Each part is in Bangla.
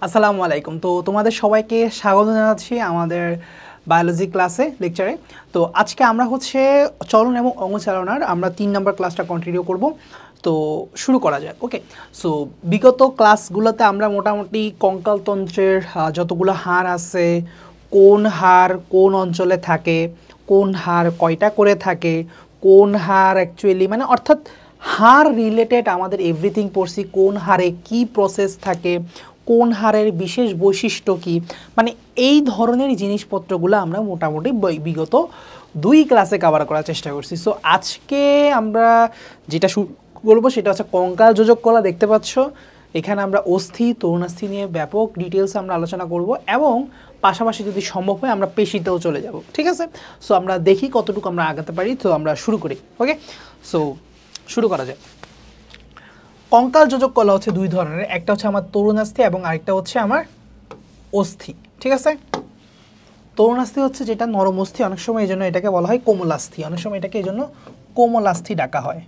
আসসালামু আলাইকুম। তো তোমাদের সবাইকে স্বাগত জানাচ্ছি আমাদের বায়োলজি ক্লাসে লেকচারে। তো আজকে আমরা হচ্ছে চলন এবং অঙ্গ চালনার আমরা 3 নম্বর ক্লাসটা কন্টিনিউ করব। তো শুরু করা যায়। ওকে, সো বিগত ক্লাসগুলোতে আমরা মোটামুটি কঙ্কালতন্ত্রের যতগুলো হাড় আছে, কোন হাড় কোন অঞ্চলে থাকে, কোন হাড় কয়টা করে থাকে, কোন হাড় অ্যাকচুয়ালি মানে অর্থাৎ হাড় রিলেটেড আমাদের এভরিথিং পড়ছি। কোন হাড়ে কি প্রসেস থাকে, কোন হাড়ের বিশেষ বৈশিষ্ট্য কি, মানে এই ধরনের জিনিসপত্রগুলো আমরা মোটামুটি বিগত 2 ক্লাসে কভার করার চেষ্টা করছি। সো আজকে আমরা যেটা শুরু করবো সেটা হচ্ছে কঙ্কাল যোজক কলা। দেখতে পাচ্ছ এখানে আমরা অস্থি তরুণাস্থি নিয়ে ব্যাপক ডিটেলস আমরা আলোচনা করব এবং পাশাপাশি যদি সম্ভব হয় আমরা পেশিতেও চলে যাব। ঠিক আছে, সো আমরা দেখি কতটুকু আমরা আগাতে পারি। তো আমরা শুরু করি। ওকে, সো শুরু করা যায়। কঙ্কাল যোজক কলা হচ্ছে 2 ধরনের, একটা হচ্ছে আমার তরুণাস্থি এবং আরেকটা হচ্ছে আমার অস্থি। ঠিক আছে, তরুণাস্থি হচ্ছে যেটা নরম অস্থি, অনেক সময় এই জন্য এটাকে বলা হয় কোমলাস্থি, অনেক সময় এটাকে এই জন্য কোমলাস্থি ডাকা হয়।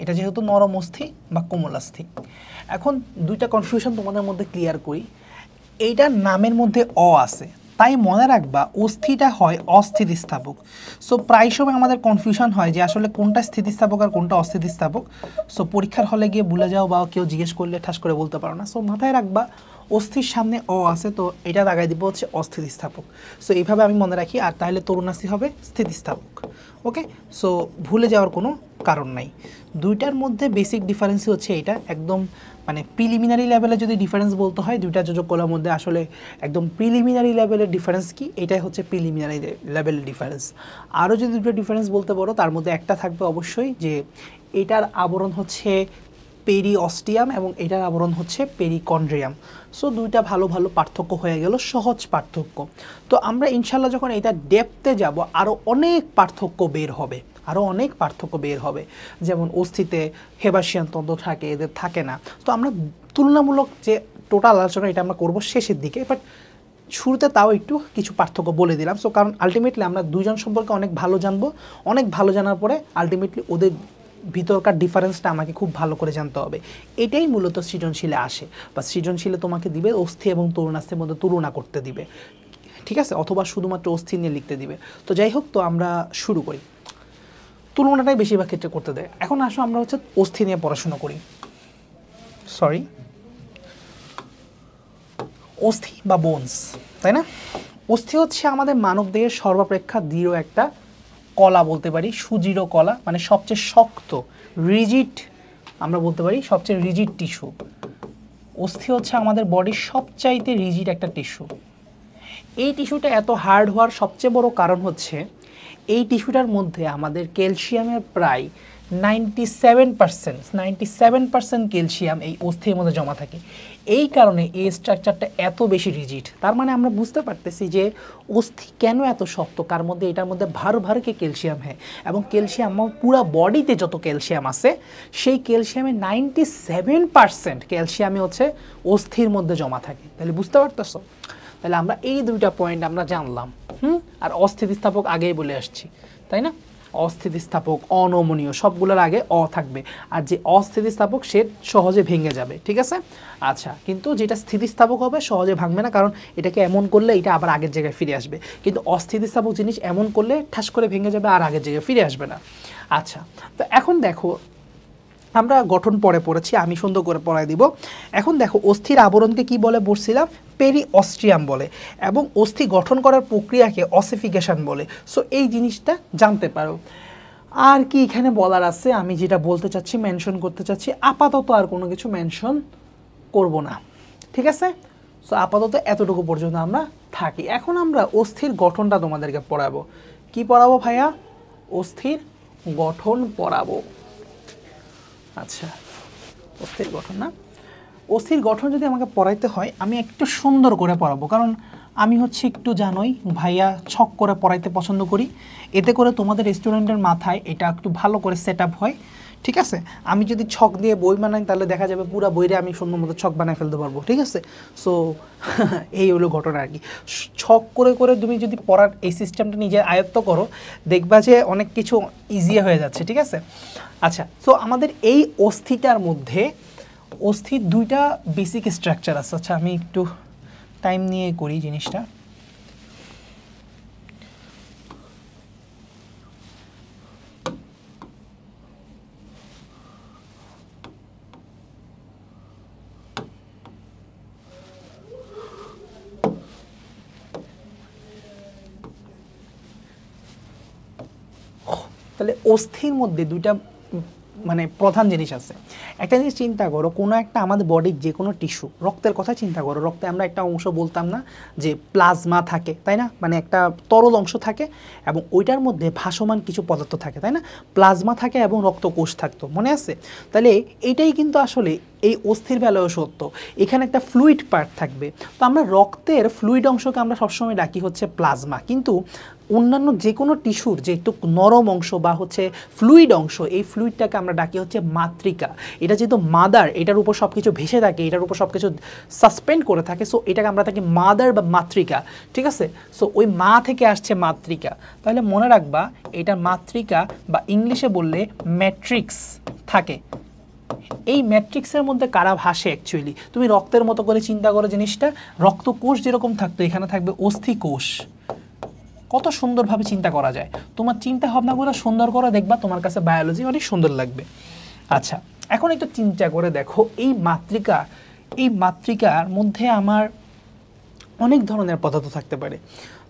এটা যেহেতু নরম অস্থি বা কোমলাস্থি। এখন দুইটা কনফিউশন তোমাদের মধ্যে ক্লিয়ার করি। এইটার নামের মধ্যে অ আছে, তাই মনে রাখবা অস্থিটা হয় অস্থিতিস্থাপক। সো প্রায় সময় আমাদের কনফিউশন হয় যে আসলে কোনটা স্থিতিস্থাপক আর কোনটা অস্থিতিস্থাপক। সো পরীক্ষার হলে গিয়ে ভুলে যাও বা কেউ জিজ্ঞেস করলে ঠাস করে বলতে পারো না। সো মাথায় রাখবা অস্থির সামনে অ আছে, তো এটা লাগাই দিব হচ্ছে অস্থিতিস্থাপক। সো এইভাবে আমি মনে রাখি, আর তাহলে তরুণাস্থি হবে স্থিতিস্থাপক। ওকে, সো ভুলে যাওয়ার কোনো কারণ নাই। দুইটার মধ্যে বেসিক ডিফারেন্স হচ্ছে এটা একদম মানে প্রিলিমিনারি লেভেলে যদি ডিফারেন্স বলতে হয় দুইটা যোজক কলার মধ্যে আসলে একদম প্রিলিমিনারি লেভেলের ডিফারেন্স কি, এটাই হচ্ছে প্রিলিমিনারি লেভেলের ডিফারেন্স। আরও যদি দুটো ডিফারেন্স বলতে পারো তার মধ্যে একটা থাকবে অবশ্যই যে এটার আবরণ হচ্ছে পেরিঅস্টিয়াম এবং এটার আবরণ হচ্ছে পেরিকন্ড্রিয়াম। সো দুইটা ভালো ভালো পার্থক্য হয়ে গেল, সহজ পার্থক্য। তো আমরা ইনশাল্লাহ যখন এটা ডেপথে যাব আরও অনেক পার্থক্য বের হবে, আরও অনেক পার্থক্য বের হবে। যেমন অস্থিতে হেবাসিয়ান তন্ত্র থাকে, এদের থাকে না। তো আমরা তুলনামূলক যে টোটাল আলোচনা এটা আমরা করব শেষের দিকে, বাট শুরুতে তাও একটু কিছু পার্থক্য বলে দিলাম। সো কারণ আলটিমেটলি আমরা দুজন সম্পর্কে অনেক ভালো জানবো, অনেক ভালো জানার পরে আলটিমেটলি ওদের ভিতরকার ডিফারেন্সটা আমাকে খুব ভালো করে জানতে হবে। এটাই মূলত সৃজনশীলে আসে, বা সৃজনশীলে তোমাকে দিবে অস্থি এবং তরুণাস্থির মধ্যে তুলনা করতে দিবে। ঠিক আছে, অথবা শুধুমাত্র অস্থি নিয়ে লিখতে দিবে। তো যাই হোক, তো আমরা শুরু করি। তুলনাটাই বেশিরভাগ ক্ষেত্রে করতে দেয়। এখন আসো আমরা হচ্ছে অস্থি নিয়ে পড়াশোনা করি। সরি, অস্থি বা বোনস, তাই না? অস্থি হচ্ছে আমাদের মানবদেহের সর্বাপেক্ষা দৃঢ় একটা কলা বলতে পারি, সুদৃঢ় কলা, মানে সবচেয়ে শক্ত রিজিড, আমরা বলতে পারি সবচেয়ে রিজিড টিস্যু। অস্থি হচ্ছে আমাদের বডির সবচাইতে রিজিড একটা টিস্যু। এই টিস্যুটা এত হার্ড হওয়ার সবচেয়ে বড় কারণ হচ্ছে এই টিস্যুটার মধ্যে আমাদের ক্যালসিয়ামের প্রায় 97% ক্যালসিয়াম এই অস্থির মধ্যে জমা থাকে। এই কারণে এই স্ট্রাকচারটা এত বেশি রিজিড। তার মানে আমরা বুঝতে পারতেছি যে অস্থি কেন এত শক্ত, কার মধ্যে এটার মধ্যে ভারকে ক্যালসিয়াম হয়, এবং ক্যালসিয়াম পুরো বডিতে যত ক্যালসিয়াম আছে সেই ক্যালসিয়ামের 97% ক্যালসিয়ামে হচ্ছে অস্থির মধ্যে জমা থাকে। তাহলে বুঝতে পারতেছ? তাহলে আমরা এই দুইটা পয়েন্ট আমরা জানলাম। আর অস্থিতিস্থাপক আগেই বলে আসছি, তাই না? অস্থিতিস্থাপক, অনমনীয়, সবগুলোর আগে অ থাকবে। আর যে অস্থিতিস্থাপক সে সহজে ভেঙে যাবে। ঠিক আছে, আচ্ছা, কিন্তু যেটা স্থিতিস্থাপক হবে সহজে ভাঙবে না, কারণ এটাকে এমন করলে এটা আবার আগের জায়গায় ফিরে আসবে। কিন্তু অস্থিতিস্থাপক জিনিস এমন করলে ঠাস করে ভেঙে যাবে আর আগের জায়গায় ফিরে আসবে না। আচ্ছা, তো এখন দেখো আমরা গঠন পরে পড়েছি, আমি সুন্দর করে পড়াই দিব। এখন দেখো অস্থির আবরণকে কি বলে বলছিলাম, পেরিঅস্ট্রিয়াম বলে, এবং অস্থি গঠন করার প্রক্রিয়াকে অসিফিকেশন বলে। সো এই জিনিসটা জানতে পারো। আর কি এখানে বলার আছে, আমি যেটা বলতে চাচ্ছি মেনশন করতে চাচ্ছি, আপাতত আর কোনো কিছু মেনশন করব না। ঠিক আছে, সো আপাতত এতটুকু পর্যন্ত আমরা থাকি। এখন আমরা অস্থির গঠনটা তোমাদেরকে পড়াবো। কি পড়াবো ভাইয়া? অস্থির গঠন পড়াবো। আচ্ছা, অস্থির গঠন না, অস্থির গঠন যদি আমাকে পড়াইতে হয় আমি একটু সুন্দর করে পড়াবো, কারণ আমি হচ্ছে একটু জানোই ভাইয়া ছক করে পড়াইতে পছন্দ করি। এতে করে তোমাদের স্টুডেন্টের মাথায় এটা একটু ভালো করে সেট আপ হয়। ঠিক আছে, আমি যদি ছক দিয়ে বই বানাই তাহলে দেখা যাবে পুরো বইরে আমি সুন্দর মতো ছক বানায় ফেলতে পারবো। ঠিক আছে, সো এই হলো ঘটনা আর কি। ছক করে করে তুমি যদি পড়ার এই সিস্টেমটা নিজে আয়ত্ত করো দেখবা যে অনেক কিছু ইজি হয়ে যাচ্ছে। ঠিক আছে, আচ্ছা, সো আমাদের এই অস্থিটার মধ্যে অস্থির দুইটা বেসিক স্ট্রাকচার আছে। আচ্ছা আমি একটু টাইম নিয়ে করি জিনিসটা। তাহলে অস্থির মধ্যে দুইটা মানে প্রধান জিনিস আছে। একটা জিনিস চিন্তা করো, কোনো একটা আমাদের বডির যে কোনো টিস্যু, রক্তের কথা চিন্তা করো, রক্তে আমরা একটা অংশ বলতাম না যে প্লাজমা থাকে, তাই না? মানে একটা তরল অংশ থাকে এবং ওইটার মধ্যে ভাসমান কিছু পদার্থ থাকে, তাই না? প্লাজমা থাকে এবং রক্তকোষ থাকতো, মনে আছে? তাহলে এইটাই কিন্তু আসলে এই অস্থির বেলায়ও সত্য। এখানে একটা ফ্লুইড পার্ট থাকবে। তো আমরা রক্তের ফ্লুইড অংশকে আমরা সবসময় ডাকি হচ্ছে প্লাজমা, কিন্তু অন্যান্য যে কোনো টিস্যুর যে একটু নরম অংশ বা হচ্ছে ফ্লুইড অংশ, এই ফ্লুইডটাকে আমরা ডাকি হচ্ছে মাতৃকা। এটা যেহেতু মাদার, এটার উপর সব কিছু ভেসে থাকে, এটার উপর সব কিছু সাসপেন্ড করে থাকে, সো এটাকে আমরা থাকি মাদার বা মাতৃকা, ঠিক আছে? সো ওই মা থেকে আসছে মাতৃকা। তাহলে মনে রাখবা এটার মাতৃকা বা ইংলিশে বললে ম্যাট্রিক্স থাকে। এই ম্যাট্রিক্সের মধ্যে কারা ভাসে অ্যাকচুয়ালি? তুমি রক্তের মতো করে চিন্তা করো জিনিসটা, রক্তকোষ যেরকম থাকতো এখানে থাকবে অস্থিকোষ। কত সুন্দরভাবে চিন্তা করা যায়। তোমার চিন্তা ভাবনাগুলো সুন্দর করে দেখবা, তোমার কাছে বায়োলজি অনেক সুন্দর লাগবে। আচ্ছা এখন একটু চিন্তা করে দেখো, এই মাতৃকার মধ্যে আমার অনেক ধরনের পদার্থ থাকতে পারে।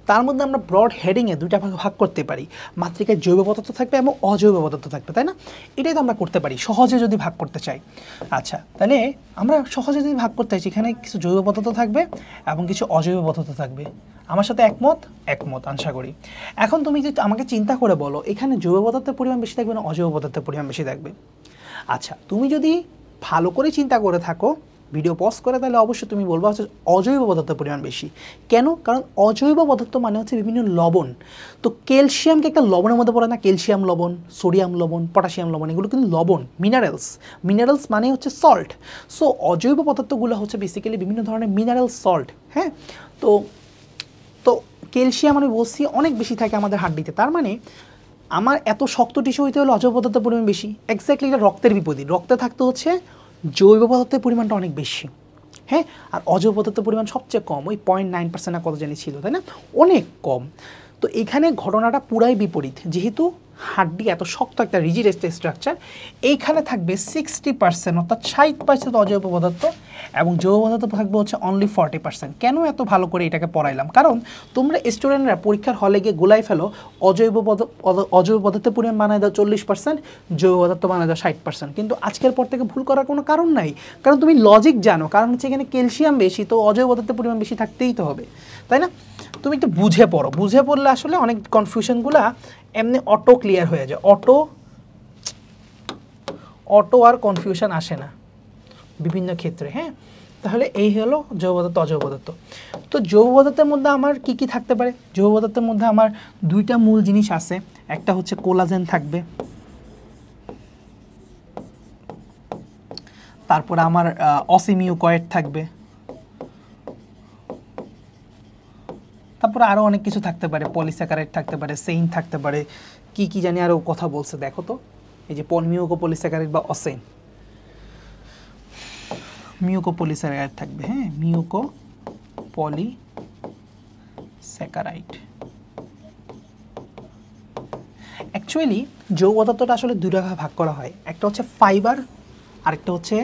তার মধ্যে আমরা ব্রড হেডিংয়ে দুইটা ভাগ করতে পারি, মাতৃকায় জৈব পদার্থ থাকবে এবং অজৈব পদার্থ থাকবে, তাই না? এটাই তো আমরা করতে পারি সহজে যদি ভাগ করতে চাই। আচ্ছা তাহলে আমরা সহজে যদি ভাগ করতে চাই, এখানে কিছু জৈব পদার্থ থাকবে এবং কিছু অজৈব পদার্থ থাকবে। আমার সাথে একমত আশা করি। এখন তুমি যদি আমাকে চিন্তা করে বলো, এখানে জৈব পদার্থের পরিমাণ বেশি থাকবে না অজৈব পদার্থের পরিমাণ বেশি থাকবে? আচ্ছা তুমি যদি ভালো করে চিন্তা করে থাকো, ভিডিও পজ করে, তাহলে অবশ্যই তুমি বলবো হচ্ছে অজৈব পদার্থের পরিমাণ বেশি। কেন? কারণ অজৈব পদার্থ মানে হচ্ছে বিভিন্ন লবণ। তো ক্যালসিয়ামকে একটা লবণের মধ্যে পড়ে না? ক্যালসিয়াম লবণ, সোডিয়াম লবণ, পটাশিয়াম লবণ, এগুলো কিন্তু লবণ, মিনারেলস মানে হচ্ছে সল্ট। সো অজৈব পদার্থগুলো হচ্ছে বেসিক্যালি বিভিন্ন ধরনের মিনারেল সল্ট। হ্যাঁ, তো তো ক্যালসিয়াম আমি বলছি অনেক বেশি থাকে আমাদের হাড্ডিতে। তার মানে আমার এত শক্ত টিস্যু হইতে হলে অজৈব পদার্থের পরিমাণ বেশি। এক্স্যাক্টলি এটা রক্তের বিপরীত। রক্তে থাকতে হচ্ছে জৈব পদার্থের পরিমাণটা অনেক বেশি, হ্যাঁ, আর অজৈব পদার্থের পরিমাণ সবচেয়ে কম, ওই 0.9% না কত জানি ছিল, তাই না? অনেক কম। তো এখানে ঘটনাটা পুরাই বিপরীত। যেহেতু হাড্ডি এত শক্ত একটা রিজিড স্ট্রাকচার, এইখানে থাকবে 60% অর্থাৎ 60% অজৈব পদার্থ এবং জৈব পদার্থ থাকবে হচ্ছে অনলি 40%। কেন এত ভালো করে এটাকে পড়াইলাম? কারণ তোমরা স্টুডেন্টরা পরীক্ষার হলে গিয়ে গোলাই ফেলো, অজৈব পদার্থের পরিমাণ বানায় দাও 40%, জৈব পদার্থ বানায় দাও 60%। কিন্তু আজকের পর থেকে ভুল করার কোনো কারণ নাই, কারণ তুমি লজিক জানো। কারণ হচ্ছে এখানে ক্যালসিয়াম বেশি, তো অজৈব পদার্থের পরিমাণ বেশি থাকতেই তো হবে, তাই না? তুমি একটু বুঝে পড়ো, বুঝে পড়লে আসলে অনেক কনফিউশনগুলা এমনি অটো ক্লিয়ার হয়ে যায়। অটো আর কনফিউশন আসে না বিভিন্ন ক্ষেত্রে। হ্যাঁ, তাহলে এই হলো জৈব পদার্থ অজৈব পদার্থ। তো জৈব পদার্থের মধ্যে আমার কি কি থাকতে পারে? জৈব পদার্থের মধ্যে আমার দুইটা মূল জিনিস আছে। একটা হচ্ছে কোলাজেন থাকবে, তারপরে আমার অসিমিউকয়েড থাকবে, তারপরে আরও অনেক কিছু থাকতে পারে, পলিস্যাকারাইড থাকতে পারে, সেইন থাকতে পারে, কি জানি আরও কথা বলছে দেখো তো। এই যে মিউকোপলিস্যাকারাইড বা অসেন, মিউকোপলিস্যাকারাইড থাকবে, হ্যাঁ, মিউকোপলিস্যাকারাইড। অ্যাকচুয়ালি জৈব পদার্থটা আসলে দুই ভাগে ভাগ করা হয়, একটা হচ্ছে ফাইবার আর একটা হচ্ছে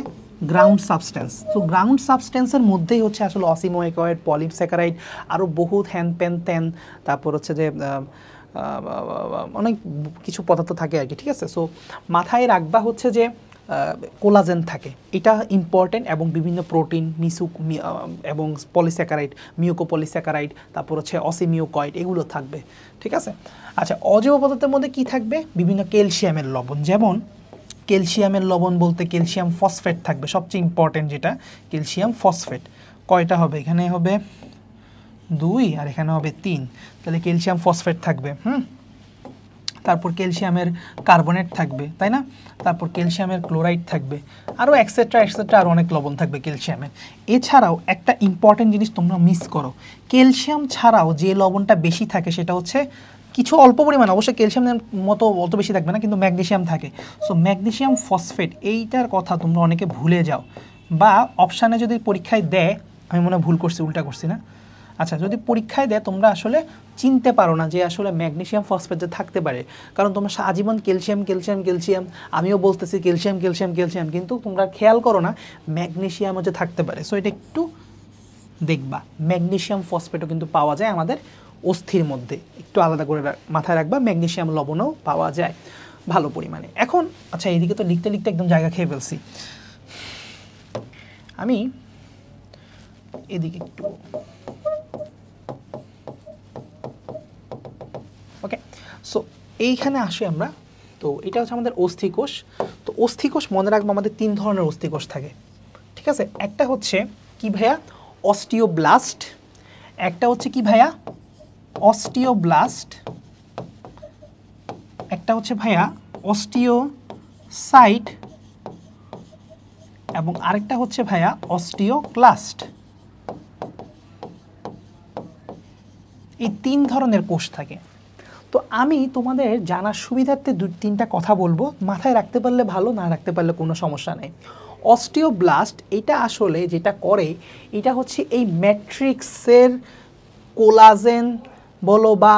গ্রাউন্ড সাবস্টেন্স। তো গ্রাউন্ড সাবস্টেন্সের মধ্যেই হচ্ছে আসলে অসিমিউকয়েড, পলিস্যাকারাইড, আরও বহুত হ্যান প্যান ত্যান, তারপর হচ্ছে যে অনেক কিছু পদার্থ থাকে আর কি, ঠিক আছে? সো মাথায় রাখবা হচ্ছে যে কোলাজেন থাকে, এটা ইম্পর্টেন্ট, এবং বিভিন্ন প্রোটিন, এবং পলিস্যাকারাইড, মিউকোপলিস্যাকারাইড, তারপর হচ্ছে অসিমিউকয়েড, এগুলো থাকবে, ঠিক আছে? আচ্ছা, অজৈব পদার্থের মধ্যে কি থাকবে? বিভিন্ন ক্যালসিয়ামের লবণ, যেমন ক্যালসিয়ামের লবণ বলতে ক্যালসিয়াম ফসফেট থাকবে, সবচেয়ে ইম্পর্টেন্ট যেটা ক্যালসিয়াম ফসফেট। কয়টা হবে? এখানে হবে 2 আর এখানে হবে 3, তাহলে ক্যালসিয়াম ফসফেট থাকবে। তারপর ক্যালসিয়ামের কার্বনেট থাকবে, তাই না? তারপর ক্যালসিয়ামের ক্লোরাইড থাকবে, আরও এক্সেট্রা আরও অনেক লবণ থাকবে ক্যালসিয়ামের। এছাড়াও একটা ইম্পর্টেন্ট জিনিস তোমরা মিস করো, ক্যালসিয়াম ছাড়াও যে লবণটা বেশি থাকে সেটা হচ্ছে কিছু অল্প পরিমাণ, অবশ্যই ক্যালসিয়ামের মতো অত বেশি থাকবে না, কিন্তু ম্যাগনেসিয়াম থাকে। সো ম্যাগনেসিয়াম ফসফেট এইটার কথা তোমরা অনেকে ভুলে যাও, বা অপশানে যদি পরীক্ষায় দেয়, আমি মনে হয় ভুল করছি, উল্টা করছি না, আচ্ছা যদি পরীক্ষায় দেয় তোমরা আসলে চিনতে পারো না যে আসলে ম্যাগনেসিয়াম ফসফেট যে থাকতে পারে, কারণ তোমরা আজীবন ক্যালসিয়াম ক্যালসিয়াম ক্যালসিয়াম, আমিও বলতেছি ক্যালসিয়াম ক্যালসিয়াম ক্যালসিয়াম, কিন্তু তোমরা খেয়াল করো না ম্যাগনেসিয়ামও যে থাকতে পারে। সো এটা একটু দেখবা, ম্যাগনেসিয়াম ফসফেটও কিন্তু পাওয়া যায় আমাদের অস্থির মধ্যে, একটু আলাদা করে মাথায় রাখবা। ম্যাগনেসিয়াম লবণও পাওয়া যায় ভালো পরিমাণে। এখন আচ্ছা এইদিকে তো লিখতে লিখতে একদম জায়গা খেয়ে ফেলছি, আমি এদিকে একটু, ওকে। সো এইখানে আসি আমরা, তো এটা হচ্ছে আমাদের অস্থিকোষ। তো অস্থিকোষ মনে রাখবো আমাদের 3 ধরনের অস্থিকোষ থাকে, ঠিক আছে। একটা হচ্ছে কি ভাইয়া, অস্টিওব্লাস্ট, একটা হচ্ছে কি ভাইয়া অস্টিওব্লাস্ট, একটা হচ্ছে ভাইয়া অস্টিওসাইট, এবং আরেকটা হচ্ছে ভাইয়া অস্টিওক্লাস্ট। এই 3 ধরনের কোষ থাকে। তো আমি তোমাদের জানার সুবিধার্থে 2-3টা কথা বলবো, মাথায় রাখতে পারলে ভালো, না রাখতে পারলে কোনো সমস্যা নেই। অস্টিওব্লাস্ট এটা আসলে যেটা করে, এটা হচ্ছে এই ম্যাট্রিক্সের কোলাজেন বলো বা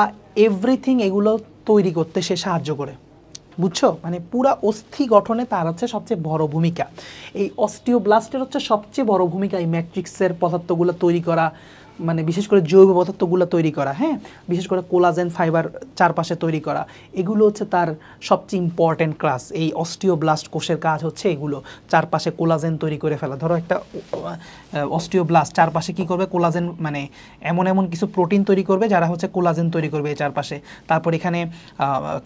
এভরিথিং এগুলো তৈরি করতে সে সাহায্য করে, বুঝছো? মানে পুরা অস্থি গঠনে তার হচ্ছে সবচেয়ে বড় ভূমিকা। এই অস্টিওব্লাস্টের হচ্ছে সবচেয়ে বড় ভূমিকা এই ম্যাট্রিক্সের পদার্থগুলো তৈরি করা, মানে বিশেষ করে জৈব পদার্থগুলো তৈরি করা, হ্যাঁ, বিশেষ করে কোলাজেন ফাইবার চারপাশে তৈরি করা, এগুলো হচ্ছে তার সবচেয়ে ইম্পর্টেন্ট ক্লাস। এই অস্টিওব্লাস্ট কোষের কাজ হচ্ছে এগুলো, চারপাশে কোলাজেন তৈরি করে ফেলা। ধরো একটা অস্টিওব্লাস্ট চারপাশে কি করবে, কোলাজেন, মানে এমন এমন কিছু প্রোটিন তৈরি করবে যারা হচ্ছে কোলাজেন তৈরি করবে এই চারপাশে। তারপর এখানে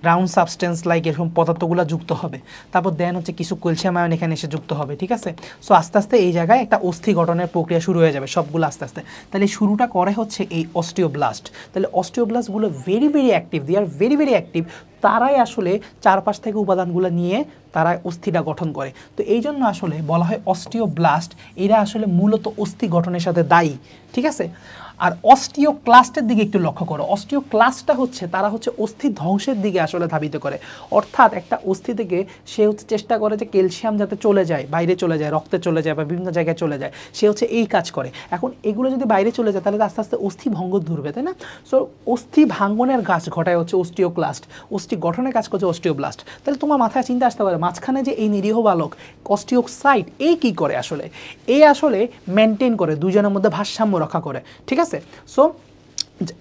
গ্রাউন্ড সাবস্টেন্স লাইক এরকম পদার্থগুলো যুক্ত হবে। তারপর দেন হচ্ছে কিছু ক্যালসিয়াম আয়ন এখানে এসে যুক্ত হবে, ঠিক আছে। সো আস্তে আস্তে এই জায়গায় একটা অস্থি গঠনের প্রক্রিয়া শুরু হয়ে যাবে, সবগুলো আস্তে আস্তে। তাহলে শুরুটা করে হচ্ছে এই অস্টিওব্লাস্ট। তাহলে অস্টিওব্লাস্টগুলো very very active, they are very very active. তারাই আসলে চারপাশ থেকে উপাদানগুলো নিয়ে তারা অস্থিটা গঠন করে। তো এই জন্য আসলে বলা হয় অস্টিওব্লাস্ট, এরা আসলে মূলত অস্থি গঠনের সাথে দায়ী, ঠিক আছে। আর অস্টিওক্লাস্টের দিকে একটু লক্ষ্য করো। অস্টিওক্লাস্টটা হচ্ছে তারা হচ্ছে অস্থি ধ্বংসের দিকে আসলে ধাবিত করে, অর্থাৎ একটা অস্থি থেকে সে হচ্ছে চেষ্টা করে যে ক্যালসিয়াম যাতে চলে যায়, বাইরে চলে যায়, রক্তে চলে যায় বা বিভিন্ন জায়গায় চলে যায়, সে হচ্ছে এই কাজ করে। এখন এগুলো যদি বাইরে চলে যায় তাহলে আস্তে আস্তে অস্থি ভঙ্গ ধরবে, তাই না? সো অস্থি ভাঙ্গনের কাজ ঘটায় হচ্ছে অস্টিওক্লাস্ট, অস্থি গঠনের কাজ করছে অস্টিওব্লাস্ট। তাহলে তোমার মাথায় চিন্তা আসতে পারে মাঝখানে যে এই নিরীহ বালক অস্টিওসাইট, এই কি করে আসলে? এই আসলে মেনটেন করে, দুজনের মধ্যে ভারসাম্য রক্ষা করে, ঠিক আছে। সো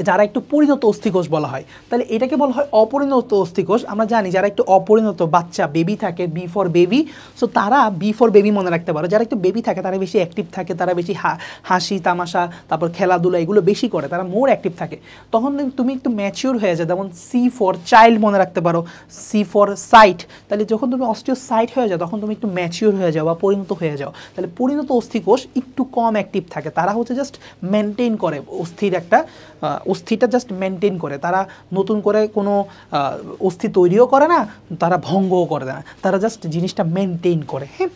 যারা একটু পরিণত অস্থিকোষ বলা হয়, তাহলে এটাকে বলা হয় অপরিণত অস্থিকোষ। আমরা জানি যারা একটু অপরিণত বাচ্চা, বেবি থাকে, বি ফর বেবি, সো তারা বি ফর বেবি মনে রাখতে পারো। যারা একটু বেবি থাকে তারা বেশি অ্যাক্টিভ থাকে, তারা বেশি হাসি তামাশা, তারপর খেলাধুলা এগুলো বেশি করে, তারা মোর অ্যাক্টিভ থাকে। তখন তুমি একটু ম্যাচিওর হয়ে যায়, যেমন সি ফর চাইল্ড মনে রাখতে পারো, সি ফর সাইট। তাহলে যখন তুমি অস্টিওসাইট হয়ে যাও তখন তুমি একটু ম্যাচিওর হয়ে যাও বা পরিণত হয়ে যাও। তাহলে পরিণত অস্থিকোষ একটু কম অ্যাক্টিভ থাকে, তারা হচ্ছে জাস্ট মেনটেন করে অস্থির একটা, অস্থিটা জাস্ট মেনটেন করে। তারা নতুন করে কোনো অস্থি তৈরিও করে না, তারা ভঙ্গও করে না, তারা জাস্ট জিনিসটা মেনটেন করে, হ্যাঁ।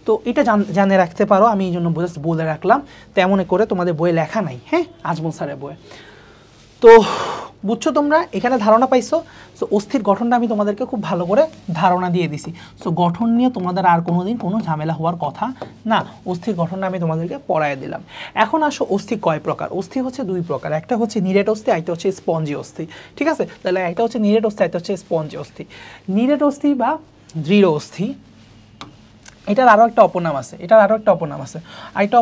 তো এটা জানে রাখতে পারো, আমি এই জন্য জাস্ট বলে রাখলাম, তেমন করে তোমাদের বইয়ে লেখা নাই, হ্যাঁ, আজমল স্যারের বইয়ে। তো বুঝছো তোমরা, এখানে ধারণা পাইছো। সো অস্থির গঠনটা আমি তোমাদেরকে খুব ভালো করে ধারণা দিয়ে দিছি। সো গঠন নিয়ে তোমাদের আর কোনো দিন কোনো ঝামেলা হওয়ার কথা না, অস্থির গঠনটা আমি তোমাদেরকে পড়ায় দিলাম। এখন আসো অস্থি কয় প্রকার। অস্থি হচ্ছে 2 প্রকার, একটা হচ্ছে নিরেট অস্থি, একটা হচ্ছে স্পঞ্জি অস্থি, ঠিক আছে। তাহলে একটা হচ্ছে নিরেট অস্থি, একটা হচ্ছে স্পঞ্জি অস্থি। নিরেট অস্থি বা দৃঢ় অস্থি, এটার আরও একটা অপর নাম আছে, আরেকটা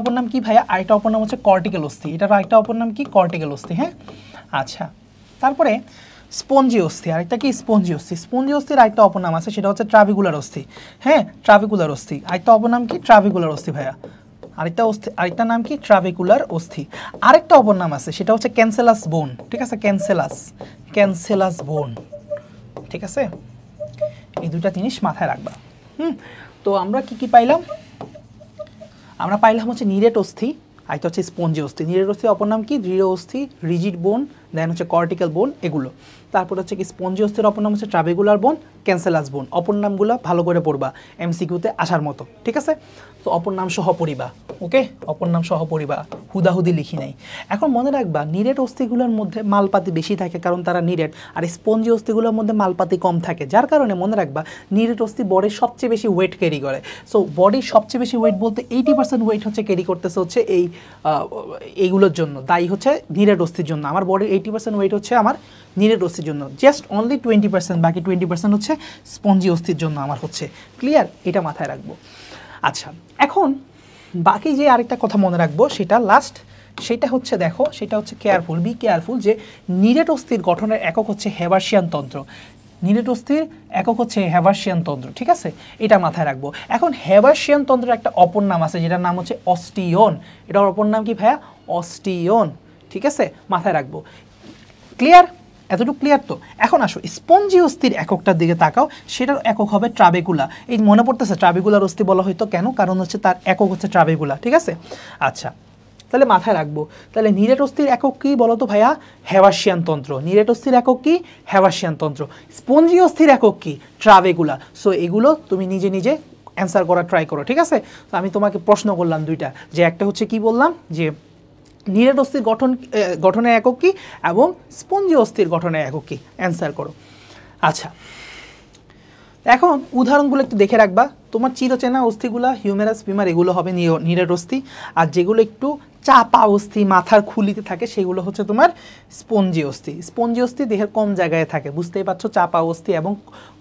অপর নাম কি ভাইয়া? আরেকটা অপর নাম হচ্ছে কর্টিক্যাল অস্থি। এটার আরেকটা অপর নাম কি? কর্টিক্যাল অস্থি, হ্যাঁ। আচ্ছা, তারপরে স্পঞ্জি অস্থি, আরেকটা কি? স্পঞ্জি অস্থি। স্পঞ্জি অস্থির আরেকটা অপর নাম আছে, সেটা হচ্ছে ট্রাভিকুলার অস্থি, হ্যাঁ, ট্রাভিকুলার অস্থি। আরেকটা অপর নাম কি? ট্রাভিকুলার অস্থি ভাইয়া। আরেকটা নাম কি? ট্রাভিকুলার অস্থি। আরেকটা অপর নাম আছে, সেটা হচ্ছে ক্যান্সেলাস বোন, ঠিক আছে, ক্যান্সেলাস বোন, ঠিক আছে। এই দুটা জিনিস মাথায় রাখবা। তো আমরা কি পাইলাম? আমরা পাইলাম হচ্ছে নিরেট অস্থি, আরেকটা হচ্ছে স্পঞ্জি অস্থি। নিরেট অস্থির অপর নাম কি? দৃঢ় অস্থি, রিজিড বোন, দেন হচ্ছে কর্টিক্যাল বোন, এগুলো। তারপর হচ্ছে কি স্পঞ্জি অস্থির অপর নাম হচ্ছে ট্রাবেকুলার বোন, ক্যান্সেলাস বোন। অপর নামগুলো ভালো করে পড়বা, এমসিকিউতে আসার মতো, ঠিক আছে? তো অপর নাম সহ পড়িবা, ওকে? অপর নাম সহ পড়িবা, হুদাহুদি লিখি নাই। এখন মনে রাখবা নিরেট অস্থিগুলোর মধ্যে মালপাতি বেশি থাকে, কারণ তারা নিরেট, আর স্পঞ্জি অস্থিগুলোর মধ্যে মালপাতি কম থাকে, যার কারণে মনে রাখবা নিরেট অস্থি বডির সবচেয়ে বেশি ওয়েট ক্যারি করে। সো বডির সবচেয়ে বেশি ওয়েট বলতে 80% ওয়েট হচ্ছে ক্যারি করতেছে হচ্ছে এইগুলোর জন্য, দায়ী হচ্ছে নিরেট অস্থির জন্য। আমার বডির 80% ওয়েট হচ্ছে আমার নিরেট অস্থির জন্য, জাস্ট অনলি 20%, বাকি 20% হচ্ছে স্পঞ্জি অস্থির জন্য আমার হচ্ছে। ক্লিয়ার? এটা মাথায় রাখবো। আচ্ছা, এখন বাকি যে আরেকটা কথা মনে রাখবো সেটা লাস্ট, সেটা হচ্ছে দেখো, সেটা হচ্ছে কেয়ারফুল, বি কেয়ারফুল, যে নিরেট অস্থির গঠনের একক হচ্ছে হেবার্সিয়ান তন্ত্র। নিরেট অস্থির একক হচ্ছে হেবার্সিয়ান তন্ত্র, ঠিক আছে? এটা মাথায় রাখবো। এখন হেবার্সিয়ান তন্ত্রের একটা অপর নাম আছে যেটার নাম হচ্ছে অস্টিয়ন। এটার অপর নাম কি ভাইয়া? অস্টিয়ন, ঠিক আছে? মাথায় রাখবো। ক্লিয়ার? এতটুকু ক্লিয়ার তো? এখন আসো স্পঞ্জি অস্থির এককটার দিকে তাকাও, সেটার একক হবে ট্রাবেকুলা। এই মনে পড়তেছে ট্রাবেকুলার অস্থি বলা হয়তো কেন? কারণ হচ্ছে তার একক হচ্ছে ট্রাবেকুলা, ঠিক আছে? আচ্ছা, তাহলে মাথায় রাখবো। তাহলে নিরেট অস্থির একক কি বলো তো ভাইয়া? হেবার্সিয়ান তন্ত্র। নিরেট অস্থির একক কি? হেবার্সিয়ান তন্ত্র। স্পঞ্জি অস্থির একক কি? ট্রাবেকুলা। সো এগুলো তুমি নিজে নিজে অ্যান্সার করার ট্রাই করো, ঠিক আছে? তো আমি তোমাকে প্রশ্ন করলাম দুইটা, যে একটা হচ্ছে কি বললাম, যে নিরেট অস্থির গঠনের একক কি, এবং স্পঞ্জি অস্থির গঠনের একক কি, অ্যান্সার করো। আচ্ছা, এখন উদাহরণগুলো একটু দেখে রাখবা। তোমার চিরচেনা অস্থিগুলা হিউমেরাস, ফিমার, এগুলো হবে নিরেট অস্থি। আর যেগুলো একটু চাপা অস্থি, মাথার খুলিতে থাকে, সেগুলো হচ্ছে তোমার স্পঞ্জি অস্থি। স্পঞ্জি অস্থি দেহের কম জায়গায় থাকে, বুঝতেই পারছো? চাপা অস্থি এবং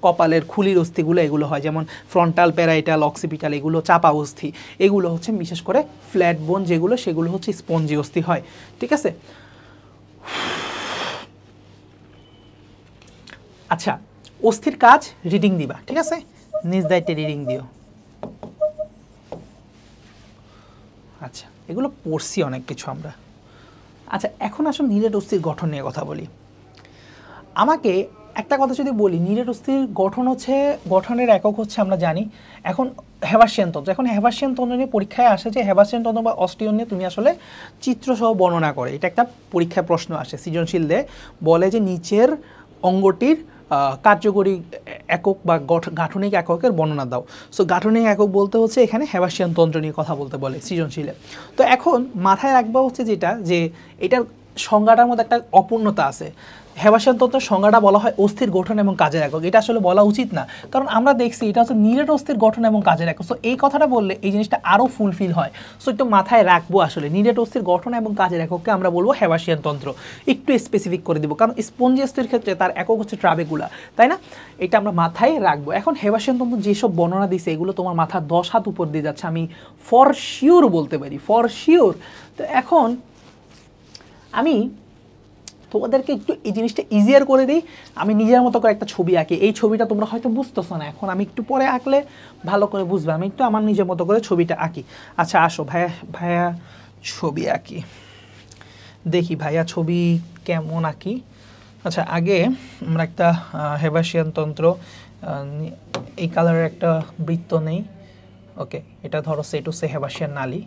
কপালের খুলির অস্থিগুলো এগুলো হয়, যেমন ফ্রন্টাল, প্যারাইটাল, অক্সিপিটাল, এগুলো চাপা অস্থি। এগুলো হচ্ছে বিশেষ করে ফ্ল্যাট বোন যেগুলো, সেগুলো হচ্ছে স্পঞ্জি অস্থি হয়, ঠিক আছে? আচ্ছা, অস্থির কাজ রিডিং দিবা, ঠিক আছে? নিজ দায়িত্বে রিডিং দিও। আচ্ছা, এগুলো পড়ছি অনেক কিছু আমরা। আচ্ছা, এখন আসলে নিরেট অস্থির গঠন নিয়ে কথা বলি। আমাকে একটা কথা যদি বলি, নিরেট অস্থির গঠন হচ্ছে, গঠনের একক হচ্ছে আমরা জানি এখন হেবার্সিয়ান তন্ত্র। এখন হেবার্সিয়ান তন্ত্র নিয়ে পরীক্ষায় আসে যে হেবার্সিয়ান তন্ত্র বা অস্টিয়ন নিয়ে তুমি আসলে চিত্রসহ বর্ণনা করে, এটা একটা পরীক্ষায় প্রশ্ন আসে সৃজনশীল দিয়ে, বলে যে নিচের অঙ্গটির কার্যকরী একক বা গাঠনিক এককের বর্ণনা দাও। সো গাঠনিক একক বলতে হচ্ছে এখানে হেবার্সিয়ান তন্ত্র নিয়ে কথা বলতে বলে সৃজনশীলে। তো এখন মাথায় রাখবা হচ্ছে যেটা, যে এটার সংজ্ঞাটার মধ্যে একটা অপূর্ণতা আছে। হেবার্সিয়ান তন্ত্রের সংজ্ঞাটা বলা হয় অস্থির গঠন এবং কাজের একক। এটা আসলে বলা উচিত না, কারণ আমরা দেখছি এটা হচ্ছে নিরেট অস্থির গঠন এবং কাজের একক। সো এই কথাটা বললে এই জিনিসটা আরও ফুলফিল হয়। সো একটু মাথায় রাখবো, আসলে নিরেট অস্থির গঠন এবং কাজের একককে আমরা বলবো হেবার্সিয়ান তন্ত্র। একটু স্পেসিফিক করে দিব, কারণ স্পঞ্জি অস্থির ক্ষেত্রে তার একক হচ্ছে ট্রাবেকুলা, তাই না? এটা আমরা মাথায় রাখবো। এখন হেবার্সিয়ান তন্ত্র যেসব বর্ণনা দিছে এগুলো তোমার মাথা 10 হাত উপর দিয়ে যাচ্ছে, আমি ফর শিওর বলতে পারি, ফর শিওর। তো এখন আমি তোমাদেরকে একটু এই জিনিসটা ইজিয়ার করে দিই। আমি নিজের মতো করে একটা ছবি আঁকি। এই ছবিটা তোমরা হয়তো বুঝতেছো না এখন, আমি একটু পরে আঁকলে ভালো করে বুঝবে। আমি একটু আমার নিজের মতো করে ছবিটা আঁকি। আচ্ছা আসো ভাইয়া, ভাইয়া ছবি আঁকি, দেখি ভাইয়া ছবি কেমন আঁকি। আচ্ছা, আগে আমরা একটা হেবার্সিয়ান তন্ত্র, এই কালারের একটা বৃত্ত নেই, ওকে? এটা ধরো সেট হচ্ছে হেবার্সিয়ান নালী,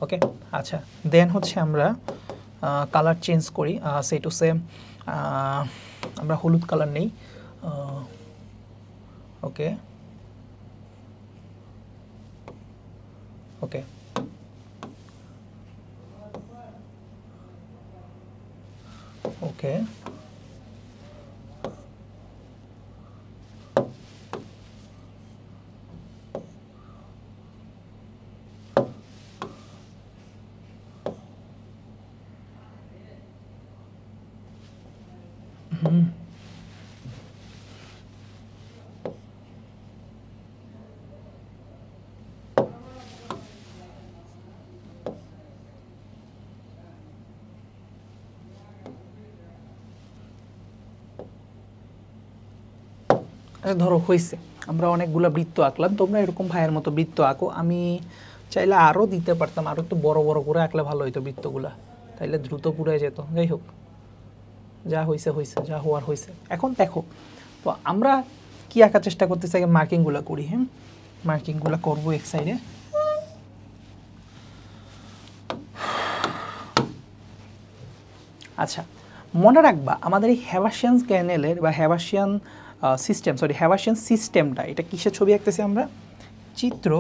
ওকে? আচ্ছা, দেন হচ্ছে আমরা কালার চেঞ্জ করি, সেট হচ্ছে আমরা হলুদ কালার নেই, ওকে ওকে ওকে ধরো হয়েছে, আমরা অনেকগুলো বৃত্ত আঁকলাম, তোমরা এরকম ভাইয়ের মতো বৃত্ত আঁকো। আমি চাইলে আরও দিতে পারতাম, আরও একটু বড় বড় করে আঁকলে ভালো হতো বৃত্তগুলা, তাইলে দ্রুত পুরাই যেত। যাই হোক, যা হয়েছে হয়েছে, যা হওয়ার হয়েছে। এখন দেখো তো আমরা কি আঁকার চেষ্টা করতেছি, আগে মার্কিংগুলো করি। হ্যাঁ, মার্কিংগুলো করবো এক সাইডে। আচ্ছা, মনে রাখবা আমাদের এই হ্যাভাসিয়ান ক্যানেলের বা হ্যাভাসিয়ান হ্যাভাসিয়ান সিস্টেমটা, এটা কিসের ছবি আঁকতেছি আমরা? চিত্র,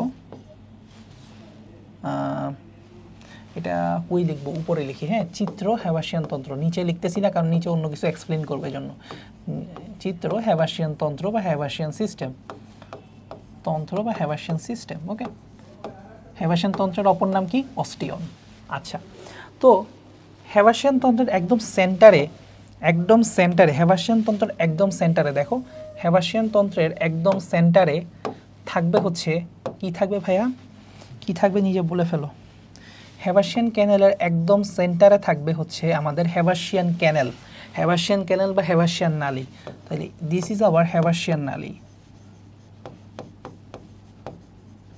এটা ওই লিখবো, উপরে লিখি, হ্যাঁ, চিত্র হ্যাভাসিয়ান তন্ত্র। নিচে লিখতেছি না, কারণ নিচে অন্য কিছু এক্সপ্লেন করবে এই জন্য। চিত্র হ্যাভাসিয়ান তন্ত্র বা হ্যাভাসিয়ান সিস্টেম, তন্ত্র বা হ্যাভাসিয়ান সিস্টেম। ওকে, হ্যাভাসিয়ান তন্ত্রের অপর নাম কি? অস্টিয়ন। আচ্ছা, তো হ্যাভাসিয়ান তন্ত্রের একদম সেন্টারে, হ্যাভাসিয়ান তন্ত্রের একদম সেন্টারে দেখো, হ্যাভাসিয়ান তন্ত্রের একদম সেন্টারে থাকবে হচ্ছে, কি থাকবে ভাইয়া, কি থাকবে নিজে বলে ফেলো। হ্যাভাসিয়ান ক্যানেলের একদম সেন্টারে থাকবে হচ্ছে আমাদের হ্যাভাসিয়ান ক্যানেল, হ্যাভাসিয়ান ক্যানেল বা হ্যাভাসিয়ান নালী। তাহলে দিস ইজ আওয়ার হ্যাভাসিয়ান নালী,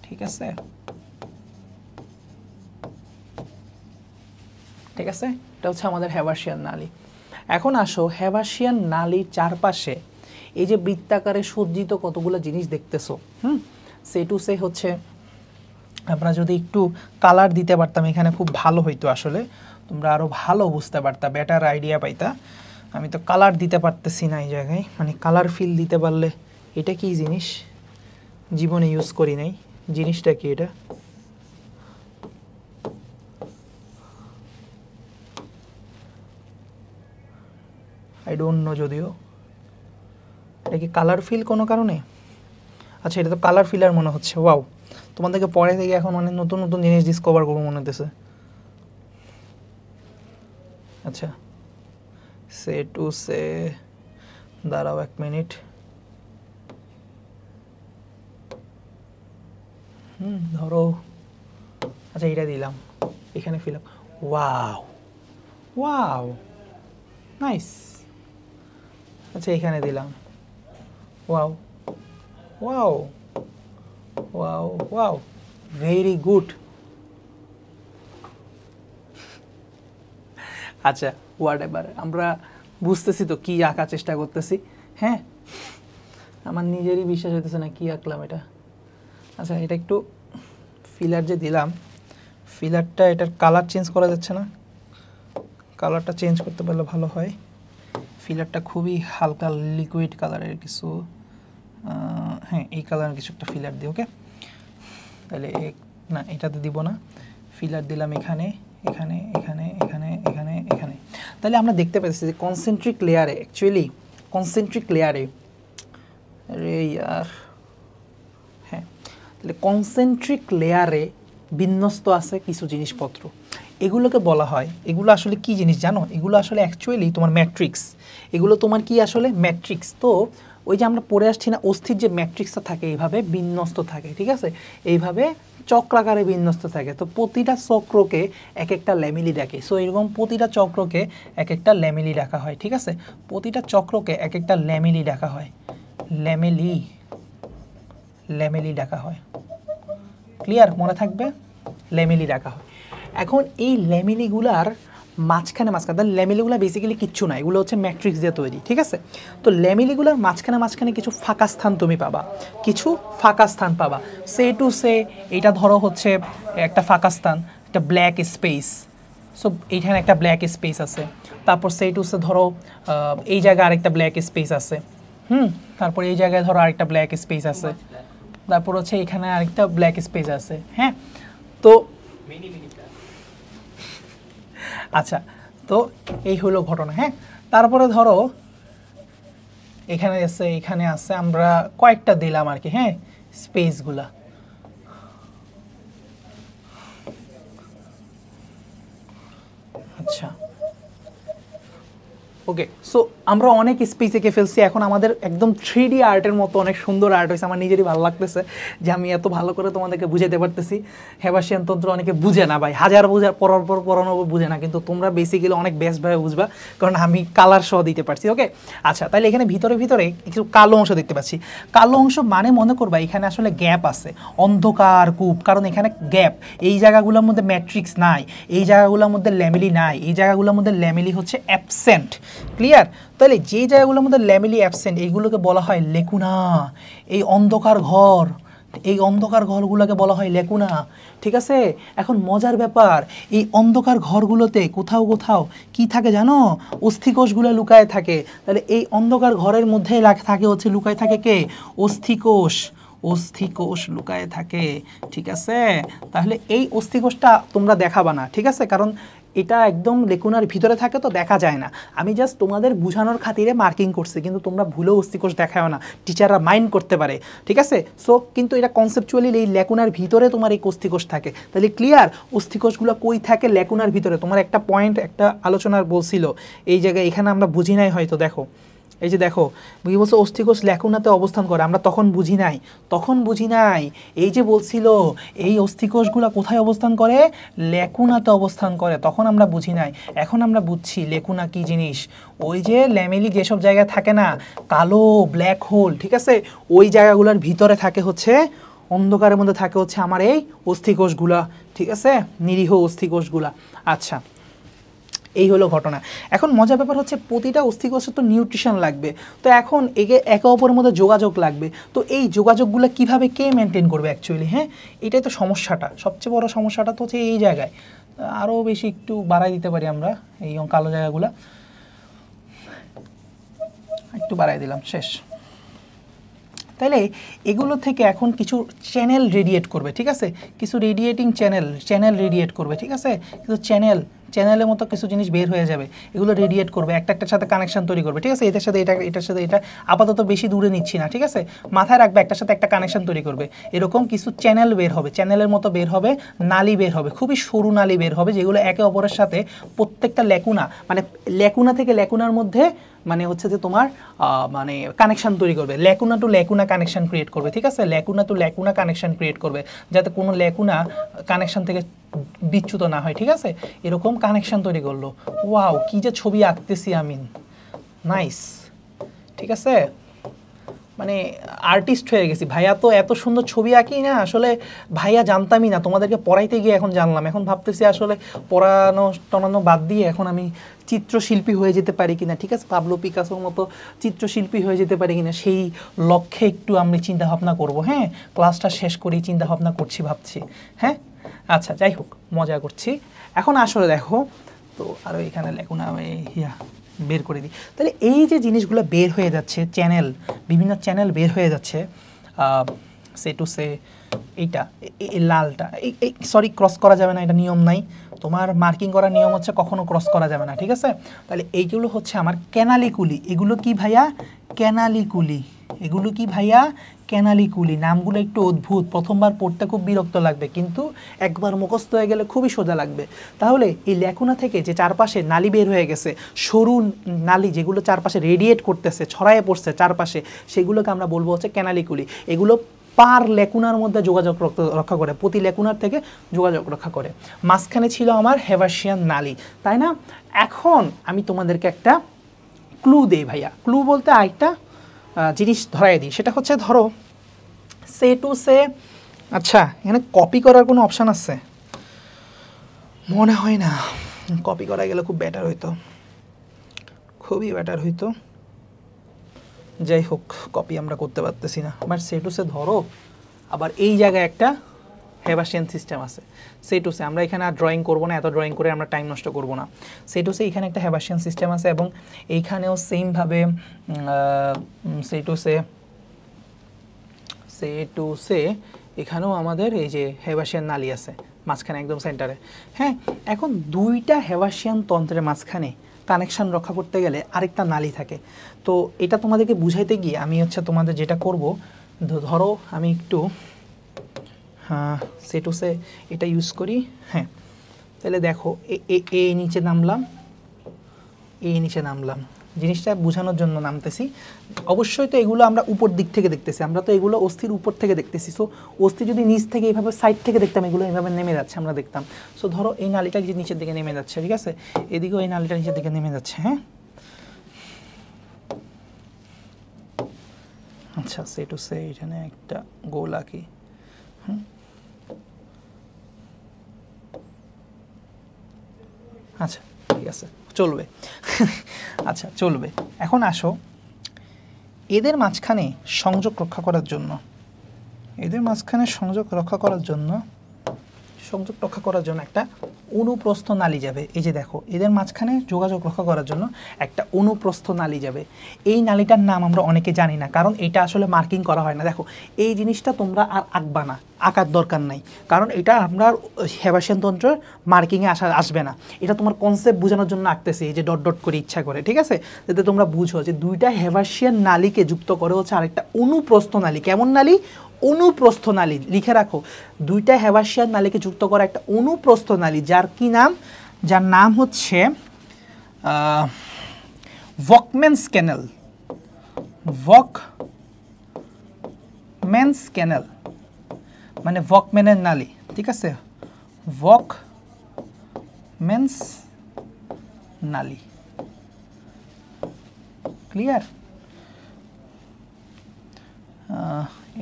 ঠিক আছে? ঠিক আছে, এটা হচ্ছে আমাদের হ্যাভাসিয়ান নালী। এখন আসো, হ্যাভাসিয়ান নালীর চারপাশে এই যে বৃত্তাকারে সজ্জিত কতগুলো জিনিস দেখতেছো, সে টু সে হচ্ছে, আমরা যদি একটু কালার দিতে পারতাম এখানে খুব ভালো হইতো, আসলে তোমরা আরও ভালো বুঝতে পারতা, বেটার আইডিয়া পাইতা। আমি তো কালার দিতে পারতেছি না এই জায়গায়, মানে কালার ফিল দিতে পারলে। এটা কি জিনিস? জীবনে ইউজ করি নাই, জিনিসটা কি এটা? আই ডোন্ট নো, যদিও এটা কি কালার ফিল কোনো কারণে? আচ্ছা, এটা তো কালার ফিলার মনে হচ্ছে। ওয়াও, তোমাদেরকে পরে থেকে এখন অনেক নতুন নতুন জিনিস ডিসকভার করবো মনে হতেছে। আচ্ছা, সে টু সে, দাঁড়াও 1 মিনিট। ধরো, আচ্ছা এটা দিলাম, এখানে fill up. Wow wow, nice. আচ্ছা এখানে দিলাম, wow wow wow wow, very good. আচ্ছা, হোয়াট এভার, আমরা বুঝতেছি তো কি আঁকার চেষ্টা করতেছি। হ্যাঁ, আমার নিজেরই বিশ্বাস হইতেছে না কি আঁকলাম এটা। আচ্ছা, এটা একটু ফিলার যে দিলাম, ফিলারটা, এটার কালার চেঞ্জ করা যাচ্ছে না? কালারটা চেঞ্জ করতে পারলে ভালো হয়। ফিলারটা খুবই হালকা লিকুইড কালারের কিছু, হ্যাঁ এই কালারের কিছু একটা ফিলার দিই। ওকে, তাহলে না এটাতে দিব না, ফিলার দিলাম এখানে, এখানে, এখানে, এখানে, এখানে, এখানে। তাহলে আমরা দেখতে পাচ্ছি যে কনসেন্ট্রিক লেয়ারে, অ্যাকচুয়ালি কনসেন্ট্রিক লেয়ারে, আরে ইয়ার, হ্যাঁ, তাহলে কনসেন্ট্রিক লেয়ারে বিন্যস্ত আছে কিছু জিনিসপত্র। এগুলোকে বলা হয়, এগুলো আসলে কি জিনিস জানো? এগুলো আসলে অ্যাকচুয়ালি তোমার ম্যাট্রিক্স। এগুলো তোমার কি আসলে ম্যাট্রিক্স। তো ওই যে আমরা পড়ে আসছি না, অস্থির যে ম্যাট্রিক্সটা থাকে এইভাবে বিন্যস্ত থাকে, ঠিক আছে, এইভাবে চক্রাকারে বিন্যস্ত থাকে। তো প্রতিটা চক্রকে এক একটা ল্যামিলি ডাকে। সো এরকম প্রতিটা চক্রকে এক একটা ল্যামিলি ডাকা হয়, ঠিক আছে, প্রতিটা চক্রকে এক একটা ল্যামিলি ডাকা হয়, ল্যামেলি, ল্যামেলি ডাকা হয়। ক্লিয়ার? মনে থাকবে, ল্যামেলি ডাকা হয়। এখন এই ল্যামিলিগুলার মাঝখানে তাহলে ল্যামিলিগুলো বেসিক্যালি কিচ্ছু না, এগুলো হচ্ছে ম্যাট্রিক্স দিয়ে তৈরি, ঠিক আছে। তো ল্যামিলিগুলার মাঝখানে কিছু ফাঁকা স্থান তুমি পাবা, কিছু ফাঁকা স্থান পাবা। সে টু সে, এটা ধরো হচ্ছে একটা ফাঁকা স্থান, একটা ব্ল্যাক স্পেস। সো এইখানে একটা ব্ল্যাক স্পেস আছে। তারপর সে টু সে ধরো এই জায়গায় আরেকটা ব্ল্যাক স্পেস আছে, তারপর এই জায়গায় ধরো আরেকটা ব্ল্যাক স্পেস আছে, তারপর হচ্ছে এখানে আরেকটা ব্ল্যাক স্পেস আছে। হ্যাঁ, তো আচ্ছা, তো এই হলো ঘটনা। হ্যাঁ, তারপরে ধরো এখানে আছে, এখানে আছে, আমরা কয়েকটা দিলাম আর কি, হ্যাঁ, স্পেসগুলা। আচ্ছা, ওকে, সো আমরা অনেক স্পেস এঁকে ফেলছি। এখন আমাদের একদম 3D আর্টের মতো অনেক সুন্দর আর্ট হয়েছে। আমার নিজেরই ভালো লাগতেছে যে আমি এত ভালো করে তোমাদেরকে বুঝাতে পারতেছি। হ্যাভাসিয়ান তন্ত্র অনেকে বুঝে না ভাই, হাজার পড়ার পর পড়ানো বুঝে না, কিন্তু তোমরা বেসিক্যালি অনেক বেস্টভাবে বুঝবা, কারণ আমি কালার সহ দিতে পারছি। ওকে, আচ্ছা, তাহলে এখানে ভিতরে কিছু কালো অংশ দেখতে পাচ্ছি। কালো অংশ মানে মনে করবা এখানে আসলে গ্যাপ আছে, অন্ধকার কূপ, কারণ এখানে গ্যাপ। এই জায়গাগুলোর মধ্যে ম্যাট্রিক্স নাই, এই জায়গাগুলোর মধ্যে ল্যামিলি নাই, এই জায়গাগুলোর মধ্যে ল্যামিলি হচ্ছে অ্যাবসেন্ট। ক্লিয়ার? তাহলে যে জায়গাগুলোর মধ্যে ল্যামিলি অ্যাবসেন্ট, এইগুলোকে বলা হয় লেকুনা, এই অন্ধকার ঘর, এই অন্ধকার ঘরগুলোকে বলা হয় লেকুনা, ঠিক আছে। এখন মজার ব্যাপার, এই অন্ধকার ঘরগুলোতে কোথাও কোথাও কি থাকে জানো, অস্থিকোষগুলো লুকায় থাকে। তাহলে এই অন্ধকার ঘরের মধ্যে থাকে হচ্ছে লুকায় থাকে কে, অস্থিকোষ, অস্থিকোষ লুকায় থাকে, ঠিক আছে। তাহলে এই অস্থিকোষটা তোমরা দেখাবা না, ঠিক আছে, কারণ এটা একদম লেকুনার ভিতরে থাকে তো দেখা যায় না। আমি জাস্ট তোমাদের বোঝানোর খাতিরে মার্কিং করছি, কিন্তু তোমরা ভুলেও অস্থিকোষ দেখাও না, টিচাররা মাইন্ড করতে পারে, ঠিক আছে। সো কিন্তু এটা কনসেপচুয়ালি এই লেকুনার ভিতরে তোমার এই অস্থিকোষ থাকে। তাহলে ক্লিয়ার, অস্থিকোষগুলো কই থাকে, লেকুনার ভিতরে। তোমার একটা পয়েন্ট একটা আলোচনার বলছিল এই জায়গায়, এখানে আমরা বুঝি নাই হয়তো, দেখো এই যে দেখো বুঝি বলছে অস্থিকোষ লেকুনাতে অবস্থান করে, আমরা তখন বুঝি নাই, এই যে বলছিল এই অস্থিকোষগুলো কোথায় অবস্থান করে, লেকুনাতে অবস্থান করে, তখন আমরা বুঝি নাই। এখন আমরা বুঝছি লেকুনা কি জিনিস। ওই যে ল্যামেলি যেসব জায়গায় থাকে না, কালো ব্ল্যাক হোল, ঠিক আছে, ওই জায়গাগুলোর ভিতরে থাকে হচ্ছে, অন্ধকারের মধ্যে থাকে হচ্ছে আমার এই অস্থিকোষগুলা, ঠিক আছে, নিরীহ অস্থিকোষগুলা। আচ্ছা, এই হলো ঘটনা। এখন মজার ব্যাপার হচ্ছে প্রতিটা অস্থিকোষের তো নিউট্রিশন লাগবে, তো এখন একে অপরের মধ্যে যোগাযোগ লাগবে। তো এই যোগাযোগগুলো কিভাবে কে মেনটেন করবে অ্যাকচুয়ালি, হ্যাঁ, এটাই তো সমস্যাটা, সবচেয়ে বড় সমস্যাটা তো হচ্ছে এই জায়গায়। আরও বেশি একটু বাড়াই দিতে পারি আমরা, এই কালো জায়গাগুলো একটু বাড়াই দিলাম, শেষ। তাইলে এগুলো থেকে এখন কিছু চ্যানেল রেডিয়েট করবে, ঠিক আছে, কিছু রেডিয়েটিং চ্যানেল রেডিয়েট করবে, ঠিক আছে, কিছু চ্যানেলের মতো কিছু জিনিস বের হয়ে যাবে, এগুলো রেডিয়েট করবে, একটার সাথে কানেকশন তৈরি করবে, ঠিক আছে, এটার সাথে এটা, এটার সাথে এটা, আপাতত বেশি দূরে নিচ্ছি না, ঠিক আছে, মাথায় রাখবে একটার সাথে একটা কানেকশন তৈরি করবে। এরকম কিছু চ্যানেল বের হবে, চ্যানেলের মতো বের হবে, নালী বের হবে, খুবই সরু নালী বের হবে, যেগুলো একে অপরের সাথে প্রত্যেকটা লেকুনা, মানে লেকুনা থেকে লেকুনার মধ্যে মানে হচ্ছে যে তোমার মানে কানেকশন তৈরি করবে, লেকুনা টু লেকুনা কানেকশন ক্রিয়েট করবে, ঠিক আছে, লেকুনা টু লেকুনা কানেকশন ক্রিয়েট করবে, যাতে কোনো লেকুনা কানেকশন থেকে বিচ্যুত না হয়, ঠিক আছে, এরকম কানেকশন তৈরি করলো। ওয়াও, কি যে ছবি আঁকতেছি আমি, নাইস, ঠিক আছে, মানে আর্টিস্ট হয়ে গেছি ভাইয়া, তো এত সুন্দর ছবি আঁকি না আসলে ভাইয়া, জানতামই না, তোমাদেরকে পড়াইতে গিয়ে এখন জানলাম। এখন ভাবতেছি আসলে পড়ানো টনানো বাদ দিয়ে এখন আমি চিত্রশিল্পী হয়ে যেতে পারি কিনা, ঠিক আছে, পাবলো পিকাসোর মতো চিত্রশিল্পী হয়ে যেতে পারি কিনা, সেই লক্ষ্যে একটু আমি চিন্তা ভাবনা করবো। হ্যাঁ, ক্লাসটা শেষ করেই চিন্তা ভাবনা করছি, ভাবছি। হ্যাঁ, আচ্ছা, যাই হোক, মজা করছি। এখন আসলে দেখো তো, আরও এখানে লেকুনা হিয়া বের করে দিই। তাহলে এই যে জিনিসগুলো বের হয়ে যাচ্ছে, চ্যানেল, বিভিন্ন চ্যানেল বের হয়ে যাচ্ছে, সে টু সে, এইটা এই লালটা, এই সরি, ক্রস করা যাবে না, এটা নিয়ম নাই, তোমার মার্কিং করার নিয়ম হচ্ছে কখনো ক্রস করা যাবে না, ঠিক আছে। তাহলে এইগুলো হচ্ছে আমার ক্যানালিকুলি। এগুলো কি ভাইয়া, ক্যানালিকুলি। এগুলো কি ভাইয়া, ক্যানালিকুলি। নামগুলো একটু অদ্ভুত, প্রথমবার পড়তে খুব বিরক্ত লাগবে, কিন্তু একবার মুখস্থ হয়ে গেলে খুবই সোজা লাগবে। তাহলে এই লেকুনা থেকে যে চারপাশে নালি বের হয়ে গেছে, সরু নালি যেগুলো চারপাশে রেডিয়েট করতেছে, ছড়ায়ে পড়ছে চারপাশে, সেগুলোকে আমরা বলবো হচ্ছে ক্যানালিকুলি। এগুলো পার লেকুনার মধ্যে যোগাযোগ রক্ষা করে, প্রতি লেকুনার থেকে যোগাযোগ রক্ষা করে। মাঝখানে ছিল আমার হেভাসিয়ান নালী, তাই না। এখন আমি তোমাদেরকে একটা ক্লু দেই ভাইয়া, ক্লু বলতে আরেকটা জিনিস ধরাই দিই, সেটা হচ্ছে ধরো সে টু সে। আচ্ছা, এখানে কপি করার কোনো অপশান আছে মনে হয় না, কপি করা গেলে খুব বেটার হইতো, খুবই বেটার হইতো। যাই হোক, কপি আমরা করতে পারতেছি না, বাট সে টু সে ধরো, আবার এই জায়গায় একটা হেভাসিয়ান সিস্টেম আছে, সে টু সে। আমরা এখানে আর ড্রয়িং করবো না, এত ড্রয়িং করে আমরা টাইম নষ্ট করবো না। সে টু সে এখানে একটা হেভাসিয়ান সিস্টেম আছে, এবং এইখানেও সেমভাবে সে to say, say to say, এখানেও আমাদের এই যে হেভাসিয়ান নালী আছে মাঝখানে একদম সেন্টারে। হ্যাঁ, এখন দুইটা হেভাসিয়ান তন্ত্রের মাঝখানে কানেকশান রক্ষা করতে গেলে আরেকটা নালী থাকে। তো এটা তোমাদেরকে বুঝাইতে গিয়ে আমি হচ্ছে তোমাদের যেটা করব, ধরো আমি একটু সে টু সে এটা ইউজ করি। হ্যাঁ, তাহলে দেখো এ নিচে নামলাম, এই নিচে নামলাম, জিনিসটা বোঝানোর জন্য নামতেছি। অবশ্যই তো এগুলো আমরা উপর দিক থেকে দেখতেছি, আমরা তো এগুলো অস্থির উপর থেকে দেখতেছি। সো অস্থি যদি নিচ থেকে এইভাবে সাইড থেকে দেখতাম, এগুলো এইভাবে নেমে যাচ্ছে আমরা দেখতাম। সো ধরো এই নালীটা যে নিচের দিকে নেমে যাচ্ছে, ঠিক আছে, এদিকেও এই নালীটা নিচের দিকে নেমে যাচ্ছে। হ্যাঁ, আচ্ছা, সে টু সে এখানে একটা গোল আঁকি। আচ্ছা, ঠিক আছে, চলবে। আচ্ছা, চলবে। এখন আসো এদের মাঝখানে সংযোগ রক্ষা করার জন্য, এদের মাঝখানে সংযোগ রক্ষা করার জন্য একটা অনুপ্রস্থ নালী যাবে। এই যে দেখো, এদের মাঝখানে যোগাযোগ রক্ষা করার জন্য একটা অনুপ্রস্থ নালী যাবে। এই নালীটার নাম আমরা অনেকে জানি না, কারণ এটা আসলে মার্কিং করা হয় না। দেখো, এই জিনিসটা তোমরা আর আঁকবা না, আঁকার দরকার নাই, কারণ এটা আপনার হেবাসিয়ান তন্ত্রের মার্কিংয়ে আসবে না। এটা তোমার কনসেপ্ট বোঝানোর জন্য আঁকতেছি, এই যে ডট ডট করে ইচ্ছা করে, ঠিক আছে, যাতে তোমরা বুঝো যে দুইটা হেবাসিয়ান নালীকে যুক্ত করে হচ্ছে আরেকটা অনুপ্রস্থ নালী। কেমন নালী? অনুপ্রস্থ নালী। লিখে রাখো, দুইটা হেবাসিয়ান নালীকে যুক্ত করা একটা অনুপ্রস্থ নালী, যার কি নাম? যার নাম হচ্ছে ভকম্যানস ক্যানেল। ভকম্যানস ক্যানেল মানে ভকম্যানের নালী, ঠিক আছে, ভকম্যানস নালী। ক্লিয়ার?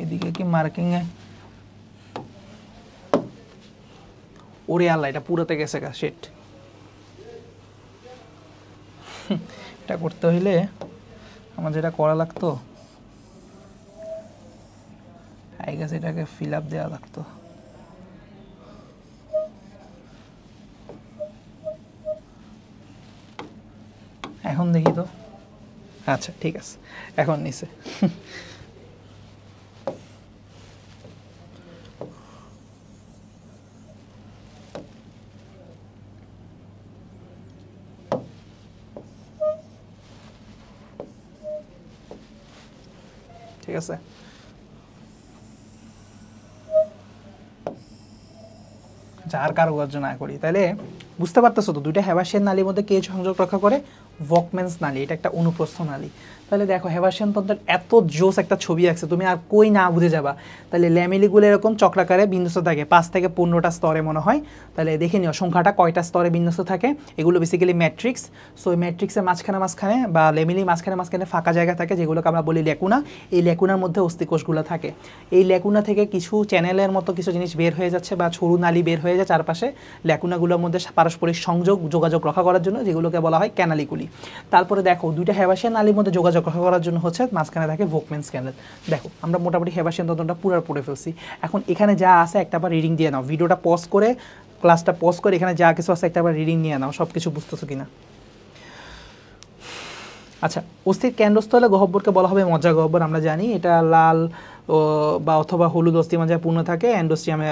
এদিকে কি মার্কিংয়ে? ওরে আল্লাহ, এটা পুরোতে গেছে গা, শিট। এটা করতে হইলে আমার যেটা করা লাগতো, আই গেছে এটাকে ফিল আপ দেওয়া লাগতো। এখন দেখি তো, আচ্ছা ঠিক আছে, এখন নিচে। ঠিক আছে, যার কারুকার্য না করি, তাহলে বুঝতে পারতেছো তো দুইটা হেবাসিয়ান নালীর মধ্যে কে সংযোগ রক্ষা করে? ভকম্যানস নালী। এটা একটা অনুপ্রস্থ নালী। তাহলে দেখো, হেবাসিয়ান তন্ত্রের এত জোস একটা ছবি আঁকছে, তুমি আর কই না বুঝে যাবা। তাহলে ল্যামেলিগুলো এরকম চক্রাকারে বিন্যস্ত থাকে, 5 থেকে 15টা স্তরে মনে হয়। তাহলে দেখে নিও সংখ্যাটা কয়টা স্তরে বিন্যস্ত থাকে। এগুলো বেসিক্যালি ম্যাট্রিক্স। সো এই ম্যাট্রিক্সের মাঝখানে বা ল্যামেলি মাঝখানে ফাঁকা জায়গা থাকে, যেগুলোকে আমরা বলি ল্যাকুনা। এই ল্যাকুনার মধ্যে অস্থিকোষগুলো থাকে। এই ল্যাকুনা থেকে কিছু চ্যানেলের মতো কিছু জিনিস বের হয়ে যাচ্ছে, বা সরু নালী বের হয়ে যায় চারপাশে ল্যাকুনাগুলোর মধ্যে পারস্পরিক যোগাযোগ রক্ষা করার জন্য, যেগুলোকে বলা হয় ক্যানালিগুলি। তারপরে দেখো, দুইটা হেবাসিয়ান নালীর মধ্যে যোগাযোগ রক্ষা করার জন্য হচ্ছে মাঝখানে থাকে ভকম্যানস ক্যানেল। দেখো, আমরা মোটামুটি হেবাসিয়ান তন্ত্রটা পুরো পড়ে ফেলছি। এখন এখানে যা আছে একটা বার রিডিং দিয়ে নাও, ভিডিওটা পজ করে, ক্লাসটা পজ করে, এখানে যা কিছু আছে একটা বার রিডিং নিয়ে নাও, সব কিছু বুঝতেছো কিনা। আচ্ছা, অস্থির কেন্দ্রস্থলে গহ্বরকে বলা হবে মজ্জা গহ্বর। আমরা জানি এটা লাল বা অথবা হলুদ অস্থিমজ্জায় পূর্ণ থাকে, এন্ডোস্টিয়ামে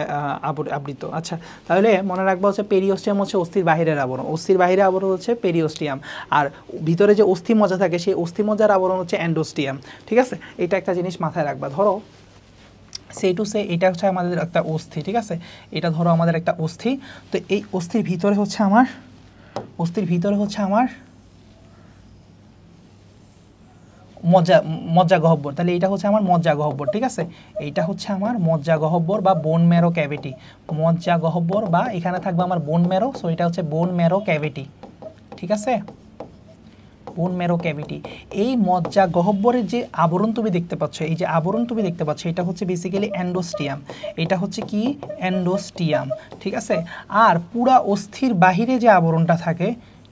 আবৃত। আচ্ছা, তাহলে মনে রাখবা হচ্ছে পেরিওস্টিয়াম হচ্ছে অস্থির বাহিরের আবরণ, অস্থির বাহিরের আবরণ হচ্ছে পেরিওস্টিয়াম, আর ভিতরে যে অস্থিমজ্জা থাকে সেই অস্থিমজ্জার আবরণ হচ্ছে এন্ডোস্টিয়াম। ঠিক আছে, এটা একটা জিনিস মাথায় রাখবা। ধরো সে টু সে এটা হচ্ছে আমাদের একটা অস্থি, ঠিক আছে, এটা ধরো আমাদের একটা অস্থি। তো এই অস্থির ভিতরে হচ্ছে আমার মজ্জা গহ্বর। তাহলে এটা হচ্ছে আমার মজ্জা গহ্বর, ঠিক আছে, এইটা হচ্ছে আমার মজ্জা গহ্বর বা বোন ম্যারো ক্যাভিটি। মজ্জা গহ্বর, বা এখানে থাকবে আমার বোন ম্যারো, সো এটা হচ্ছে বোন ম্যারো ক্যাভিটি, ঠিক আছে, বোন ম্যারো ক্যাভিটি। এই মজ্জা গহ্বরের যে আবরণ তুমি দেখতে পাচ্ছ, এই যে আবরণ তুমি দেখতে পাচ্ছ, এটা হচ্ছে বেসিক্যালি এন্ডোস্টিয়াম। এটা হচ্ছে কি? এন্ডোস্টিয়াম, ঠিক আছে। আর পুরা অস্থির বাহিরে যে আবরণটা থাকে,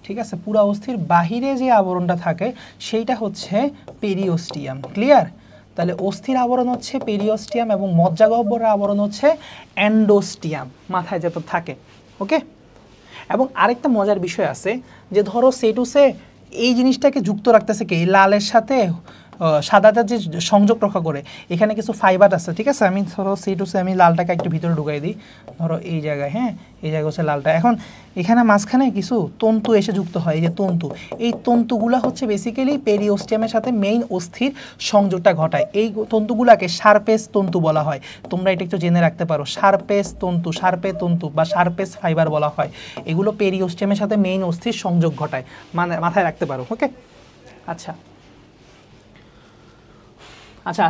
ঠিক আছে, পুরা অস্থির বাহিরে যে আবরণটা থাকে সেইটা হচ্ছে পেরিওস্টিয়াম। ক্লিয়ার? তাহলে অস্থির আবরণ হচ্ছে পেরিওস্টিয়াম এবং মজ্জা গহ্বরের আবরণ হচ্ছে এন্ডোস্টিয়াম, মাথায় যত থাকে। ওকে, এবং আরেকটা মজার বিষয় আছে যে ধরো সেটুসে এই জিনিসটাকে যুক্ত রাখতেছে কি লালের সাথে সাদাটা যে সংযোগ রক্ষা করে, এখানে কিছু ফাইবার আছে, ঠিক আছে। আমি ধরো সেটুসে আমি লালটাকে একটু ভিতরে ঢুকাই দিই, ধরো এই জায়গায়, হ্যাঁ, এই জায়গায় হচ্ছে লালটা। এখন এখানে মাঝখানে কিছু তন্তু এসে যুক্ত হয়, এই যে তন্তু, এই তন্তুগুলা হচ্ছে বেসিক্যালি পেরিওস্টিয়ামের সাথে মেইন অস্থির সংযোগটা ঘটায়। এই তন্তুগুলাকে শার্পেস তন্তু বলা হয়। তোমরা এটা একটু জেনে রাখতে পারো, শার্পেস তন্তু বা শার্পেস ফাইবার বলা হয়। এগুলো পেরিওস্টিয়ামের সাথে মেইন অস্থির সংযোগ ঘটায়, মানে মাথায় রাখতে পারো। ওকে, আচ্ছা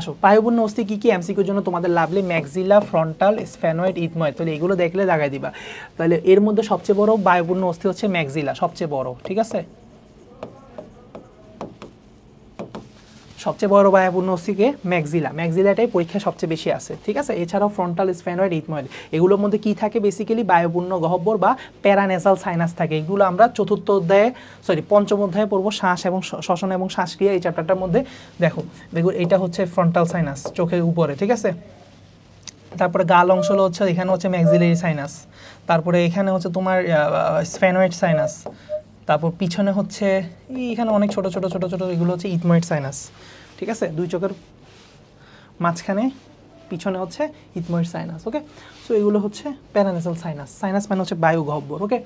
আসো, বায়ুপূর্ণ অস্থি কী কী? এমসিকিউর জন্য তোমাদের lovely maxilla, frontal, sphenoid, ethmoid. তাহলে এগুলো দেখলে লাগাই দিবা। তাহলে এর মধ্যে সবচেয়ে বড় বায়ুপূর্ণ অস্থি হচ্ছে ম্যাক্সিলা, সবচেয়ে বড়, ঠিক আছে, সবচেয়ে বড় বায়ুপূর্ণ অস্থিকে ম্যাক্সিলাটাই পরীক্ষা সবচেয়ে বেশি আছে, ঠিক আছে। এছাড়াও ফ্রন্টাল, স্ফেনয়েড, ইথময়েড, এগুলোর মধ্যে কি থাকে? বেসিক্যালি বায়ুপূর্ণ গহ্বর বা প্যারানেসাল সাইনাস থাকে। এগুলো আমরা পঞ্চম অধ্যায়ে পড়বো, শ্বাস এবং শ্বসন এবং শ্বাসক্রিয়া, এই চ্যাপ্টারটার মধ্যে। দেখো এটা হচ্ছে ফ্রন্টাল সাইনাস, চোখের উপরে, ঠিক আছে। তারপরে গাল অংশ হচ্ছে এখানে হচ্ছে ম্যাক্সিলারি সাইনাস, তারপরে এখানে হচ্ছে তোমার স্ফেনোয়েড সাইনাস, তারপর পিছনে হচ্ছে এখানে অনেক ছোট ছোট ছোট ছোট এগুলো হচ্ছে ইথময়েড সাইনাস, ঠিক আছে, দুই চোখের মাঝখানে পিছনে হচ্ছে ইথময়েড সাইনাস। ওকে, সো এগুলো হচ্ছে প্যারানেসাল সাইনাস, সাইনাস মানে হচ্ছে বায়ু গহ্বর। ওকে,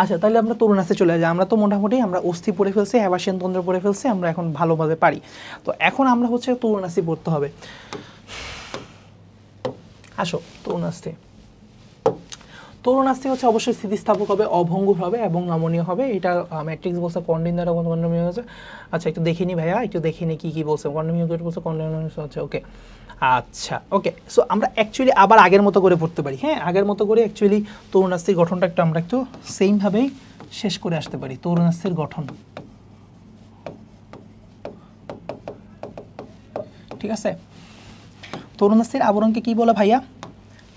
আচ্ছা তাহলে আমরা তরুণাস্থি চলে যাই। আমরা তো মোটামুটি আমরা অস্থি পড়ে ফেলছি, হ্যাবাসিয়ান তন্ত্র পড়ে ফেলছি, আমরা এখন ভালোভাবে পারি। তো এখন আমরা হচ্ছে তরুণাস্থি পড়তে হবে। আসো তরুণাস্থি। তরুণাস্থি হচ্ছে অবশ্যই স্থিতিস্থাপক হবে, অভঙ্গুর হবে এবং নমনীয় হবে। এটা ম্যাট্রিক্স বলছে কন্ডিন দ্বারা কন্ডমীয় হচ্ছে। আচ্ছা একটু দেখিনি ভাইয়া, একটু দেখিনি কি কি বলছে, কন্ডমীয় বলছে কন্ডমীয় হচ্ছে। ওকে আচ্ছা ওকে, সো আমরা অ্যাকচুয়ালি আবার আগের মতো করে পড়তে পারি। হ্যাঁ, আগের মতো করে অ্যাকচুয়ালি তরুণাস্থির গঠনটা একটু আমরা একটু সেমভাবেই শেষ করে আসতে পারি। তরুণাস্থির গঠন, ঠিক আছে। তরুণাস্থির আবরণকে কি বলে ভাইয়া?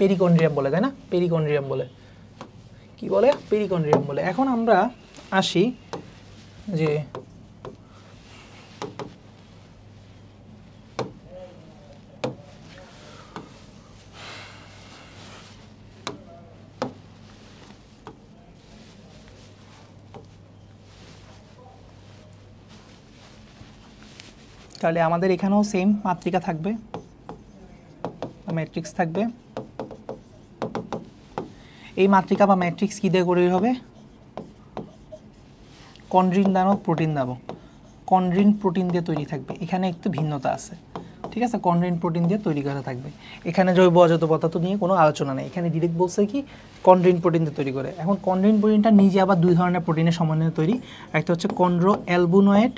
পেরিকন্ড্রিয়াম বলে, তাই না? পেরিকন্ড্রিয়াম বলে, কি বলে? পেরিকন্ড্রিয়াম বলে। এখন আমরা আসি যে তাহলে আমাদের এখানেও সেম মাতৃকা থাকবে, ম্যাট্রিক্স থাকবে। এই মাতৃকা বা ম্যাট্রিক্স কী দিয়ে গড়ে হবে? কন্ড্রিন নামক প্রোটিন দেবো, কন্ড্রিন প্রোটিন দিয়ে তৈরি থাকবে। এখানে একটু ভিন্নতা আছে, ঠিক আছে, কন্ড্রিন প্রোটিন দিয়ে তৈরি করা থাকবে। এখানে জৈব অজৈব পদার্থ নিয়ে কোনো আলোচনা নেই, এখানে ডিরেক্ট বলছে কি কন্ড্রিন প্রোটিন দিয়ে তৈরি করে। এখন কন্ড্রিন প্রোটিনটা নিজে আবার দুই ধরনের প্রোটিনের সমন্বয়ে তৈরি, একটা হচ্ছে কন্ড্রো অ্যালবুনয়েড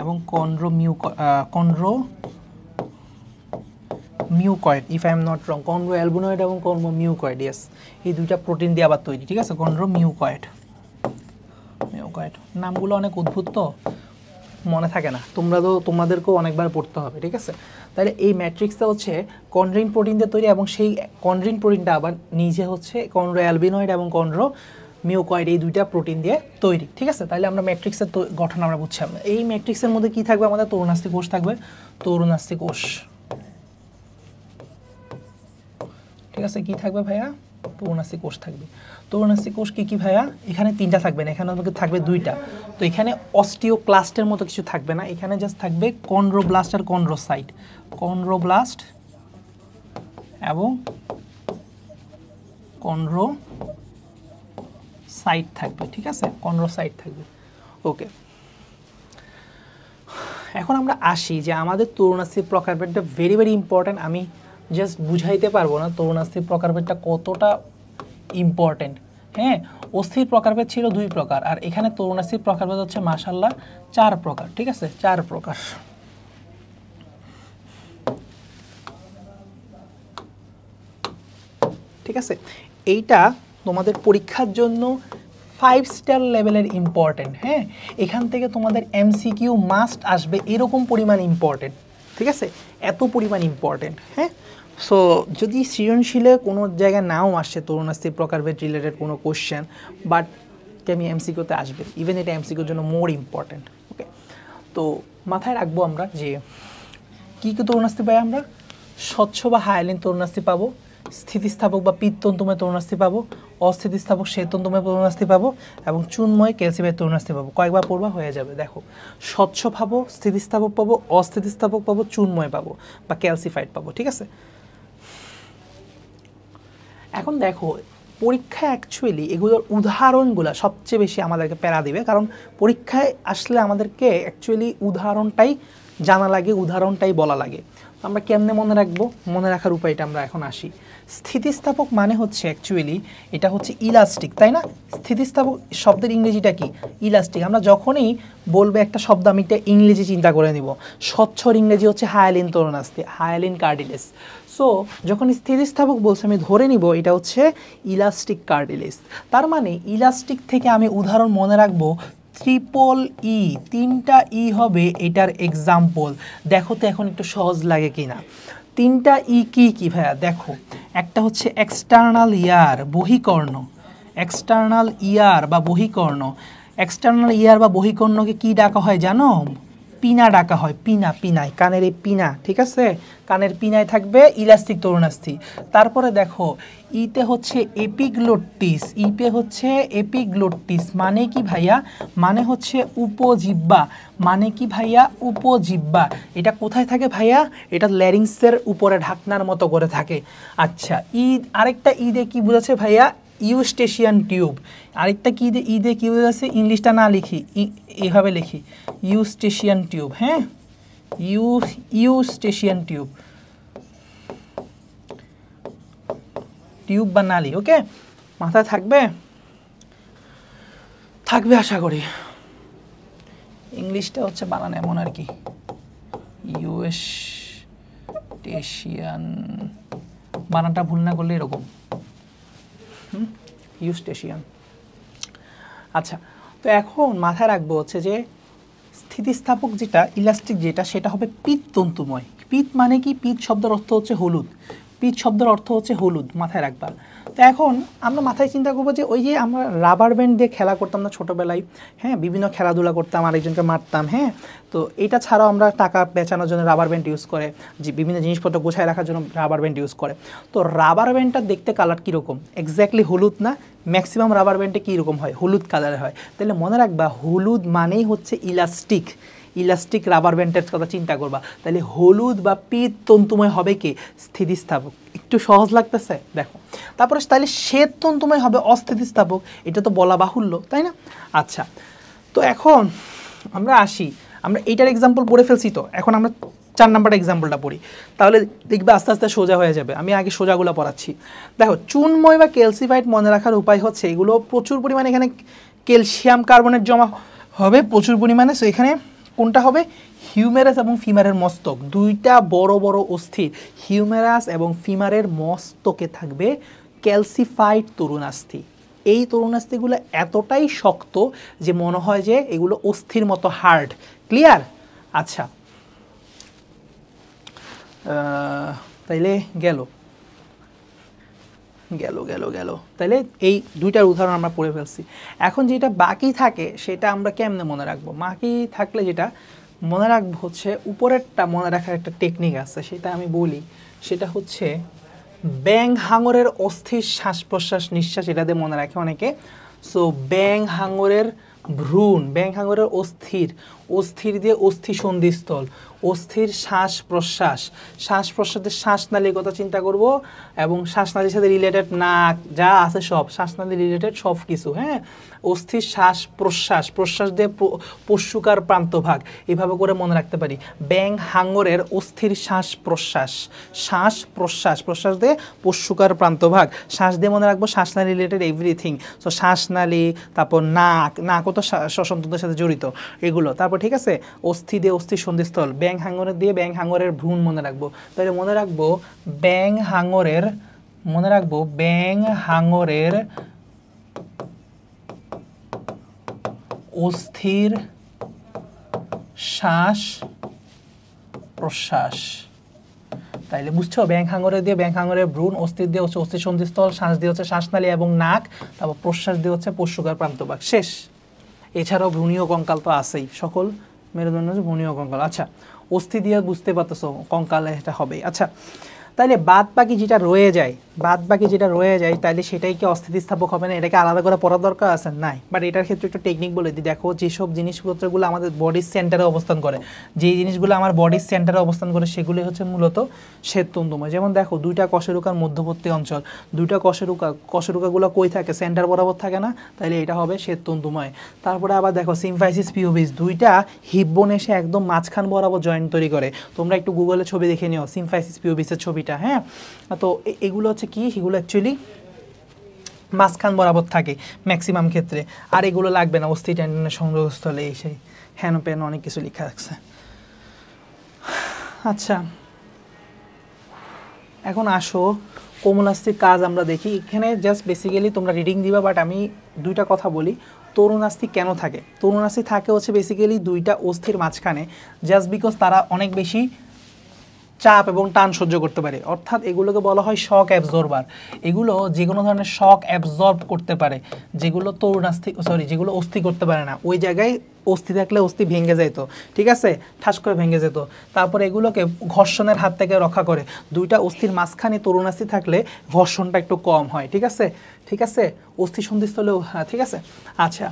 এবং chondromucoid, if I am not wrong, chondroalbuminoid এবং কন্ড্রো মিউকয়েড, ইয়েস, এই দুইটা প্রোটিন দিয়ে আবার তৈরি, ঠিক আছে, কন্ড্রো মিউকয়েড। নামগুলো অনেক অদ্ভুত, তো মনে থাকে না, তোমাদেরকেও অনেকবার পড়তে হবে, ঠিক আছে। তাহলে এই ম্যাট্রিক্সটা হচ্ছে কন্ড্রিন প্রোটিন দিয়ে তৈরি এবং সেই কন্ড্রিন প্রোটিনটা আবার নিজে হচ্ছে কন্ড্রো অ্যালবিনয়েড এবং কন্ড্রো মিউকয়েড, এই দুইটা প্রোটিন দিয়ে তৈরি, ঠিক আছে। তাহলে আমরা ম্যাট্রিক্সের গঠন আমরা বুঝছিলাম। এই ম্যাট্রিক্সের মধ্যে কি থাকবে? আমাদের তরুণাস্থি কোষ থাকবে, তরুণাস্থি কোষ, ঠিক আছে। কি থাকবে ভাইয়া? তরুণাস্থি কোষ থাকবে। তরুণাস্থি কোষ কি কি ভাইয়া? এখানে তিনটা থাকবে না, এখানে আমাদের থাকবে দুইটা। তো এখানে অস্টিওক্লাস্টের মতো কিছু থাকবে না, এখানে জাস্ট থাকবে কন্ড্রোব্লাস্ট আর কন্ড্রোসাইট, কন্ড্রোব্লাস্ট এবং কন্ড্রোসাইট থাকবে, ঠিক আছে, কন্ড্রোসাইট থাকবে। ওকে, এখন আমরা আসি যে আমাদের তরুণাস্থির প্রকারভেদটা ভেরি ভেরি ইম্পর্ট্যান্ট। আমি জাস্ট বুঝাইতে পারবো না তরুণাস্থির প্রকারভেদটা কতটা ইম্পর্টেন্ট। হ্যাঁ, অস্থির প্রকারভেদ ছিল 2 প্রকার, আর এখানে তরুণাস্থির প্রকারভেদ হচ্ছে মাশাআল্লাহ 4 প্রকার, ঠিক আছে, 4 প্রকার। ঠিক আছে, এইটা তোমাদের পরীক্ষার জন্য 5 স্টার লেভেলের ইম্পর্টেন্ট। হ্যাঁ, এখান থেকে তোমাদের এমসিকিউ মাস্ট আসবে, এরকম পরিমাণ ইম্পর্টেন্ট, ঠিক আছে, এত পরিমাণ ইম্পর্টেন্ট। হ্যাঁ, সো যদি সৃজনশীলে কোনো জায়গায় নাও আসে তরুণাস্থির প্রকারভেদ রিলেটেড কোনো কোশ্চেন, বাট আমি এমসিকিউতে আসবে, ইভেন এটা এমসিকিউর জন্য মোর ইম্পর্টেন্ট। ওকে, তো মাথায় রাখবো আমরা যে কী কী তরুণাস্থি পাই আমরা? স্বচ্ছ বা হায়ালিন তরুণাস্থি পাবো, স্থিতিস্থাপক বা পিত্তন্তময় তরুণাস্থি পাবো, অস্থিতিস্থাপক শ্বেতন্তময় তরুণাস্থি পাবো এবং চুনময় ক্যালসিয়ামের তরুণাস্থি পাবো। কয়েকবার পড়বা হয়ে যাবে। দেখো, স্বচ্ছ পাবো, স্থিতিস্থাপক পাবো, অস্থিতিস্থাপক পাবো, চুনময় পাবো বা ক্যালসিফাইড পাবো, ঠিক আছে। এখন দেখো, পরীক্ষা অ্যাকচুয়ালি এগুলোর উদাহরণগুলো সবচেয়ে বেশি আমাদেরকে প্যারা দিবে, কারণ পরীক্ষায় আসলে আমাদেরকে অ্যাকচুয়ালি উদাহরণটাই জানা লাগে, উদাহরণটাই বলা লাগে। আমরা কেমনে মনে রাখবো? মনে রাখার উপায়টা আমরা এখন আসি। স্থিতিস্থাপক মানে হচ্ছে অ্যাকচুয়ালি এটা হচ্ছে ইলাস্টিক, তাই না? স্থিতিস্থাপক শব্দের ইংরেজিটা কি? ইলাস্টিক। আমরা যখনই বলবে একটা শব্দ, আমি একটা ইংরেজি চিন্তা করে নিব। স্বচ্ছর ইংরেজি হচ্ছে হায়ালিন তরুণাস্থি, হায়ালিন কার্টিলেজ। সো যখন স্থিতিস্থাপক বলছে আমি ধরে নিব এটা হচ্ছে ইলাস্টিক কার্টিলেজ। তার মানে ইলাস্টিক থেকে আমি উদাহরণ মনে রাখবো ট্রিপল ই, 3টা ই হবে এটার এক্সাম্পল। দেখো তো এখন একটু সহজ লাগে কিনা। 3টা ই কি কি ভাইয়া? দেখো, একটা হচ্ছে এক্সটার্নাল ইয়ার, বহিকর্ণ, এক্সটার্নাল ইয়ার বা বহিকর্ণ। এক্সটার্নাল ইয়ার বা বহিকর্ণকে কি ডাকা হয় জানো? পিনা ডাকা হয়, পিনা, পিনায়, কানের এই পিনা, ঠিক আছে, কানের পিনায় থাকবে ইলাস্টিক তরুণাস্থি। তারপরে দেখো ইতে হচ্ছে এপিগ্লোটিস, ইতে হচ্ছে এপিগ্লোটিস মানে কি ভাইয়া, মানে হচ্ছে উপজিহ্বা, মানে কি ভাইয়া, উপজিহ্বা। এটা কোথায় থাকে ভাইয়া, এটা ল্যারিংসের উপরে ঢাকনার মতো করে থাকে। আচ্ছা আরেকটা ঈদে কি বুঝাচ্ছে ভাইয়া, ইউস্টেশিয়ান টিউব। আরেকটা কি ঈদে কি বুঝাচ্ছে, ইংলিশটা না লিখি, এইভাবে লিখি, ইউস্টেশিয়ান টিউব। হ্যাঁ, ইউস্টেশিয়ান টিউব, টিউব বা নালী। ওকে, মাথায় থাকবে, থাকবে আশা করি। ইংলিশটা হচ্ছে বানানো এমন আর কি, ইউস্টেশিয়ান, বানানটা ভুল না করলে এরকম, ইউস্টেশিয়ান। আচ্ছা, তো এখন মাথায় রাখবো হচ্ছে যে স্থিতিস্থাপক যেটা, ইলাস্টিক যেটা, সেটা হবে পিত তন্তুময়। পিত মানে কি, পিত শব্দের অর্থ হচ্ছে হলুদ, পিত শব্দের অর্থ হচ্ছে হলুদ, মাথায় রাখবা। তো এখন আমরা মাথায় চিন্তা করবো যে ওই যে আমরা রাবার ব্যান্ড দিয়ে খেলা করতাম না ছোটোবেলায়, হ্যাঁ, বিভিন্ন খেলাধুলা করতাম, আরেকজনকে মারতাম, হ্যাঁ, তো এটা ছাড়াও আমরা টাকা বেচানোর জন্য রাবার ব্যান্ড ইউজ করে, যে বিভিন্ন জিনিসপত্র গোছায় রাখার জন্য রাবার ব্যান্ড ইউজ করে। তো রাবার ব্যান্ডটা দেখতে কালার কীরকম, এক্স্যাক্টলি হলুদ না, ম্যাক্সিমাম রাবার ব্যান্ডে কীরকম হয়, হলুদ কালারের হয়। তাহলে মনে রাখবা হলুদ মানেই হচ্ছে ইলাস্টিক, ইলাস্টিক রাবার ব্যান্ডের কথা চিন্তা করবা। তাহলে হলুদ বা পিত তন্তুময় হবে কি, স্থিতিস্থাপক। একটু সহজ লাগতেছে, দেখো। তারপরে তাহলে শ্বেত তন্তুময় হবে অস্থিতিস্থাপক, এটা তো বলা বাহুল্য, তাই না? আচ্ছা, তো এখন আমরা আসি, আমরা এইটার এক্সাম্পল পড়ে ফেলছি, তো এখন আমরা 4 নাম্বার এক্সাম্পলটা পড়ি, তাহলে দেখবে আস্তে আস্তে সোজা হয়ে যাবে। আমি আগে সোজাগুলো পড়াচ্ছি। দেখো, চুনময় বা ক্যালসিফাইড মনে রাখার উপায় হচ্ছে এগুলো প্রচুর পরিমাণে এখানে ক্যালসিয়াম কার্বনেট জমা হবে প্রচুর পরিমাণে। সো এখানে কোনটা হবে, হিউমেরাস এবং ফিমারের মস্তক, দুইটা বড় বড় অস্থি, হিউমেরাস এবং ফিমারের মস্তকে থাকবে ক্যালসিফাইড তরুণাস্থি। এই তরুণাস্থিগুলো এতটাই শক্ত যে মনে হয় যে এগুলো অস্থির মতো হার্ড। ক্লিয়ার? আচ্ছা, তাইলে গেল গেল গেল গেল তাইলে এই দুইটার উদাহরণ আমরা পড়ে ফেলছি। এখন যেটা বাকি থাকে সেটা আমরা কেমনে মনে রাখবো, বাকি থাকলে যেটা মনে রাখবো হচ্ছে উপরেরটা মনে রাখার একটা টেকনিক আছে, সেটা আমি বলি। সেটা হচ্ছে ব্যাং হাঙরের অস্থির শ্বাস প্রশ্বাস নিঃশ্বাস, এটা দিয়ে মনে রাখে অনেকে। সো ব্যাং হাঙরের ভ্রূণ, ব্যাং হাঙরের অস্থির, অস্থির দিয়ে অস্থি সন্ধিস্থল, অস্থির শ্বাস প্রশ্বাস, শ্বাস প্রশ্বাসের শ্বাসনালীর কথা চিন্তা করব, এবং শ্বাসনালীর সাথে রিলেটেড নাক যা আছে সব, শ্বাসনালী রিলেটেড সব কিছু, হ্যাঁ। অস্থির শ্বাস প্রশ্বাস, প্রশ্বাস দিয়ে পশুকার প্রান্তভাগ, এভাবে করে মনে রাখতে পারি। ব্যাং হাঙরের অস্থির শ্বাস প্রশ্বাস, শ্বাস প্রশ্বাস, প্রশ্বাস দিয়ে পশুকার প্রান্তভাগ, শ্বাস দিয়ে মনে রাখবো শ্বাসনালী রিলেটেড এভরিথিং। সো শ্বাসনালী, তারপর নাক, নাকও তো শ্বসনতন্ত্রের সাথে জড়িত, এগুলো। তারপর ঠিক আছে, অস্থি দিয়ে অস্থি সন্ধিস্থল, ব্যাং হাঙরের দিয়ে ব্যাং হাঙরের ভ্রূণ মনে রাখবো। তাহলে মনে রাখবো ব্যাং হাঙরের, মনে রাখবো ব্যাং হাঙরের অস্থির শ্বাস প্রশ্বাস। তাইলে বুঝছো, ব্যাং হাঙরের দিয়ে ব্যাং হাঙরের ভ্রূণ, অস্থির দিয়ে হচ্ছে অস্থি সন্ধিস্থল, শ্বাস দিয়ে হচ্ছে শ্বাসনালী এবং নাক, তারপর প্রশ্বাস দিয়ে হচ্ছে পশুকার প্রান্তভাগ, শেষ। এছাড়াও ভ্রূণীয় কঙ্কাল তো আছেই, সকল মেরুদণ্ড ভ্রূণীয় কঙ্কাল। আচ্ছা, অস্থি দিয়ে বুঝতে পারতেছো কঙ্কালে এটা হবে। আচ্ছা, তাইলে বাদ বাকি যেটা রয়ে যায়, বাদ বাকি যেটা রয়ে যায়, তাইলে সেটাই কি অস্থিতিস্থাপক হবে না? এটাকে আলাদা করে পড়ার দরকার আছে? নাই। বাট এটার ক্ষেত্রে একটু টেকনিক বলে দিই। দেখো, যেসব জিনিসপত্রগুলো আমাদের বডির সেন্টারে অবস্থান করে, যেই জিনিসগুলো আমার বডির সেন্টারে অবস্থান করে, সেগুলি হচ্ছে মূলত শ্বেততন্তুময়। যেমন দেখো, দুইটা কশেরুকার মধ্যবর্তী অঞ্চল, দুইটা কশেরুকাগুলো কই থাকে, সেন্টার বরাবর থাকে না, তাইলে এটা হবে শ্বেততন্তুময়। তারপরে আবার দেখো, সিমফাইসিস পিউবিস, দুইটা হিপবোন এসে একদম মাঝখান বরাবর জয়েন্ট তৈরি করে। তোমরা একটু গুগলে ছবি দেখে নিও সিমফাইসিস পিউবিসের ছবিটা, হ্যাঁ। তো এগুলো হচ্ছে কি, এগুলো অ্যাকচুয়ালি মাঝখান বরাবর থাকে ম্যাক্সিমাম ক্ষেত্রে। আর এগুলো লাগবে না, অস্থি টেন্ডনের সংযোগস্থলে এই সেই হ্যান প্যান অনেক কিছু লেখা আছে। আচ্ছা, এখন আসো কোমলাস্থির কাজ আমরা দেখি। এখানে জাস্ট বেসিক্যালি তোমরা রিডিং দিবা, বাট আমি দুইটা কথা বলি। তরুণাস্থি কেন থাকে? তরুণাস্থি থাকে হচ্ছে বেসিক্যালি দুইটা অস্থির মাঝখানে, জাস্ট বিকজ তারা অনেক বেশি চাপ এবং টান সহ্য করতে পারে, অর্থাৎ এগুলোকে বলা হয় শক অ্যাবজর্বার। এগুলো যে কোনো ধরনের শক অ্যাবজর্ব করতে পারে, যেগুলো তরুণাস্থি যেগুলো অস্থি করতে পারে না। ওই জায়গায় অস্থি থাকলে অস্থি ভেঙে যেত, ঠিক আছে, ঠাস করে ভেঙে যেত। তারপরে এগুলোকে ঘর্ষণের হাত থেকে রক্ষা করে। দুইটা অস্থির মাঝখানে তরুণাস্থি থাকলে ঘর্ষণটা একটু কম হয়, ঠিক আছে, ঠিক আছে, অস্থি সন্ধিস্থলেও, হ্যাঁ ঠিক আছে। আচ্ছা,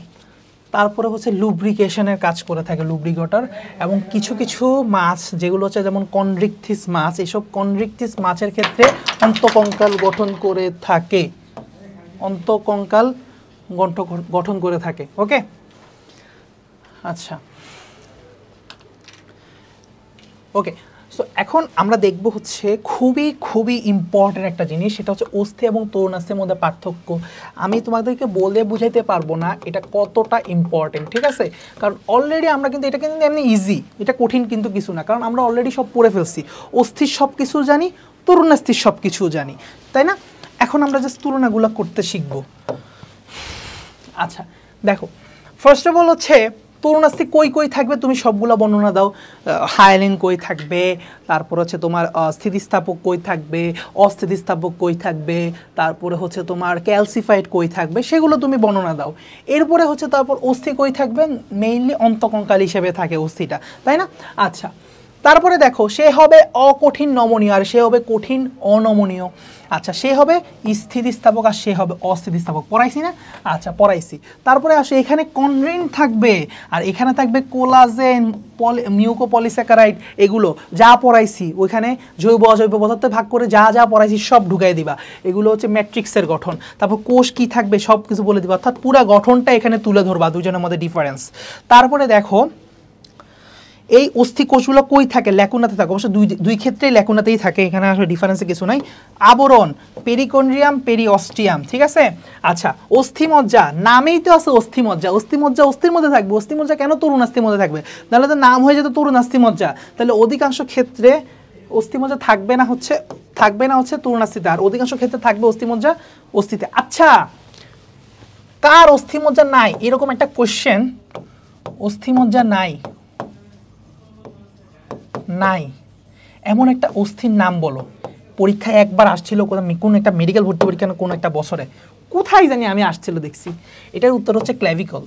তারপরে হচ্ছে লুব্রিকেশনের কাজ করে থাকে লুব্রিকেটর। এবং কিছু কিছু মাছ যেগুলো হচ্ছে যেমন কন্ড্রিকথিস মাছ, এইসব কন্ড্রিকথিস মাছের ক্ষেত্রে অন্তঃকঙ্কাল গঠন করে থাকে, অন্তঃকঙ্কাল গঠন করে থাকে। ওকে, আচ্ছা, ওকে। সো এখন আমরা দেখব হচ্ছে খুবই খুবই ইম্পর্টেন্ট একটা জিনিস, সেটা হচ্ছে অস্থি এবং তরুণাস্থির মধ্যে পার্থক্য। আমি তোমাদেরকে বলে বুঝাইতে পারবো না এটা কতটা ইম্পর্টেন্ট, ঠিক আছে, কারণ অলরেডি আমরা কিন্তু এটা কিন্তু এমনি ইজি, এটা কঠিন কিন্তু কিছু না, কারণ আমরা অলরেডি সব পড়ে ফেলছি। অস্থির সব কিছু জানি, তরুণাস্থির সব কিছু জানি, তাই না? এখন আমরা জাস্ট তুলনাগুলো করতে শিখবো। আচ্ছা দেখো, ফার্স্ট অফ অল হচ্ছে তরুণাস্থি কই কই থাকবে তুমি সবগুলো বর্ণনা দাও। হায়ালিন কই থাকবে, তারপর হচ্ছে তোমার স্থিতিস্থাপক কই থাকবে, অস্থিতিস্থাপক কই থাকবে, তারপরে হচ্ছে তোমার ক্যালসিফাইড কই থাকবে, সেগুলো তুমি বর্ণনা দাও। এরপরে হচ্ছে তারপর অস্থি কই থাকবে, মেইনলি অন্তঃকঙ্কাল হিসেবে থাকে অস্থিটা, তাই না? আচ্ছা, তারপরে দেখো সে হবে অকঠিন নমনীয় আর সে হবে কঠিন অনমনীয়। আচ্ছা, সে হবে স্থিতিস্থাপক আর সে হবে অস্থিতিস্থাপক। পড়াইছি না? আচ্ছা পড়াইছি। তারপরে আসে এখানে কনড্রেন থাকবে আর এখানে থাকবে কোলাজেন, মিউকোপলিস্যাকারাইড, এগুলো যা পড়াইছি ওইখানে জৈব অজৈব পদার্থে ভাগ করে যা যা পড়াইছি সব ঢুকাই দিবা। এগুলো হচ্ছে ম্যাট্রিক্সের গঠন। তারপর কোষ কি থাকবে সব কিছু বলে দিবা, অর্থাৎ পুরো গঠনটা এখানে তুলে ধরবা, দুজনের মধ্যে ডিফারেন্স। তারপরে দেখো এই অস্থি কোষগুলো কই থাকে, ল্যাকুনাতে থাকে, অবশ্য দুই ক্ষেত্রেই ল্যাকুনাতেই থাকে, এখানে আসলে ডিফারেন্সে কিছু নাই। আবরণ, পেরিকন্ড্রিয়াম, পেরিঅস্টিয়াম, ঠিক আছে। আচ্ছা, অস্থিমজ্জা, নামেই তো আছে অস্থিমজ্জা, অস্থিমজ্জা অস্থির মধ্যে থাকবে, অস্থিমজ্জা কেন তরুণাস্থির মধ্যে থাকবে? তাহলে তো নাম হয়ে যেত তরুণাস্থিমজ্জা, তাহলে অধিকাংশ ক্ষেত্রে অস্থিমজ্জা থাকবে না হচ্ছে তরুণাস্থিতে, আর অধিকাংশ ক্ষেত্রে থাকবে অস্থিমজ্জা অস্থিতে। আচ্ছা, কার অস্থিমজ্জা নাই এরকম একটা কোশ্চেন, অস্থিমজ্জা নাই এমন একটা অস্থির নাম বলো। পরীক্ষায় একবার আসছিল কোন একটা মেডিকেল ভর্তি পরীক্ষা কোন একটা বছরে, কোথায় জানি আমি আসছিল দেখছি। এটার উত্তর হচ্ছে ক্ল্যাভিকল,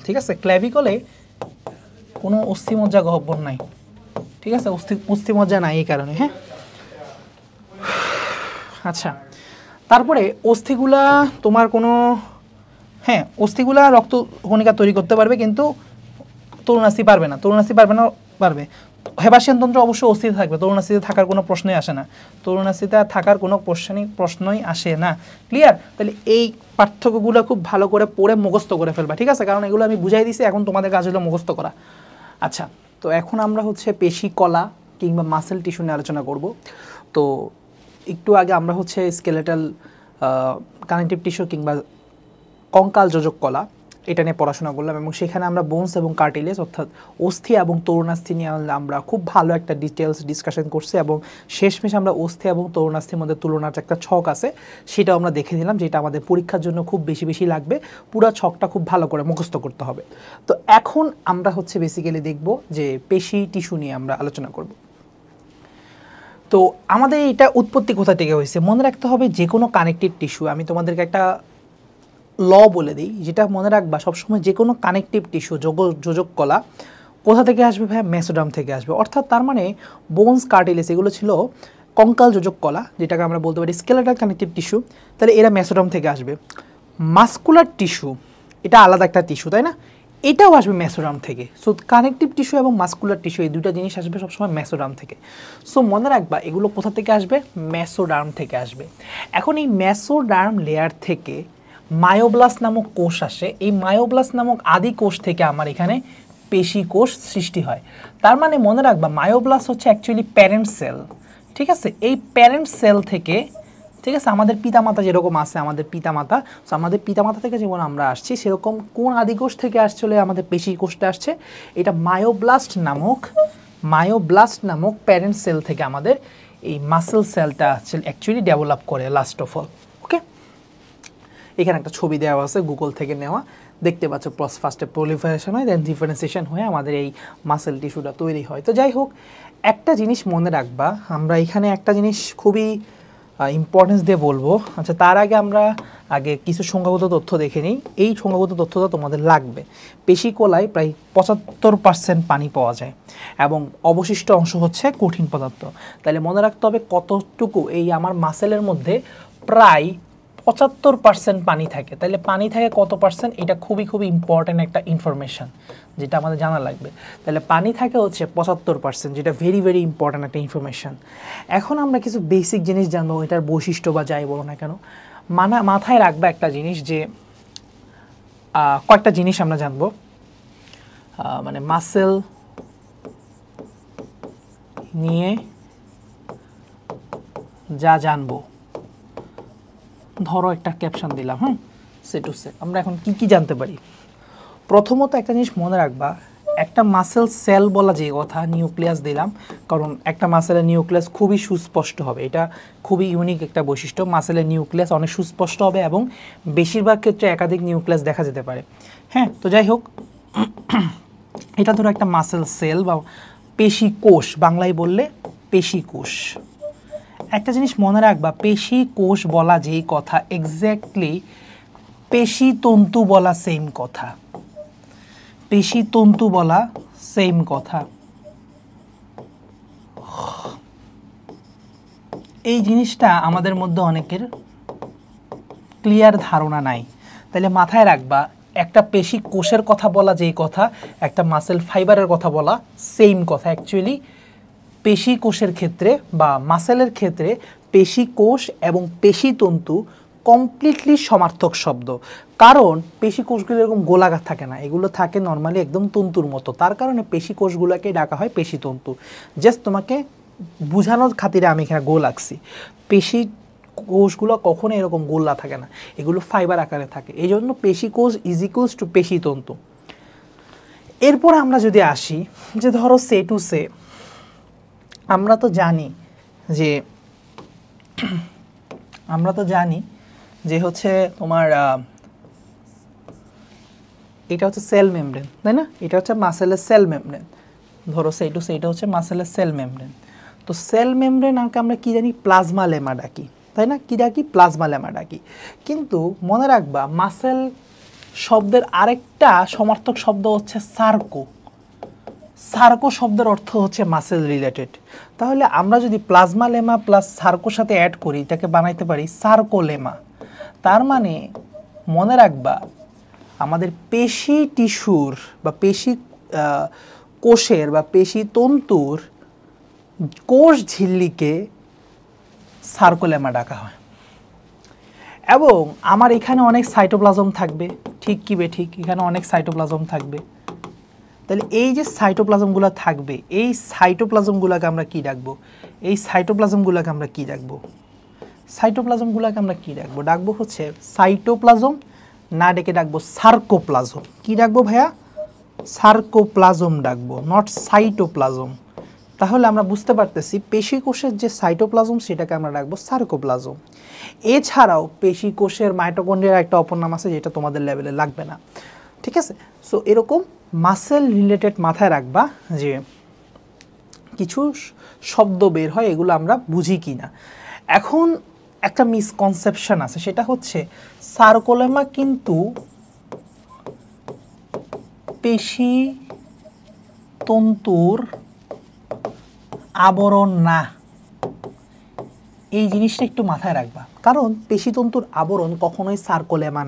ঠিক আছে। ক্ল্যাভিকলে কোনো অস্থিমজ্জা গহ্বর নাই, ঠিক আছে, অস্থিমজ্জা নাই এই কারণে। হ্যাঁ, আচ্ছা, তারপরে অস্থিগুলা তোমার কোনো, হ্যাঁ অস্থিগুলা রক্ত কণিকা তৈরি করতে পারবে, কিন্তু তরুণাস্থি পারবে না, পারবে। হেবাসিয়ান তন্ত্র অবশ্যই অস্থিতে থাকবে, তরুণাস্থিতে থাকার কোনো প্রশ্নই আসে না, তরুণাস্থিতে থাকার কোনো প্রশ্নই আসে না। ক্লিয়ার? তাহলে এই পার্থক্যগুলো খুব ভালো করে পড়ে মুখস্থ করে ফেলবা, ঠিক আছে, কারণ এগুলো আমি বুঝাই দিছি, এখন তোমাদের কাজ হলো মুখস্থ করা। আচ্ছা, তো এখন আমরা হচ্ছে পেশি কলা কিংবা মাসেল টিস্যু নিয়ে আলোচনা করব। তো একটু আগে আমরা হচ্ছে স্কেলেটাল কানেকটিভ টিস্যু কিংবা কঙ্কাল যোজক কলা এটা নিয়ে পড়াশোনা করলাম, এবং সেখানে আমরা বোনস এবং কার্টিলেজ অর্থাৎ অস্থি এবং তরুণাস্থি নিয়ে আমরা খুব ভালো একটা ডিটেলস ডিসকাশন করছি, এবং শেষমেশ আমরা অস্থি এবং তরুণাস্থির মধ্যে তুলনার একটা ছক আছে সেটাও আমরা দেখে নিলাম, যেটা আমাদের পরীক্ষার জন্য খুব বেশি লাগবে। পুরো ছকটা খুব ভালো করে মুখস্থ করতে হবে। তো এখন আমরা হচ্ছে বেসিক্যালি দেখব যে পেশি টিস্যু নিয়ে আমরা আলোচনা করব। তো আমাদের এটা উৎপত্তি কোথা থেকে হয়েছে মনে রাখতে হবে। যে কোনো কানেকটিভ টিস্যু, আমি তোমাদেরকে একটা ল বলে দিই, যেটা মনে রাখবা সবসময়, যে কোনো কানেকটিভ টিস্যু যোজক কলা কোথা থেকে আসবে ভাই? মেসোডার্ম থেকে আসবে। অর্থাৎ তার মানে বোনস, কার্টিলেজ এগুলো ছিল কঙ্কাল যোজক কলা, যেটাকে আমরা বলতে পারি স্কেলেটাল কানেকটিভ টিস্যু, তাহলে এরা মেসোডার্ম থেকে আসবে। মাসকুলার টিস্যু এটা আলাদা একটা টিস্যু, তাই না, এটাও আসবে মেসোডার্ম থেকে। সো কানেকটিভ টিস্যু এবং মাসকুলার টিস্যু এই দুটো জিনিস আসবে সবসময় মেসোডার্ম থেকে। সো মনে রাখবা এগুলো কোথা থেকে আসবে? মেসোডার্ম থেকে আসবে। এখন এই মেসোডার্ম লেয়ার থেকে মায়োব্লাস্ট নামক কোষ আসে, এই মায়োব্লাস্ট নামক আদি কোষ থেকে আমার এখানে পেশি কোষ সৃষ্টি হয়। তার মানে মনে রাখবা মায়োব্লাস্ট হচ্ছে অ্যাকচুয়ালি প্যারেন্ট সেল, ঠিক আছে। এই প্যারেন্ট সেল থেকে, ঠিক আছে, আমাদের পিতামাতা যেরকম আছে, আমাদের পিতামাতা থেকে যেমন আমরা আসছি, সেরকম কোন আদি কোষ থেকে আসলে আমাদের পেশি কোষটা আসছে? এটা মায়োব্লাস্ট নামক প্যারেন্ট সেল থেকে আমাদের এই মাসেল সেলটা অ্যাকচুয়ালি ডেভেলপ করে লাস্ট অফ অল। ওকে, এখানে একটা ছবি দেওয়া আছে গুগল থেকে নেওয়া, দেখতে পাচ্ছ ফার্স্টে প্রলিফারেশন হয়, দেন ডিফারেন্সিয়েশন হয়ে আমাদের এই মাসেল টিস্যুটা তৈরি হয়। তো যাই হোক, একটা জিনিস মনে রাখবা, আমরা এখানে একটা জিনিস খুবই ইম্পর্টেন্স দিয়ে বলবো। আচ্ছা, তার আগে আমরা কিছু সংখ্যাগত তথ্য দেখে নিই। এই সংখ্যাগত তথ্যটা তোমাদের লাগবে। পেশিকলায় প্রায় 75% পানি পাওয়া যায় এবং অবশিষ্ট অংশ হচ্ছে কঠিন পদার্থ। তাহলে মনে রাখতে হবে কতটুকু, এই আমার মাসেলের মধ্যে প্রায় 75% পানি থাকে। তাহলে পানি থাকে কত পার্সেন্ট, এটা খুবই খুবই ইম্পর্ট্যান্ট একটা ইনফরমেশান যেটা আমাদের জানা লাগবে। তাহলে পানি থাকে হচ্ছে 75%, যেটা ভেরি ভেরি ইম্পর্ট্যান্ট একটা ইনফরমেশান। এখন আমরা কিছু বেসিক জিনিস জানবো, এটার বৈশিষ্ট্য বা যাই বলো না কেন। মাথায় রাখবা একটা জিনিস, যে কয়েকটা জিনিস আমরা জানবো, মানে মাসেল নিয়ে যা জানবো, ধরো একটা ক্যাপশন দিলাম, সে টু সে। আমরা এখন কি কি জানতে পারি? প্রথমত একটা জিনিস মনে রাখবা, একটা মাসেল সেল বলা যে কথা, নিউক্লিয়াস দিলাম, কারণ একটা মাসেলের নিউক্লিয়াস খুবই সুস্পষ্ট হবে। এটা খুবই ইউনিক একটা বৈশিষ্ট্য, মাসেলের নিউক্লিয়াস অনেক সুস্পষ্ট হবে এবং বেশিরভাগ ক্ষেত্রে একাধিক নিউক্লিয়াস দেখা যেতে পারে। হ্যাঁ, তো যাই হোক, এটা ধরো একটা মাসেল সেল বা পেশি কোষ, বাংলায় বললে পেশি কোষ। একটা জিনিস মনে রাখবা, পেশি কোষ বলা যেই কথা, এক্স্যাক্টলি পেশি তন্তু বলা সেম কথা। পেশি তন্তু বলা সেম কথা। এই জিনিসটা আমাদের মধ্যে অনেকের ক্লিয়ার ধারণা নাই। তাহলে মাথায় রাখবা, একটা পেশি কোষের কথা বলা যেই কথা, একটা মাসেল ফাইবারের কথা বলা সেম কথা। অ্যাকচুয়ালি পেশি কোষের ক্ষেত্রে বা মাসেলের ক্ষেত্রে পেশি কোষ এবং পেশি তন্তু কমপ্লিটলি সমার্থক শব্দ। কারণ পেশি কোষগুলো এরকম গোলাকার থাকে না, এগুলো থাকে নর্মালি একদম তন্তুর মতো। তার কারণে পেশি কোষগুলোকে ডাকা হয় পেশি তন্তু। জাস্ট তোমাকে বোঝানোর খাতিরে আমি এখানে গোল আঁকছি। পেশি কোষগুলো কখনো এরকম গোল্লা থাকে না, এগুলো ফাইবার আকারে থাকে। এই জন্য পেশি কোষ ইজ ইকুয়ালস টু পেশি তন্তু। এরপর আমরা যদি আসি, যে ধরো সে টু সে, আমরা তো জানি যে হচ্ছে তোমার এটা হচ্ছে সেল মেমব্রেন, তাই না? এটা হচ্ছে মাসেলের সেল মেমব্রেন। ধরো সে টু সে, এটা হচ্ছে মাসেলের সেল মেমব্রেন। তো সেল মেমব্রেন আমরা কি জানি? প্লাজমা লেমা ডাকি, তাই না? কি ডাকি? প্লাজমা লেমা ডাকি। কিন্তু মনে রাখবা, মাসেল শব্দের আরেকটা সমার্থক শব্দ হচ্ছে সার্কো। সার্কো শব্দের অর্থ হচ্ছে মাসেল রিলেটেড। তাহলে আমরা যদি প্লাজমা লেমা প্লাস সার্কোর সাথে অ্যাড করি, এটাকে বানাইতে পারি সার্কোলেমা। তার মানে মনে রাখবা, আমাদের পেশি টিস্যুর বা পেশি কোষের বা পেশি তন্তুর কোষ ঝিল্লিকে সার্কোলেমা ডাকা হয়। এবং আমার এখানে অনেক সাইটোপ্লাজম থাকবে, ঠিক কি বে ঠিক? এখানে অনেক সাইটোপ্লাজম থাকবে। তাহলে এই যে সাইটোপ্লাজমগুলো থাকবে, এই সাইটোপ্লাজমগুলোকে আমরা কি ডাকবো? ডাকবো হচ্ছে সাইটোপ্লাজম, না ডেকে ডাকবো সার্কোপ্লাজম। কি ডাকবো ভাইয়া? সার্কোপ্লাজম ডাকবো, নট সাইটোপ্লাজম। তাহলে আমরা বুঝতে পারতেছি পেশি কোষের যে সাইটোপ্লাজম, সেটাকে আমরা ডাকবো সার্কোপ্লাজম। এছাড়াও পেশি কোষের মাইটোকন্ড্রিয়ার একটা অপর নাম আছে, যেটা তোমাদের লেভেলে লাগবে না, ঠিক আছে? সো এরকম মাসেল রিলেটেড মাথায় রাখবা, যে কিছু শব্দ বের হয়, এগুলো আমরা বুঝি কি না। এখন একটা মিসকনসেপশন আছে, সেটা হচ্ছে সার্কোলেমা কিন্তু পেশি তন্তুর আবরণ না। এই জিনিসটা একটু মাথায় রাখবা, কারণ পেশিতন্তুর আবরণ কখনোই সার্কোলেমা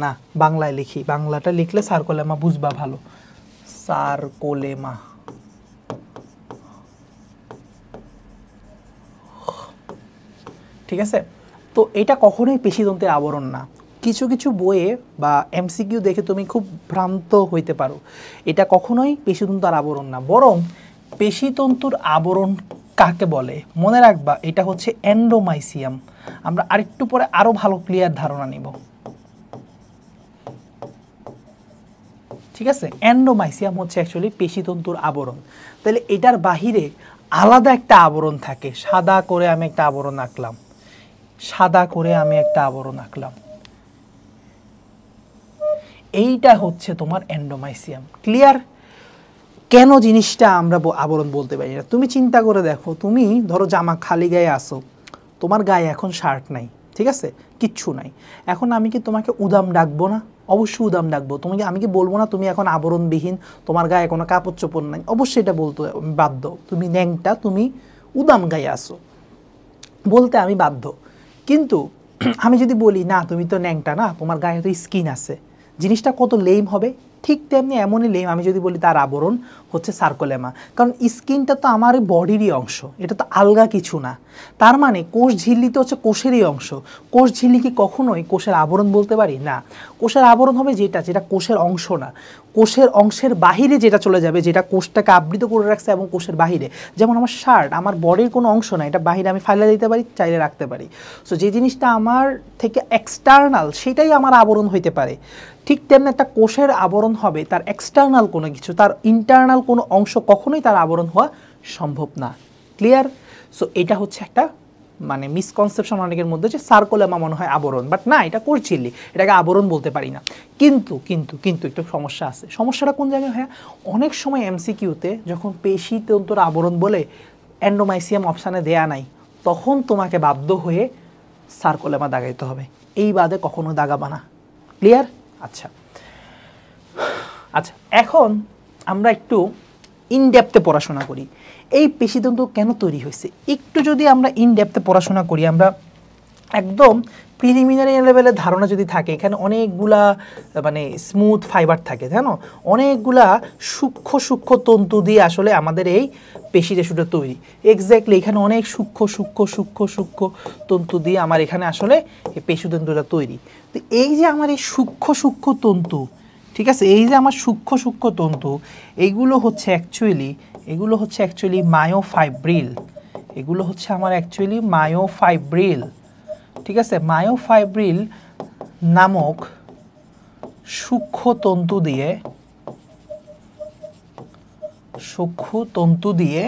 না। বাংলায় লিখি, বাংলাটা লিখলে সার্কোলেমা বুঝবা ভালো। সার্কোলেমা, ঠিক আছে? তো এটা কখনোই পেশিতন্ত্রের আবরণ না। কিছু কিছু বইয়ে বা এমসিকিউ দেখে তুমি খুব ভ্রান্ত হইতে পারো, এটা কখনোই পেশিতন্ত্রের আবরণ না। বরং পেশিতন্তুর আবরণ কাকে বলে মনে রাখবা, এটা হচ্ছে এন্ডোমাইসিয়াম। আমরা আরেকটু পরে আরো ভালো ক্লিয়ার ধারণা নিব, ঠিক আছে? এন্ডোমাইসিয়াম হচ্ছে অ্যাকচুয়ালি পেশিতন্তুর আবরণ। তাহলে এটার বাহিরে আলাদা একটা আবরণ থাকে, সাদা করে আমি একটা আবরণ আঁকলাম, সাদা করে আমি একটা আবরণ আঁকলাম। এইটা হচ্ছে তোমার এন্ডোমাইসিয়াম। ক্লিয়ার? কেন জিনিসটা আমরা আবরণ বলতে পারি না? তুমি চিন্তা করে দেখো, তুমি ধরো জামা খালি গায়ে আসো, তোমার গায়ে এখন শার্ট নাই, ঠিক আছে, কিচ্ছু নাই, এখন আমি কি তোমাকে উদাম ডাকবো না? অবশ্যই উদাম ডাকবো। তোমাকে আমি কি বলবো না তুমি এখন আবরণবিহীন, তোমার গায়ে কোনো কাপড় চোপড় নাই? অবশ্যই এটা বলতে বাধ্য। তুমি ন্যাংটা, তুমি উদাম গায়ে আসো, বলতে আমি বাধ্য। কিন্তু আমি যদি বলি না তুমি তো ন্যাংটা না, তোমার গায়ে তো স্কিন আছে, জিনিসটা কত লেম হবে? ঠিক তেমনি এমনই লেম আমি যদি বলি তার আবরণ হচ্ছে সার্কোলেমা, কারণ স্কিনটা তো আমার বডিরই অংশ, এটা তো আলগা কিছু না। তার মানে কোষ ঝিল্লি তো হচ্ছে কোষেরই অংশ। কোষ ঝিল্লি কি কখনোই কোষের আবরণ বলতে পারি না? কোষের আবরণ হবে যেটা যেটা কোষের অংশ না, কোষের অংশের বাহিরে যেটা চলে যাবে, যেটা কোষটাকে আবৃত করে রাখছে এবং কোষের বাহিরে। যেমন আমার শার্ট আমার বডির কোনো অংশ না, এটা বাহিরে আমি ফাইলে দিতে পারি, চাইলে রাখতে পারি। সো যে জিনিসটা আমার থেকে এক্সটার্নাল সেটাই আমার আবরণ হইতে পারে। ঠিক তেমনি একটা কোষের আবরণ হবে তার এক্সটার্নাল কোনো কিছু, তার ইন্টারনাল কোনো অংশ কখনোই তার আবরণ হওয়া সম্ভব না। ক্লিয়ার? সো এটা হচ্ছে একটা মানে মিসকনসেপশন অনেকের মধ্যে, যে সার্কোলেমা মনে হয় আবরণ, বাট না, এটা কোষ ঝিল্লি, এটাকে আবরণ বলতে পারি না। কিন্তু কিন্তু কিন্তু একটু সমস্যা আছে। সমস্যাটা কোন জায়গায় হয়? অনেক সময় এমসিকিউতে যখন পেশি তন্তুর আবরণ বলে এন্ডোমাইসিয়াম অপশানে দেয়া নাই, তখন তোমাকে বাধ্য হয়ে সার্কোলেমা দাগাইতে হবে, এই বাদে কখনো দাগাবা না। ক্লিয়ার? আচ্ছা আচ্ছা, এখন আমরা একটু ইনডেপথে পড়াশোনা করি। এই পেশিতন্তু কেন তৈরি হয়েছে একটু যদি আমরা ইনডেপথে পড়াশোনা করি, আমরা একদম প্রিলিমিনারি লেভেলের ধারণা যদি থাকে, এখানে অনেকগুলা মানে স্মুথ ফাইবার থাকে, জানো, অনেকগুলা সূক্ষ্ম সূক্ষ্ম তন্তু দিয়ে আসলে আমাদের এই পেশি টিস্যুটা তৈরি। এক্স্যাক্টলি এখানে অনেক সূক্ষ্ম সূক্ষ্ম সূক্ষ্ম সূক্ষ্ম তন্তু দিয়ে আমার এখানে আসলে এই পেশিতন্তুটা তৈরি। তো এই যে আমার এই সূক্ষ্ম সূক্ষ্ম তন্তু, ঠিক আছে, এই যে আমার সূক্ষ্ম সূক্ষ্ম তন্তু, এগুলো হচ্ছে অ্যাকচুয়ালি মায়োফাইব্রিল। এগুলো হচ্ছে আমার অ্যাকচুয়ালি মায়োফাইব্রিল, ঠিক আছে। মায়োফাইব্রিল নামক সূক্ষ্ম তন্তু দিয়ে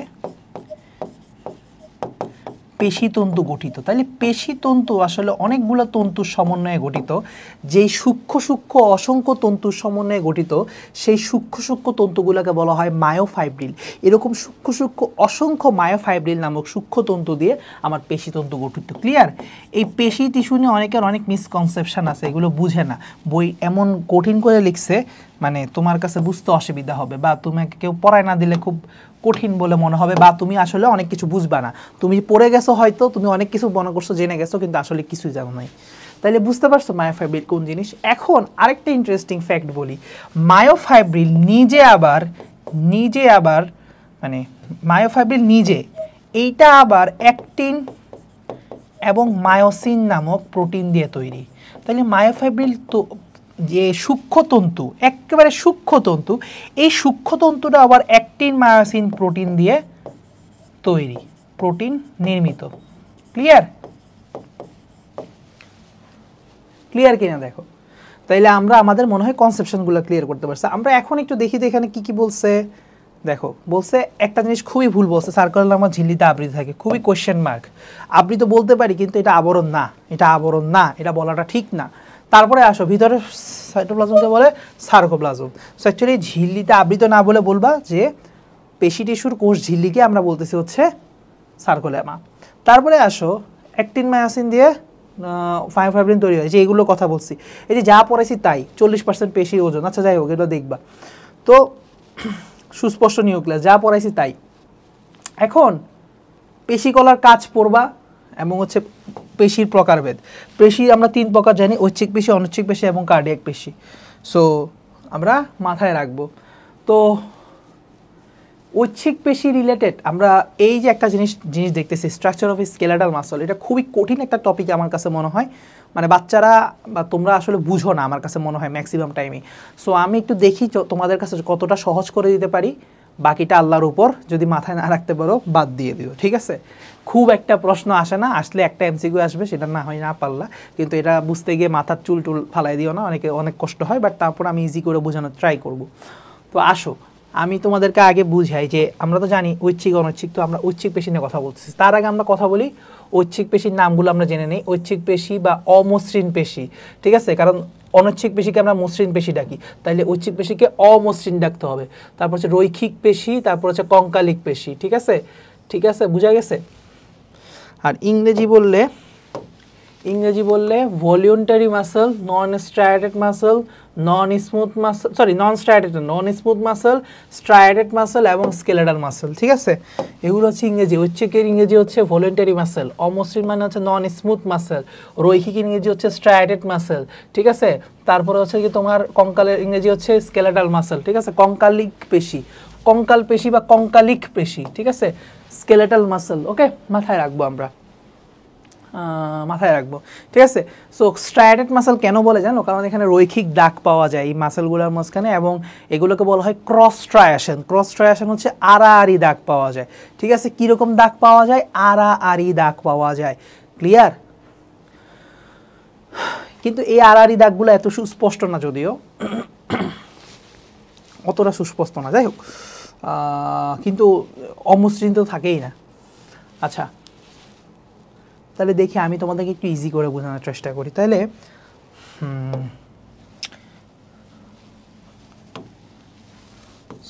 পেশিতন্তু গঠিত। তাহলে পেশিতন্তু আসলে অনেকগুলো তন্তুর সমন্বয়ে গঠিত। যেই সূক্ষ্ম সূক্ষ্ম অসংখ্য তন্তুর সমন্বয়ে গঠিত, সেই সূক্ষ্ম সূক্ষ্ম তন্তুগুলোকে বলা হয় মায়োফাইব্রিল। এরকম সূক্ষ্ম সূক্ষ্ম অসংখ্য মায়োফাইব্রিল নামক সূক্ষ্ম তন্তু দিয়ে আমার পেশিতন্তু গঠিত। ক্লিয়ার? এই পেশি টিস্যু নিয়ে অনেকের অনেক মিসকনসেপশন আছে, এগুলো বুঝে না। বই এমন কঠিন করে লিখছে মানে তোমার কাছে বুঝতে অসুবিধা হবে, বা তোমাকে কেউ পড়ায় না দিলে খুব কঠিন বলে মনে হবে, বা তুমি আসলে অনেক কিছু বুঝবা না। তুমি পড়ে গেছো, হয়তো তুমি অনেক কিছু মনে করছো, জেনে গেছো, কিন্তু আসলে কিছুই জানো নাই। তাইলে বুঝতে পারছো মায়োফাইব্রিল কোন জিনিস। এখন আরেকটা ইন্টারেস্টিং ফ্যাক্ট বলি, মায়োফাইব্রিল নিজে আবার মানে মায়োফাইব্রিল নিজে এইটা আবার অ্যাক্টিন এবং মায়োসিন নামক প্রোটিন দিয়ে তৈরি। তাহলে মায়োফাইব্রিল তো যে সূক্ষ্মতন্তু, একেবারে সূক্ষ্মতন্তু, এই সূক্ষ্মতন্তুটা আবার অ্যাক্টিন মায়োসিন প্রোটিন দিয়ে তৈরি, প্রোটিন নির্মিত। ক্লিয়ার? ক্লিয়ার কিনা দেখো। তাইলে আমরা আমাদের মনে হয় কনসেপশনগুলো ক্লিয়ার করতে পারছি। আমরা এখন একটু দেখি তো এখানে কি কি বলছে। দেখো বলছে একটা জিনিস খুবই ভুল বলছে, সার্কুলার ঝিল্লিতে আবৃত থাকে, খুবই কোয়েশ্চেন মার্ক। আবৃত বলতে পারি কিন্তু এটা আবরণ না, এটা বলাটা ঠিক না। তারপরে আসো ভিতরে সাইটোপ্লাজমকে বলে সার্কোপ্লাজম। সো অ্যাকচুয়ালি ঝিল্লিতে আবৃত না বলে বলবা যে পেশি টিস্যুর কোষ ঝিল্লিকে আমরা বলতেছি হচ্ছে সার্কোলেমা। তারপরে আসো অ্যাক্টিন মায়োসিন দিয়ে মায়োফাইব্রিল তৈরি হয়, যে এগুলো কথা বলছি, এই যে যা পড়াইছি তাই, 40% পেশি ওজন, আচ্ছা যাই হোক এটা দেখবা তো, সুস্পষ্ট নিউক্লিয়াস, যা পড়াইছি তাই। এখন পেশিকলার কাজ পড়বা এবং হচ্ছে পেশির প্রকারভেদ। পেশি আমরা 3 প্রকার জানি, ঐচ্ছিক পেশি, অনৈচ্ছিক পেশি এবং কার্ডিয়াক পেশি। সো আমরা মাথায় রাখবো। তো ঐচ্ছিক পেশি রিলেটেড আমরা এই যে একটা জিনিস দেখতেছি, স্ট্রাকচার অফ স্কেলেটাল মাসল, এটা খুবই কঠিন একটা টপিক আমার কাছে মনে হয়। মানে বাচ্চারা বা তোমরা আসলে বুঝো না আমার কাছে মনে হয় ম্যাক্সিমাম টাইমে। সো আমি একটু দেখি তোমাদের কাছে কতটা সহজ করে দিতে পারি, বাকিটা আল্লাহর উপর, যদি মাথায় না রাখতে পারো বাদ দিয়ে দিও, ঠিক আছে। খুব একটা প্রশ্ন আসে না, আসলে একটা এমসিকিউ আসবে, সেটা না হয় না পারলা, কিন্তু এটা বুঝতে গিয়ে মাথার চুল ফালাই দিও না, অনেক কষ্ট হয়, বাট তারপর আমি ইজি করে বোঝানোর ট্রাই করব। তো আসো আমি তোমাদেরকে আগে বুঝাই যে আমরা তো জানি ঐচ্ছিক অনৈচ্ছিক, তো আমরা ঐচ্ছিক পেশি নিয়ে কথা বলতেছি। তার আগে আমরা কথা বলি ঐচ্ছিক পেশির নামগুলো আমরা জেনে নিই। ঐচ্ছিক পেশি বা অমসৃণ পেশি, ঠিক আছে, কারণ অনৈচ্ছিক পেশিকে আমরা মসৃণ পেশি ডাকি, তাইলে ঐচ্ছিক পেশিকে অমসৃণ ডাকতে হবে। তারপর হচ্ছে রৈখিক পেশি, তারপর হচ্ছে কঙ্কালিক পেশি, ঠিক আছে, ঠিক আছে, বোঝা গেছে। আর ইংরেজি বললে ভলিউন্টারি মাসল, নন স্ট্রাইয়েটেড মাসল, নন স্মুথ মাসল, সরি নন স্ট্রাইয়েটেড, নন স্মুথ মাসল, স্ট্রাইয়েটেড মাসল এবং স্কেলেটাল মাসল, ঠিক আছে, এগুলো হচ্ছে ইংরেজি। ঐচ্ছিকের ইংরেজি হচ্ছে ভলিউন্টারি মাসল, অমসৃণ মানে হচ্ছে নন স্মুথ মাসল, রৈখিক ইংরেজি হচ্ছে স্ট্রাইয়েটেড মাসল, ঠিক আছে, তারপরে হচ্ছে কি তোমার কঙ্কালের ইংরেজি হচ্ছে স্কেলেটাল মাসল, ঠিক আছে, কঙ্কালিক পেশি, কঙ্কাল পেশি বা কঙ্কালিক পেশি, ঠিক আছে, স্কেলেটাল মাসল, ওকে, মাথায় রাখবো আমরা, মাথায় রাখবো, ঠিক আছে। সো স্ট্রাইয়েটেড মাসল কেন বলে জানো? কারণ এখানে রৈখিক দাগ পাওয়া যায় এই মাসলগুলোর মাঝখানে, এবং এগুলোকে বলা হয় ক্রস স্ট্রায়াশন। ক্রস স্ট্রায়াশন হচ্ছে আড়াআড়ি দাগ পাওয়া যায়, ঠিক আছে। কীরকম দাগ পাওয়া যায়? আড়াআড়ি দাগ পাওয়া যায়, ক্লিয়ার? কিন্তু এই আড়াআড়ি দাগগুলো এত সুস্পষ্ট না, যদিও অতটা সুস্পষ্ট না, যাই হোক, কিন্তু অমসৃণ তো থাকেই না। আচ্ছা, তাহলে দেখি আমি তোমাদেরকে একটু ইজি করে বোঝানোর চেষ্টা করি। তাহলে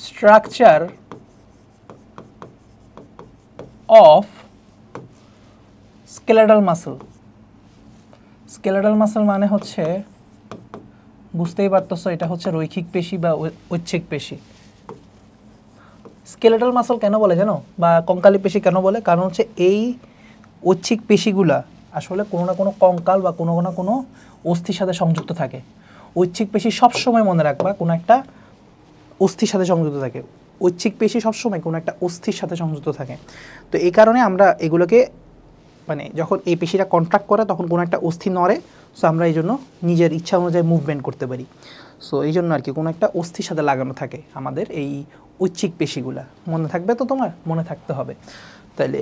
structure of skeletal muscle. Skeletal muscle মানে হচ্ছে, বুঝতেই পারতেছো, এটা হচ্ছে রৈখিক পেশি বা ঐচ্ছিক পেশি। স্কেলেটাল মাসল কেন বলে জানো, বা কঙ্কালি পেশি কেন বলে? কারণ হচ্ছে এই ঐচ্ছিক পেশিগুলা আসলে কোনো না কোনো কঙ্কাল বা কোনো না কোনো অস্থির সাথে সংযুক্ত থাকে। ঐচ্ছিক পেশি সবসময় মনে রাখবা কোনো একটা অস্থির সাথে সংযুক্ত থাকে। ঐচ্ছিক পেশি সবসময় কোনো একটা অস্থির সাথে সংযুক্ত থাকে। তো এই কারণে আমরা এগুলোকে, মানে যখন এই পেশিটা কন্ট্রাক্ট করে তখন কোনো একটা অস্থি নড়ে, সো আমরা এই জন্য নিজের ইচ্ছা অনুযায়ী মুভমেন্ট করতে পারি। সো এই জন্য আর কি কোনো একটা অস্থির সাথে লাগানো থাকে আমাদের এই ঐচ্ছিক পেশিগুলা। মনে থাকবে তো? তোমার মনে থাকতে হবে। তাহলে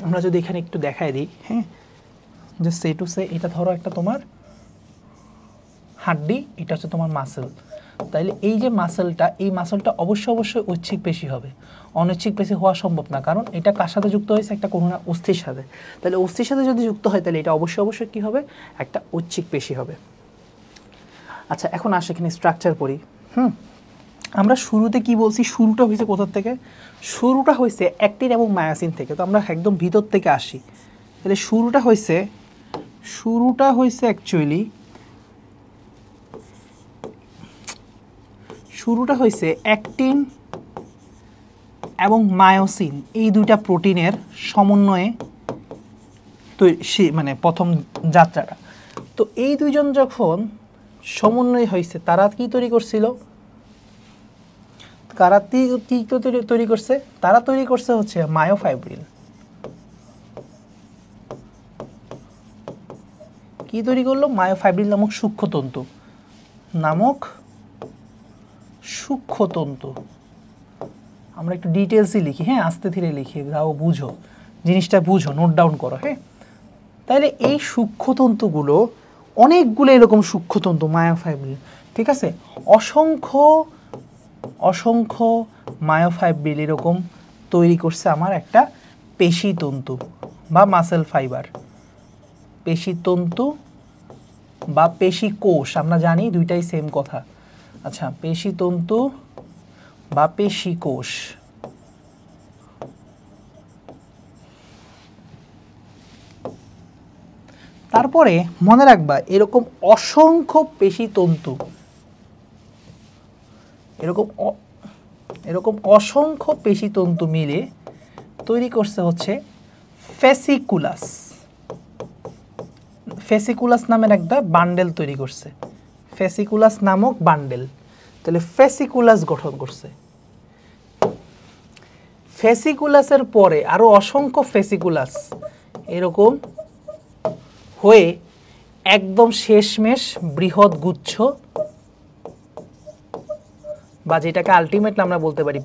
আমরা যদি এখানে একটু দেখাই দিই, হ্যাঁ, যে সে টু সে, এটা ধরো একটা তোমার হাড্ডি, এটা হচ্ছে তোমার মাসেল। তাইলে এই যে মাসেলটা, এই মাসেলটা অবশ্যই ঐচ্ছিক পেশি হবে, অনৈচ্ছিক পেশি হওয়া সম্ভব না, কারণ এটা কার সাথে যুক্ত হয়েছে? একটা কোনো না অস্থির সাথে। তাহলে অস্থির সাথে যদি যুক্ত হয় তাহলে এটা অবশ্যই কী হবে? একটা ঐচ্ছিক পেশি হবে। আচ্ছা, এখন আসে এখানে স্ট্রাকচার পড়ি। আমরা শুরুতে কি বলছি? শুরুটা হয়েছে কোথা থেকে? শুরুটা হয়েছে অ্যাক্টিন এবং মায়োসিন থেকে। তো আমরা একদম ভিতর থেকে আসি। তাহলে শুরুটা হয়েছে অ্যাকচুয়ালি অ্যাক্টিন এবং মায়োসিন, এই দুইটা প্রোটিনের সমন্বয়ে মানে প্রথম যাত্রাটা। তো এই দুইজন যখন সমন্বয় হয়েছে, তারা কি তৈরি করছিল? তৈরি করছে? তারা তৈরি করছে হচ্ছে মায়োফাইব্রিল। কি তৈরি করলো? মায়োফাইব্রিল নামক সূক্ষ্মতন্তু। আমরা একটু ডিটেলসই লিখি, হ্যাঁ, আস্তে ধীরে লিখি, যাও বুঝো, জিনিসটা বুঝো, নোট ডাউন করো, হ্যাঁ। তাহলে এই সূক্ষ্মতন্তুগুলো, অনেকগুলো এরকম সূক্ষ্মতন্তু মায়োফাইব্রিল, ঠিক আছে, অসংখ্য মায়োফাইব্রিল এরকম তৈরি করছে আমার একটা পেশিতন্তু বা মাসেল ফাইবার। পেশিতন্তু বা পেশিকোষ, আমরা জানি দুইটাই সেম কথা। আচ্ছা, পেশিতন্তু বা পেশিকোষ। তারপরে মনে রাখবা, এরকম অসংখ্য পেশিতন্তু, এরকম অসংখ্য পেশিতন্তু মিলে তৈরি করছে হচ্ছে ফেসিকুলাস। ফেসিকুলাস নামের একটা বান্ডেল তৈরি করছে, ফেসিকুলাস নামক বান্ডেল। তাহলে ফেসিকুলাস গঠন করছে। ফেসিকুলাসের পরে আরো অসংখ্য ফেসিকুলাস এরকম হয়ে একদম শেষমেশ বৃহৎ গুচ্ছ, বা যেটাকে আলটিমেটলি আমরা বলতে পারি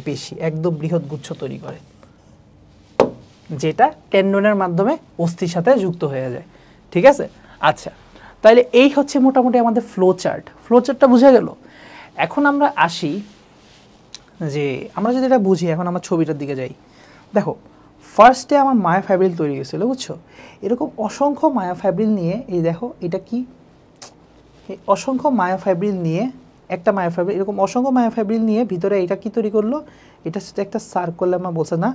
পেশি, একদম বৃহৎ গুচ্ছ তৈরি করে, যেটা টেন্ডনের মাধ্যমে অস্থির সাথে যুক্ত হয়ে যায়, ঠিক আছে। আচ্ছা, তাহলে এই হচ্ছে মোটামুটি আমাদের ফ্লোচার্টটা বুঝে গেল। এখন আমরা আসি যে, আমরা যদি এটা বুঝি, এখন আমরা ছবিটার দিকে যাই। দেখো, ফার্স্টে আমার মায়োফাইব্রিল তৈরি হয়েছিল, বুঝছো? এরকম অসংখ্য মায়োফাইব্রিল নিয়ে, এই দেখো এটা কি, এই অসংখ্য মায়োফাইব্রিল নিয়ে, একটা মায়োফাইব্রিল, এরকম অসংখ্য মায়োফাইব্রিল নিয়ে ভিতরে এটা কি তৈরি করলো, এটা হচ্ছে একটা সার্কোলামা, বলছে না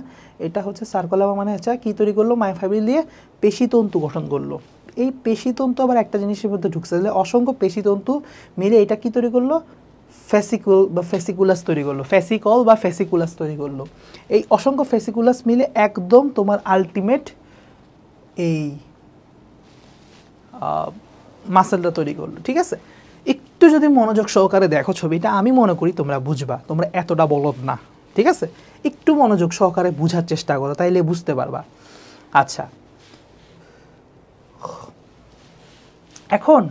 এটা হচ্ছে সার্কোলামা, মানে হচ্ছে কি তৈরি করলো, মায়োফাইব্রিল দিয়ে পেশিতন্তু গঠন করলো। এই পেশিতন্তু আবার একটা জিনিসের মধ্যে ঢুকছে, তাহলে অসংখ্য পেশিতন্তু মিলে এটা কি তৈরি করলো, ফেসিকল বা ফেসিকুলাস তৈরি করলো, ফেসিকল বা ফেসিকুলাস তৈরি করলো। এই অসংখ্য ফেসিকুলাস মিলে একদম তোমার আলটিমেট এই মাসেলটা তৈরি করলো, ঠিক আছে? একটু যদি মনোযোগ সহকারে দেখো ছবিটা, আমি মনে করি তোমরা বুঝবা, তোমরা এতটা বলদ না, ঠিক আছে? একটু মনোযোগ সহকারে বুঝার চেষ্টা করো, তাইলে বুঝতে পারবা। আচ্ছা, এখন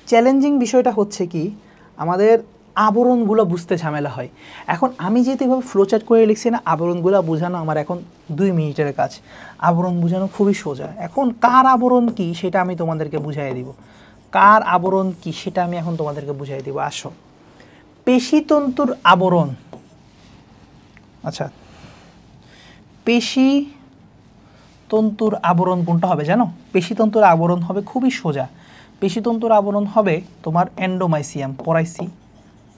চ্যালেঞ্জিং বিষয়টা হচ্ছে কি, আমাদের আবরণগুলো বুঝতে ঝামেলা হয়। এখন আমি যেহেতু এভাবে ফ্লোচার্ট করে লিখছি না, আবরণগুলো বোঝানো আমার এখন 2 মিনিটের কাজ। আবরণ বোঝানো খুবই সোজা। এখন কার আবরণ কি সেটা আমি তোমাদেরকে বুঝাই দিব, কার আবরণ কি সেটা আমি এখন তোমাদেরকে বুঝাই দিব। আসো, পেশিতন্তুর আবরণ। আচ্ছা, পেশিতন্তুর আবরণ কোনটা হবে জানো? পেশিতন্তুর আবরণ হবে খুবই সোজা। পেশিতন্তুর আবরণ হবে তোমার এন্ডোমাইসিয়াম, পড়াইছি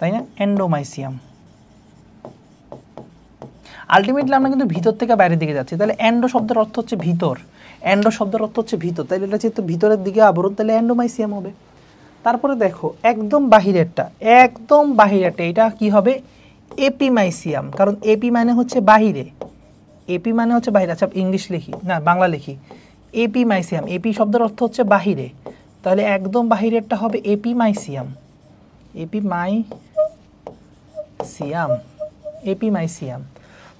তাই না? এন্ডোমাইসিয়াম। আলটিমেটলি আমরা কিন্তু ভিতর থেকে বাইরের দিকে যাচ্ছি, তাহলে এন্ডো শব্দের অর্থ হচ্ছে ভিতর, এন্ডো শব্দের অর্থ হচ্ছে ভিতর, তাহলে এটা যেহেতু ভিতরের দিকে আবরণ, তাহলে এন্ডোমাইসিয়াম হবে। তারপরে দেখো একদম বাহিরেরটা, একদম বাহিরেরটা এটা কি হবে? এপিমাইসিয়াম, কারণ এপি মানে হচ্ছে বাহিরে, এপি মানে হচ্ছে বাহিরে। আচ্ছা ইংলিশ লিখি না বাংলা লিখি, এপিমাইসিয়াম, এপি শব্দের অর্থ হচ্ছে বাহিরে, তাহলে একদম বাহিরেরটা হবে এপিমাইসিয়াম, এপিমাইসিয়াম, এপিমাইসিয়াম।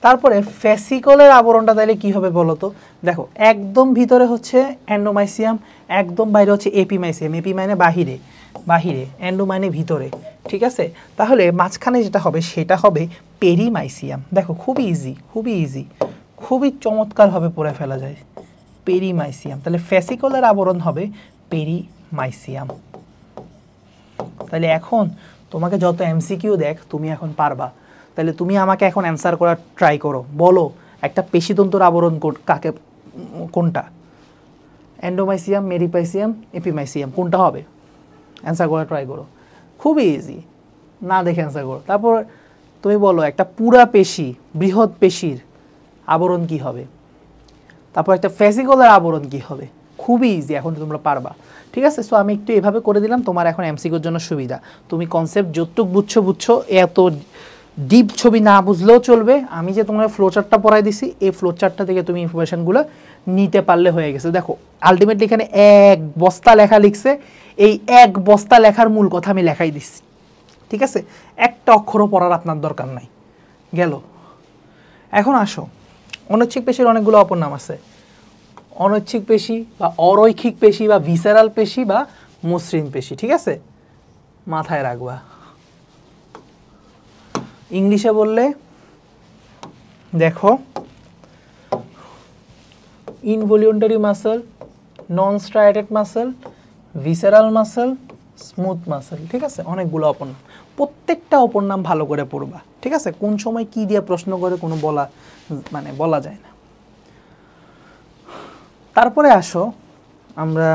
তারপরে ফেসিকলের আবরণটা তাহলে কি হবে বলো তো? দেখো একদম ভিতরে হচ্ছে এন্ডোমাইসিয়াম, একদম বাইরে হচ্ছে এপিমাইসিয়াম। এপি মানে বাহিরে, বাহিরে, এন্ডো মানে ভিতরে, ঠিক আছে? তাহলে মাঝখানে যেটা হবে সেটা হবে পেরিমাইসিয়াম। দেখো খুবই ইজি, খুবই ইজি, খুবই চমৎকারভাবে পড়ে ফেলা যায়, পেরিমাইসিয়াম। তাহলে ফেসিকলের আবরণ হবে পেরিমাইসিয়াম। তাহলে এখন তোমাকে যত এমসিকিউ দেখ তুমি এখন পারবা, তাহলে তুমি আমাকে এখন অ্যান্সার করার ট্রাই করো, বলো একটা পেশিতন্তুর আবরণ কাকে, কোনটা? এন্ডোমাইসিয়াম, মেরিপাইসিয়াম, এপিমাইসিয়াম, কোনটা হবে? অ্যান্সার করার ট্রাই করো, খুবই ইজি, না দেখে অ্যান্সার করো। তারপর তুমি বলো একটা পুরা পেশি, বৃহৎ পেশির আবরণ কি হবে? তারপর একটা ফেসিকলের আবরণ কি হবে? খুবই ইজি, এখন তোমরা পারবা, ঠিক আছে? সো আমি একটু এভাবে করে দিলাম, তোমার এখন এমসিকিউর জন্য সুবিধা। তুমি কনসেপ্ট যতটুক বুঝছো, এত ডিপ ছবি না বুঝলেও চলবে। আমি যে তোমার ফ্লোচার্টটা পড়াই দিছি, এই ফ্লোচার্টটা থেকে তুমি ইনফরমেশনগুলো নিতে পারলে হয়ে গেছে। দেখো আলটিমেটলি এখানে 1 বস্তা লেখা লিখছে, এই 1 বস্তা লেখার মূল কথা আমি লেখাই দিচ্ছি, ঠিক আছে? একটা অক্ষরও পড়ার আপনার দরকার নাই, গেল। এখন আসো, অনৈচ্ছিক পেশির অনেকগুলো অপর নাম আছে। অনৈচ্ছিক পেশি বা অরৈখিক পেশি বা ভিসেরাল পেশি বা মসৃণ পেশি, ঠিক আছে? মাথায় রাখবা। ইংলিশে বললে দেখো involuntary muscle, non striated muscle, visceral muscle, smooth muscle, ঠিক আছে? অনেকগুলো অপর নাম, প্রত্যেকটা অপর নাম ভালো করে পড়বা, ঠিক আছে? কোন সময় কি দিয়ে প্রশ্ন করে কোনো বলা যায় না। তারপরে আসো আমরা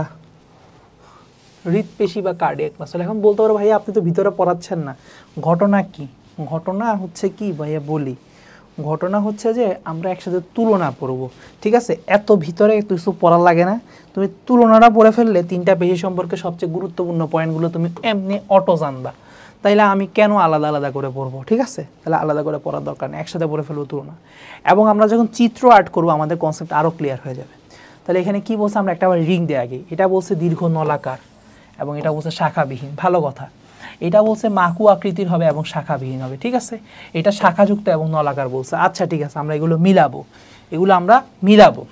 হৃদপেশি বা কার্ডিয়াক মাসেল। এখন বলতে পারো ভাইয়া আপনি তো ভিতরে পড়াচ্ছেন না, ঘটনা কি? ঘটনা হচ্ছে কি ভাইয়া বলি, ঘটনা হচ্ছে যে আমরা একসাথে তুলনা পড়ব, ঠিক আছে? এত ভিতরে কিছু পড়ার লাগে না, তুমি তুলনাটা পড়ে ফেললে 3টা পেশি সম্পর্কে সবচেয়ে গুরুত্বপূর্ণ পয়েন্টগুলো তুমি এমনি অটো জানবা। তাইলে আমি কেন আলাদা আলাদা করে পড়বো, ঠিক আছে? তাহলে আলাদা করে পড়ার দরকার নেই, একসাথে পড়ে ফেলবো তুলনা। এবং আমরা যখন চিত্র আর্ট করবো আমাদের কনসেপ্ট আরও ক্লিয়ার হয়ে যাবে। তাহলে এখানে কি বলছে, আমরা একটা রিং দেয় আগে, এটা বলছে দীর্ঘ নলাকার এবং এটা বলছে শাখাবিহীন, ভালো কথা। এটা বলছে মাকু আকৃতির হবে এবং শাখাবিহীন হবে, ঠিক আছে? এটা শাখাযুক্ত এবং নলাকার বলছে। আচ্ছা ঠিক আছে, আমরা এগুলো মিলাবো,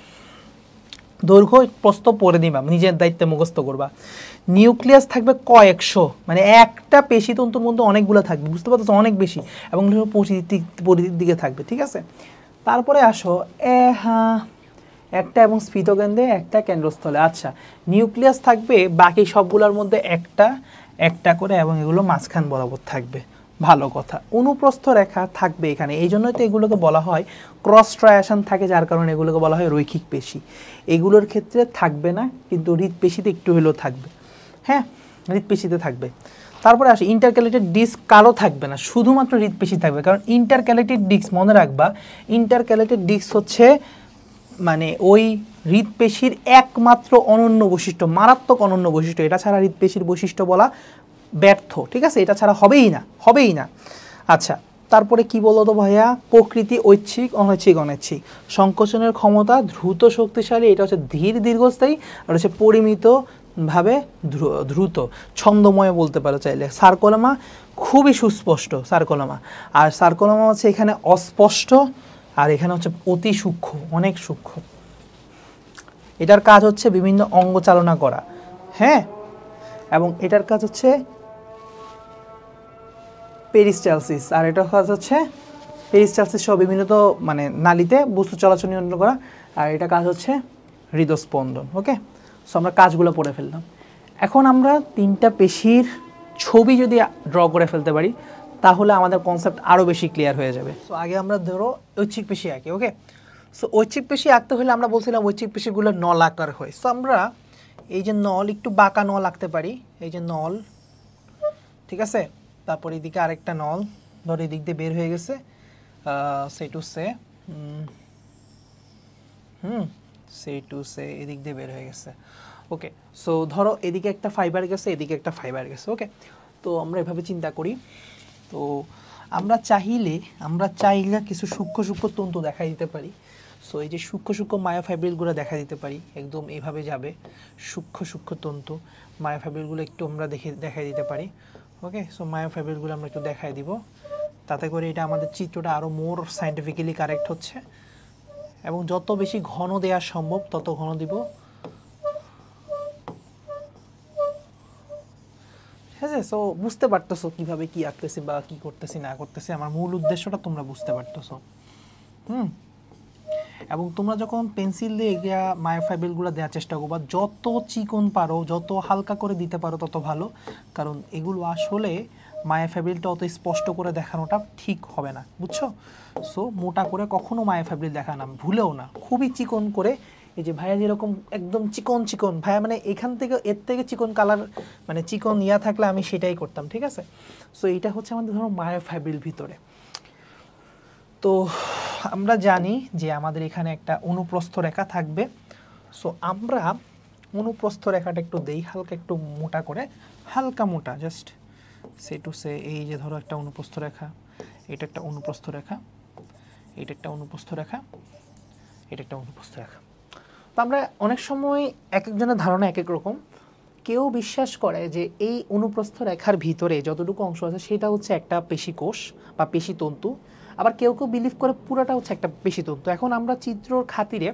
দৈর্ঘ্য প্রস্থ পড়ে দিবা, নিজের দায়িত্বে মুখস্থ করবা। নিউক্লিয়াস থাকবে কয়েকশো, মানে একটা পেশিতন্তুর মধ্যে অনেকগুলো থাকবে, বুঝতে পারছো? অনেক বেশি, এবং পরিধির দিকে থাকবে, ঠিক আছে? তারপরে আসো একটা এবং স্ফীতকেন্দ্রে একটা কেন্দ্রস্থলে। আচ্ছা, নিউক্লিয়াস থাকবে বাকি সবগুলোর মধ্যে একটা একটা করে, এবং এগুলো মাঝখান বরাবর থাকবে, ভালো কথা, অনুপ্রস্থ রেখা থাকবে এখানে, এই জন্যই তো এগুলোকে বলা হয় ক্রস স্ট্রায়াশন থাকে, যার কারণে এগুলোকে বলা হয় রৈখিক পেশি। এগুলোর ক্ষেত্রে থাকবে না, কিন্তু হৃৎপেশিতে একটু হলেও থাকবে। হ্যাঁ, হৃৎপেশিতে থাকবে। তারপরে আসে ইন্টারক্যালেটেড ডিস্ক, কারো থাকবে না, শুধুমাত্র হৃৎপেশি থাকবে। কারণ ইন্টারক্যালেটেড ডিস্ক মনে রাখবা, ইন্টারক্যালেটেড ডিস্ক হচ্ছে মানে ওই হৃৎপেশির একমাত্র অনন্য বৈশিষ্ট্য, মারাত্মক অনন্য বৈশিষ্ট্য। এটা ছাড়া হৃৎপেশির বৈশিষ্ট্য বলা ব্যর্থ, ঠিক আছে? এটা ছাড়া হবেই না, হবেই না। আচ্ছা, তারপরে কি বলো তো ভাইয়া? প্রকৃতি ঐচ্ছিক, অনৈচ্ছিক। অনৈচ্ছিক সংকোচনের ক্ষমতা দ্রুত, শক্তিশালী। এটা হচ্ছে ধীর, দীর্ঘস্থায়ী। আর হচ্ছে পরিমিত ভাবে দ্রুত, ছন্দময় বলতে পারো চাইলে। সার্কোলোমা খুবই সুস্পষ্ট সার্কোলোমা, আর সার্কোলোমা হচ্ছে এখানে অস্পষ্ট, আর এখানে হচ্ছে অতি সূক্ষ্ম, অনেক সূক্ষ্ম। এটার কাজ হচ্ছে বিভিন্ন অঙ্গ চালনা করা, হ্যাঁ, এবং এটার কাজ হচ্ছে পেরিস্টালসিস, আর এটার কাজ হচ্ছে পেরিস্টালসিস সহ বিভিন্ন তো মানে নালীতে বস্তু চলাচল নিয়ন্ত্রণ করা, আর এটা কাজ হচ্ছে হৃদস্পন্দন। ওকে, সো আমরা কাজগুলো পড়ে ফেললাম। এখন আমরা তিনটা পেশির ছবি যদি ড্র করে ফেলতে পারি, তাহলে আমাদের কনসেপ্ট আরও বেশি ক্লিয়ার হয়ে যাবে। সো আগে আমরা ধরো ঐচ্ছিক পেশি আঁকি। ওকে, সো ঐচ্ছিক পেশি আঁকতে হলে আমরা বলছিলাম ঐচ্ছিক পেশিগুলো নল আকার হয়। সো আমরা এই যে নল, একটু বাঁকা নল আঁকতে পারি। এই যে নল, ঠিক আছে? তারপর এদিকে আরেকটা নল, ধরো এদিক দিয়ে বের হয়ে গেছে, সে টু সে এদিক দিয়ে বের হয়ে গেছে। ওকে, সো ধরো এদিকে একটা ফাইবার গেছে, এদিকে একটা ফাইবার গেছে। ওকে, তো আমরা এভাবে চিন্তা করি। তো আমরা চাইলে কিছু সূক্ষ্ম সূক্ষ্ম তন্তু দেখাই দিতে পারি। সো এই যে সূক্ষ্ম সূক্ষ্ম মায়োফাইব্রিলগুলো দেখা দিতে পারি, একদম এইভাবে যাবে সূক্ষ্ম সূক্ষ্ম তন্তু। মায়োফাইব্রিলগুলো একটু আমরা দেখাই দিতে পারি। ওকে, সো মায়োফাইব্রিলগুলো আমরা একটু দেখাই দিব, তাতে করে এটা আমাদের চিত্রটা আরও মোর সায়েন্টিফিক্যালি কারেক্ট হচ্ছে। এবং যত বেশি ঘন দেওয়া সম্ভব তত ঘন দিব। ঠিক আছে? সো বুঝতে পারতেছো কীভাবে কী আঁকতেছি বা কী করতেছি না করতেছি, আমার মূল উদ্দেশ্যটা তোমরা বুঝতে পারতেছো। এবং তোমরা যখন পেন্সিল দিয়ে এগিয়ে মায়োফাইব্রিলগুলো দেওয়ার চেষ্টা করবা, যত চিকন পারো, যত হালকা করে দিতে পারো তত ভালো। কারণ এগুলো আসলে মায়োফাইব্রিলটা অত স্পষ্ট করে দেখানোটা ঠিক হবে না, বুঝছো? সো মোটা করে কখনো মায়োফাইব্রিল দেখানো ভুলেও না, খুবই চিকন করে। এই যে ভাইয়া যেরকম একদম চিকন চিকন, ভাইয়া মানে এখান থেকে এর থেকে চিকন কালার, মানে চিকন ইয়া থাকলে আমি সেটাই করতাম, ঠিক আছে? সো এইটা হচ্ছে আমাদের ধরো মায়োফাইব্রিল ভিতরে। তো আমরা জানি যে আমাদের এখানে একটা অনুপ্রস্থ রেখা থাকবে। সো আমরা অনুপ্রস্থ রেখাটা একটু দেই হালকা, একটু মোটা করে, হালকা মোটা, জাস্ট সে টু সে। এই যে ধরো একটা অনুপ্রস্থ রেখা, এটা একটা অনুপ্রস্থ রেখা, এটা একটা অনুপ্রস্থ রেখা, এটা একটা অনুপ্রস্থ রেখা। তো আমরা অনেক সময় এক একজনের ধারণা এক এক রকম। কেউ বিশ্বাস করে যে এই অনুপ্রস্থ রেখার ভিতরে যতটুকু অংশ আছে সেটা হচ্ছে একটা পেশিকোষ বা পেশিতন্তু, আবার কেউ কেউ বিলিভ করে পুরোটা হচ্ছে একটা পেশিতন্তু। এখন আমরা চিত্রর খাতিরে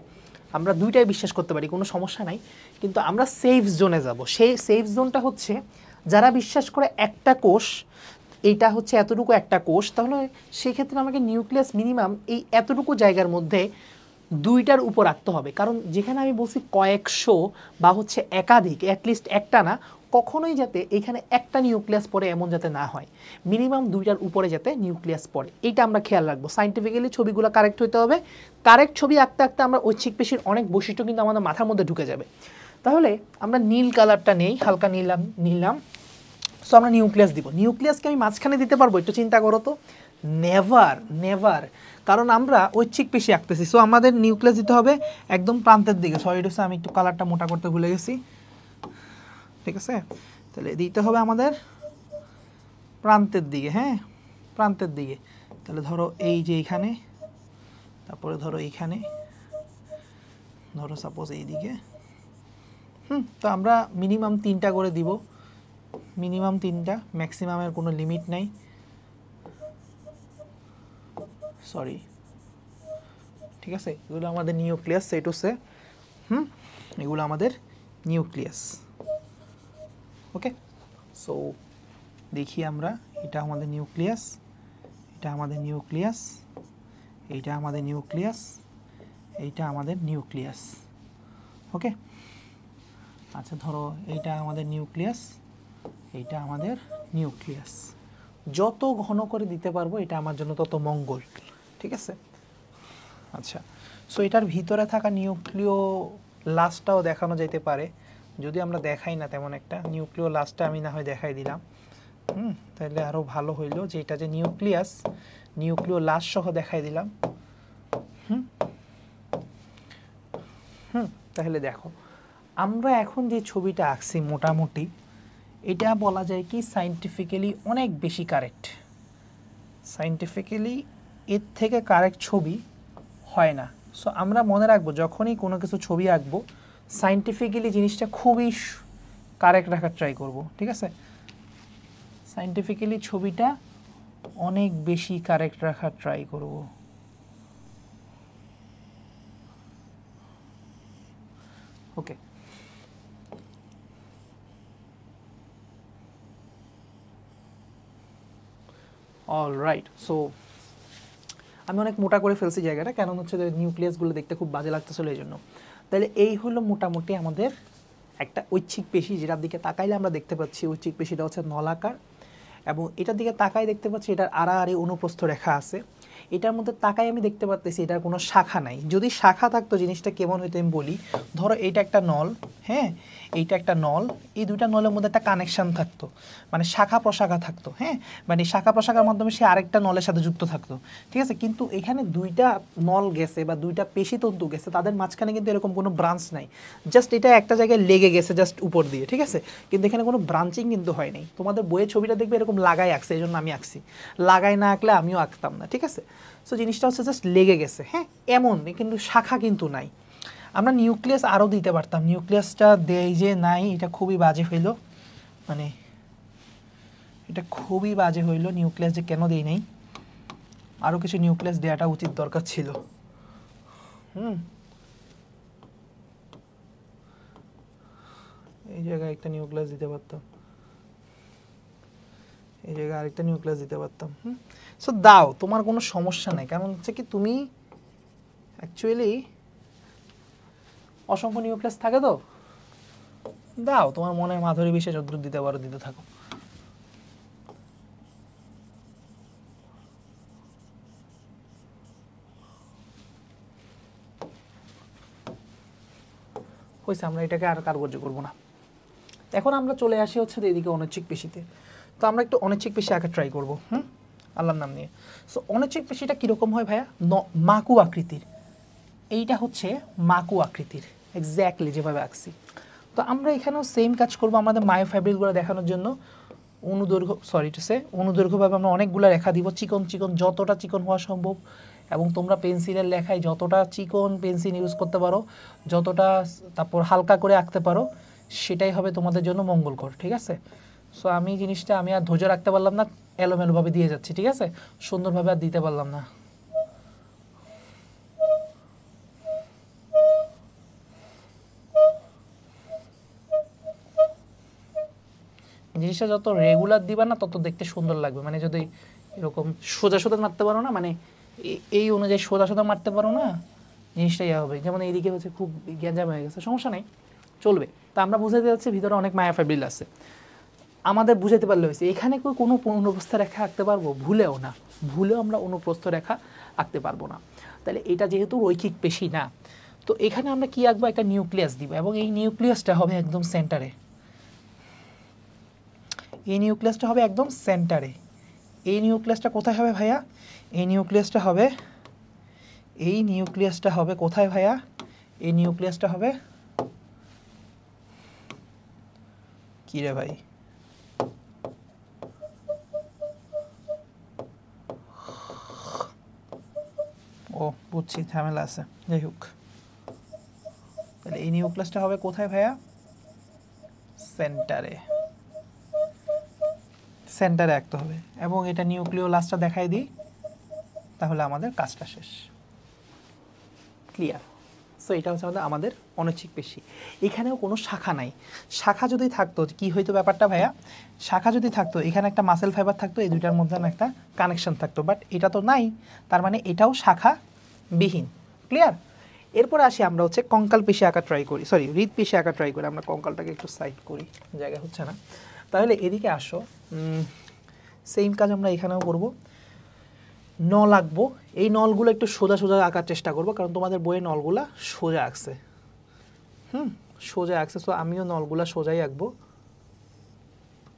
আমরা দুইটাই বিশ্বাস করতে পারি, কোনো সমস্যা নাই, কিন্তু আমরা সেফ জোনে যাব। সেই সেফ জোনটা হচ্ছে যারা বিশ্বাস করে একটা কোষ, এইটা হচ্ছে এতটুকু একটা কোষ, তাহলে সেই ক্ষেত্রে আমাকে নিউক্লিয়াস মিনিমাম এই এতটুকু জায়গার মধ্যে দুইটার উপর রাখতে হবে। কারণ যেখানে আমি বলছি কয়েকশো বা হচ্ছে একাধিক, অ্যাটলিস্ট একটা না, কখনোই যাতে এখানে একটা নিউক্লিয়াস পড়ে এমন যাতে না হয়, মিনিমাম দুইটার উপরে যাতে নিউক্লিয়াস পড়ে, এইটা আমরা খেয়াল রাখবো। সাইন্টিফিক্যালি ছবিগুলো কারেক্ট হতে হবে। কারেক্ট ছবি আঁকতে আঁকতে আমরা ঐচ্ছিক পেশির অনেক বৈশিষ্ট্য কিন্তু আমাদের মাথার মধ্যে ঢুকে যাবে। তাহলে আমরা নীল কালারটা নেই, হালকা নিলাম। সো আমরা নিউক্লিয়াস দিব। নিউক্লিয়াসকে আমি মাঝখানে দিতে পারবো? একটু চিন্তা করো তো। নেভার। কারণ আমরা ঐচ্ছিক পেশি আঁকতেছি। সো আমাদের নিউক্লিয়াস দিতে হবে একদম প্রান্তের দিকে। সরি টু সে, আমি একটু কালারটা মোটা করতে ভুলে গেছি, ঠিক আছে? তাহলে দিতে হবে আমাদের প্রান্তের দিকে, হ্যাঁ, প্রান্তের দিকে। তাহলে ধরো এই যে এইখানে, তারপরে ধরো এইখানে, ধরো সাপোজ এইদিকে। তো আমরা মিনিমাম 3টা করে দিব, মিনিমাম 3টা, ম্যাক্সিমামের কোনো লিমিট নাই। সরি, ঠিক আছে? এগুলো আমাদের নিউক্লিয়াস, সে টু সে। এগুলো আমাদের নিউক্লিয়াস। ওকে, সো দেখি আমরা, এটা আমাদের নিউক্লিয়াস, এটা আমাদের নিউক্লিয়াস, এইটা আমাদের নিউক্লিয়াস, এইটা আমাদের নিউক্লিয়াস। ওকে, আচ্ছা ধরো এইটা আমাদের নিউক্লিয়াস, এইটা আমাদের নিউক্লিয়াস। যত ঘন করে দিতে পারবো এটা আমার জন্য তত মঙ্গল, ঠিক আছে। আচ্ছা, সো এটার ভিতরে থাকা নিউক্লিয় লাস্টটাও দেখানো যেতে পারে, যদি আমরা দেখাই না তেমন একটা। নিউক্লিয় লাস্টটা আমি না হয় দেখাই দিলাম, তাহলে আরও ভালো হইলো যে এটা যে নিউক্লিয়াস, নিউক্লিয় লাস্ট সহ দেখাই দিলাম। তাহলে দেখো আমরা এখন যে ছবিটা আঁকছি মোটামুটি এটা বলা যায় কি সায়েন্টিফিক্যালি অনেক বেশি কারেক্ট। সায়েন্টিফিক্যালি এর থেকে কারেক্ট ছবি হয় না। সো আমরা মনে রাখবো যখনই কোনো কিছু ছবি আঁকবো সায়েন্টিফিক্যালি জিনিসটা খুবই কারেক্ট রাখার ট্রাই করব, ঠিক আছে। সায়েন্টিফিক্যালি ছবিটা অনেক বেশি কারেক্ট রাখার ট্রাই করব। ওকে, অলরাইট। সো আমি অনেক মোটা করে ফেলছি জায়গাটা, কারণ হচ্ছে যে নিউক্লিয়াসগুলো দেখতে খুব বাজে লাগতেছিল এই জন্য। তাহলে এই হলো মোটামুটি আমাদের একটা ঐচ্ছিক পেশি, যেটার দিকে তাকাইলে আমরা দেখতে পাচ্ছি ঐচ্ছিক পেশিটা হচ্ছে নলাকার, এবং এটার দিকে তাকাই দেখতে পাচ্ছি এটার আড়াআড়ি অনুপ্রস্থ রেখা আছে। এটার মধ্যে তাকাই আমি দেখতে পাচ্ছি এটার কোনো শাখা নাই। যদি শাখা থাকতো জিনিসটা কেমন হইতো আমি বলি। ধরো এইটা একটা নল, হ্যাঁ, এইটা একটা নল, এই দুইটা নলের মধ্যে একটা কানেকশান থাকতো, মানে শাখা প্রশাখা থাকতো, হ্যাঁ, মানে শাখা প্রশাখার মাধ্যমে সে আরেকটা নলের সাথে যুক্ত থাকতো, ঠিক আছে। কিন্তু এখানে দুইটা নল গেছে বা দুইটা পেশি তন্তু গেছে, তাদের মাঝখানে কিন্তু এরকম কোনো ব্রাঞ্চ নাই, জাস্ট এটা একটা জায়গায় লেগে গেছে জাস্ট উপর দিয়ে, ঠিক আছে। কিন্তু এখানে কোনো ব্রাঞ্চিং কিন্তু হয় নাই। তোমাদের বইয়ের ছবিটা দেখবে এরকম লাগাই আঁকছে, এই জন্য আমি আঁকছি, লাগাই না আঁকলে আমিও আঁকতাম না, ঠিক আছে। সো জিনিসটা হচ্ছে জাস্ট লেগে গেছে, হ্যাঁ, এমন কিন্তু শাখা কিন্তু নাই। আমরা নিউক্লিয়াস আরও দিতে পারতাম, নিউক্লিয়াসটা দেই যে নাই, এটা খুবই বাজে হইল, মানে এটা খুবই বাজে হইল। নিউক্লিয়াস যে কেন দেই নাই, আরও কিছু নিউক্লিয়াস দেওয়াটা উচিত দরকার ছিল। এই জায়গায় একটা নিউক্লিয়াস দিতে পারতাম, এই জায়গায় আরেকটা নিউক্লিয়াস দিতে পারতাম। সো দাও, তোমার কোনো সমস্যা নাই, কারণ হচ্ছে কি তুমি অ্যাকচুয়ালি অসংখ্য নিউক্লিয়াস থাকে তো, দাও তোমার মনের মাধুরী বিষয়ে যতটুকু দিতে পারো দিতে থাকো। হয়েছে, আমরা এটাকে আর কার্যকর করবো না। এখন আমরা চলে আসি হচ্ছে এদিকে অনৈচ্ছিক পেশিতে। তো আমরা একটু অনৈচ্ছিক পেশি আঁকা ট্রাই করবো, আল্লাহর নাম নিয়ে। সো অনৈচ্ছিক পেশিটা কীরকম হয় ভাইয়া, মাকু আকৃতির। এইটা হচ্ছে মাকু আকৃতির, এক্স্যাক্টলি যেভাবে আঁকছি। তো আমরা এখানেও সেম কাজ করবো আমাদের মায়োফাইব্রিলগুলো দেখানোর জন্য। অনুদৈর্ঘ্যভাবে আমরা অনেকগুলো রেখা দিব, চিকন চিকন, যতটা চিকন হওয়া সম্ভব। এবং তোমরা পেন্সিলের লেখায় যতটা চিকন পেন্সিল ইউজ করতে পারো, যতটা তারপর হালকা করে আঁকতে পারো, সেটাই হবে তোমাদের জন্য মঙ্গলকর, ঠিক আছে। সো আমি জিনিসটা আমি আর ধৈর্য রাখতে পারলাম না, এলোমেলোভাবে দিয়ে যাচ্ছি, ঠিক আছে, সুন্দরভাবে আর দিতে পারলাম না। জিনিসটা যত রেগুলার দিবা না তত দেখতে সুন্দর লাগবে। মানে যদি এরকম সোজা সোজা মারতে পারো না, মানে এই অনুযায়ী সোজা সোজা মারতে পারো না, জিনিসটাই হবে। যেমন এইদিকে হচ্ছে খুব গ্যাঞ্জাম হয়ে গেছে, সমস্যা নেই, চলবে। তা আমরা বুঝাতে যাচ্ছি ভিতরে অনেক মায়োফাইব্রিল আছে, আমাদের বুঝাতে পারলে হয়েছে। এখানে কোনো অনুপ্রস্থ রেখা আঁকতে পারবো, ভুলেও না, ভুলেও আমরা অনুপ্রস্থ রেখা আঁকতে পারবো না। তাহলে এটা যেহেতু রৈখিক পেশি না, তো এখানে আমরা কি আঁকবো, একটা নিউক্লিয়াস দিব, এবং এই নিউক্লিয়াসটা হবে একদম সেন্টারে। এই নিউক্লিয়াসটা হবে একদম সেন্টারে। এই নিউক্লিয়াসটা কোথায় হবে ভাইয়া, এই নিউক্লিয়াসটা হবে, এই নিউক্লিয়াসটা হবে কোথায় ভাইয়া, এই নিউক্লিয়াসটা হবে কি রে ভাই, ও বুঝছি ঝামেলা আছে, যাই হোক। তাহলে এই নিউক্লিয়াসটা হবে কোথায় ভাইয়া, সেন্টারে, সেন্টারে আঁকতে হবে। এবং এটা নিউক্লিয় লাস্টটা দেখাই দিই, তাহলে আমাদের কাজটা শেষ, ক্লিয়ার। সো এটা হচ্ছে আমাদের অনৈচ্ছিক পেশি। এখানেও কোনো শাখা নাই। শাখা যদি থাকতো কি হইতো ব্যাপারটা ভাইয়া, শাখা যদি থাকতো এখানে একটা মাসেল ফাইবার থাকতো, এই দুইটার মধ্যে একটা কানেকশন থাকতো, বাট এটা তো নাই, তার মানে এটাও শাখা বিহীন, ক্লিয়ার। এরপরে আসি আমরা হচ্ছে কঙ্কাল পেশি আঁকা ট্রাই করি, সরি হৃদ পেশি আঁকা ট্রাই করি। আমরা কঙ্কালটাকে একটু সাইড করি, জায়গা হচ্ছে না। তাহলে এদিকে আসো, সেম কাজ আমরা এখানেও করব। নল আঁকবো, এই নলগুলো একটু সোজা সোজা আঁকার চেষ্টা করবো, কারণ তোমাদের বইয়ে নলগুলা সোজা আঁকছে, সোজা আঁকছে। সো আমিও নলগুলা সোজাই আঁকবো,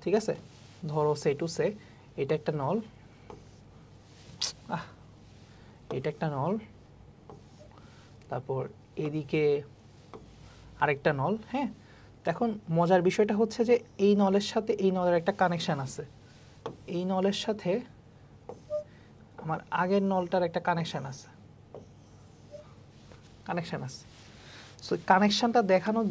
ঠিক আছে। ধরো সে টু সে এটা একটা নল, এটা একটা নল, তারপর এদিকে আরেকটা নল। হ্যাঁ, এখন মজার বিষয়টা হচ্ছে যে এই নলের সাথে এই নলের একটা কানেকশান আছে, এই নলের সাথে আমার আগের নলটার একটা কানেকশান আছে, সো কানেকশানটা দেখানোর